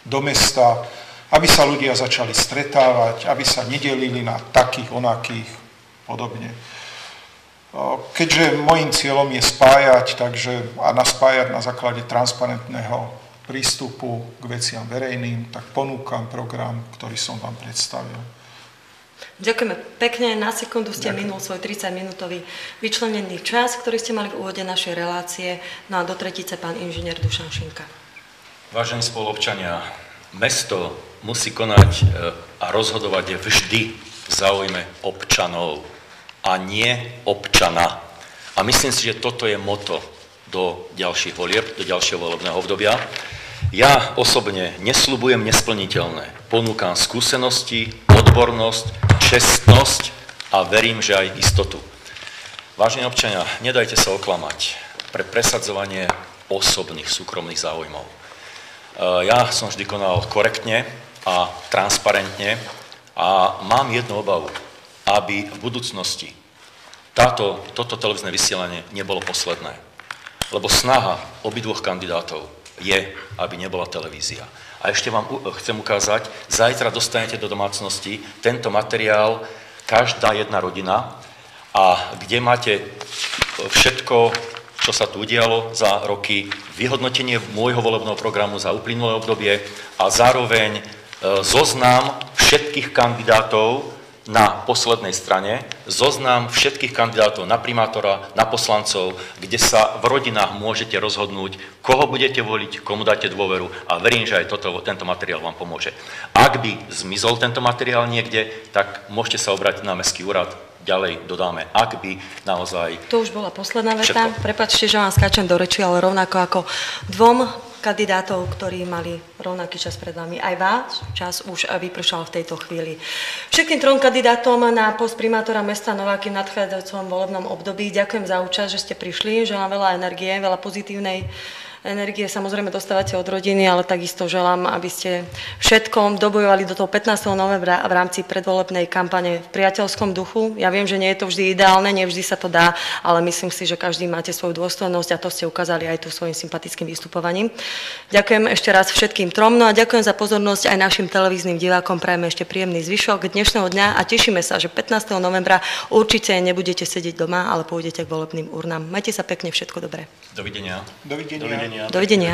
do mesta, aby sa ľudia začali stretávať, aby sa nedelili na takých, onakých, podobne. Keďže môjim cieľom je spájať a naspájať na základe transparentného prístupu k veciam verejným, tak ponúkam program, ktorý som vám predstavil. Ďakujeme pekne. Na sekundu ste minul svoj 30-minútový vyčlenený čas, ktorý ste mali v úvode našej relácie. No a do tretice pán inžinier Dušan Šinka. Vážení spoluobčania, mesto musí konať a rozhodovať vždy v záujme občanov a nie občana. A myslím si, že toto je motto do ďalších volieb, do ďalšieho volebného obdobia. Ja osobne nesľubujem nesplniteľné. Ponúkam skúsenosti, odbornosť, čestnosť a verím, že aj istotu. Vážení občania, nedajte sa oklamať pre presadzovanie osobných, súkromných záujmov. Ja som vždy konal korektne a transparentne a mám jednu obavu, aby v budúcnosti toto televízne vysielanie nebolo posledné. Lebo snaha obidvoch kandidátov je, aby nebola televízia. A ešte vám chcem ukázať, zajtra dostanete do domácnosti tento materiál, každá jedna rodina, a kde máte všetko, čo sa tu udialo za roky, vyhodnotenie môjho volebného programu za uplynulé obdobie a zároveň zoznam všetkých kandidátov na poslednej strane, zoznam všetkých kandidátov na primátora, na poslancov, kde sa v rodinách môžete rozhodnúť, koho budete voliť, komu dáte dôveru, a verím, že aj tento materiál vám pomôže. Ak by zmizol tento materiál niekde, tak môžete sa obrátiť na mestský úrad, ďalej dodáme, ak by naozaj... To už bola posledná veta. Prepáčte, že vám skáčem do reči, ale rovnako ako dvom kandidátov, ktorí mali rovnaký čas pred vami. Aj váš čas už vypršal v tejto chvíli. Všetkým trom kandidátom na post primátora mesta Nováky v nadchádzajúcom volebnom období ďakujem za účasť, že ste prišli. Želám veľa energie, veľa pozitívnej energie samozrejme dostávate od rodiny, ale takisto želám, aby ste všetkom dobojovali do toho 15. novembra v rámci predvolebnej kampane v priateľskom duchu. Ja viem, že nie je to vždy ideálne, nie vždy sa to dá, ale myslím si, že každý máte svoju dôstojnosť a to ste ukázali aj tu svojím sympatickým vystupovaním. Ďakujem ešte raz všetkým trom, no a ďakujem za pozornosť aj našim televíznym divákom. Prajeme ešte príjemný zvyšok dnešného dňa a tešíme sa, že 15. novembra určite nebudete sedieť doma, ale pôjdete k volebným urnám. Majte sa pekne, všetko dobré. Dovidenia. Dovidenia. Dovidenia.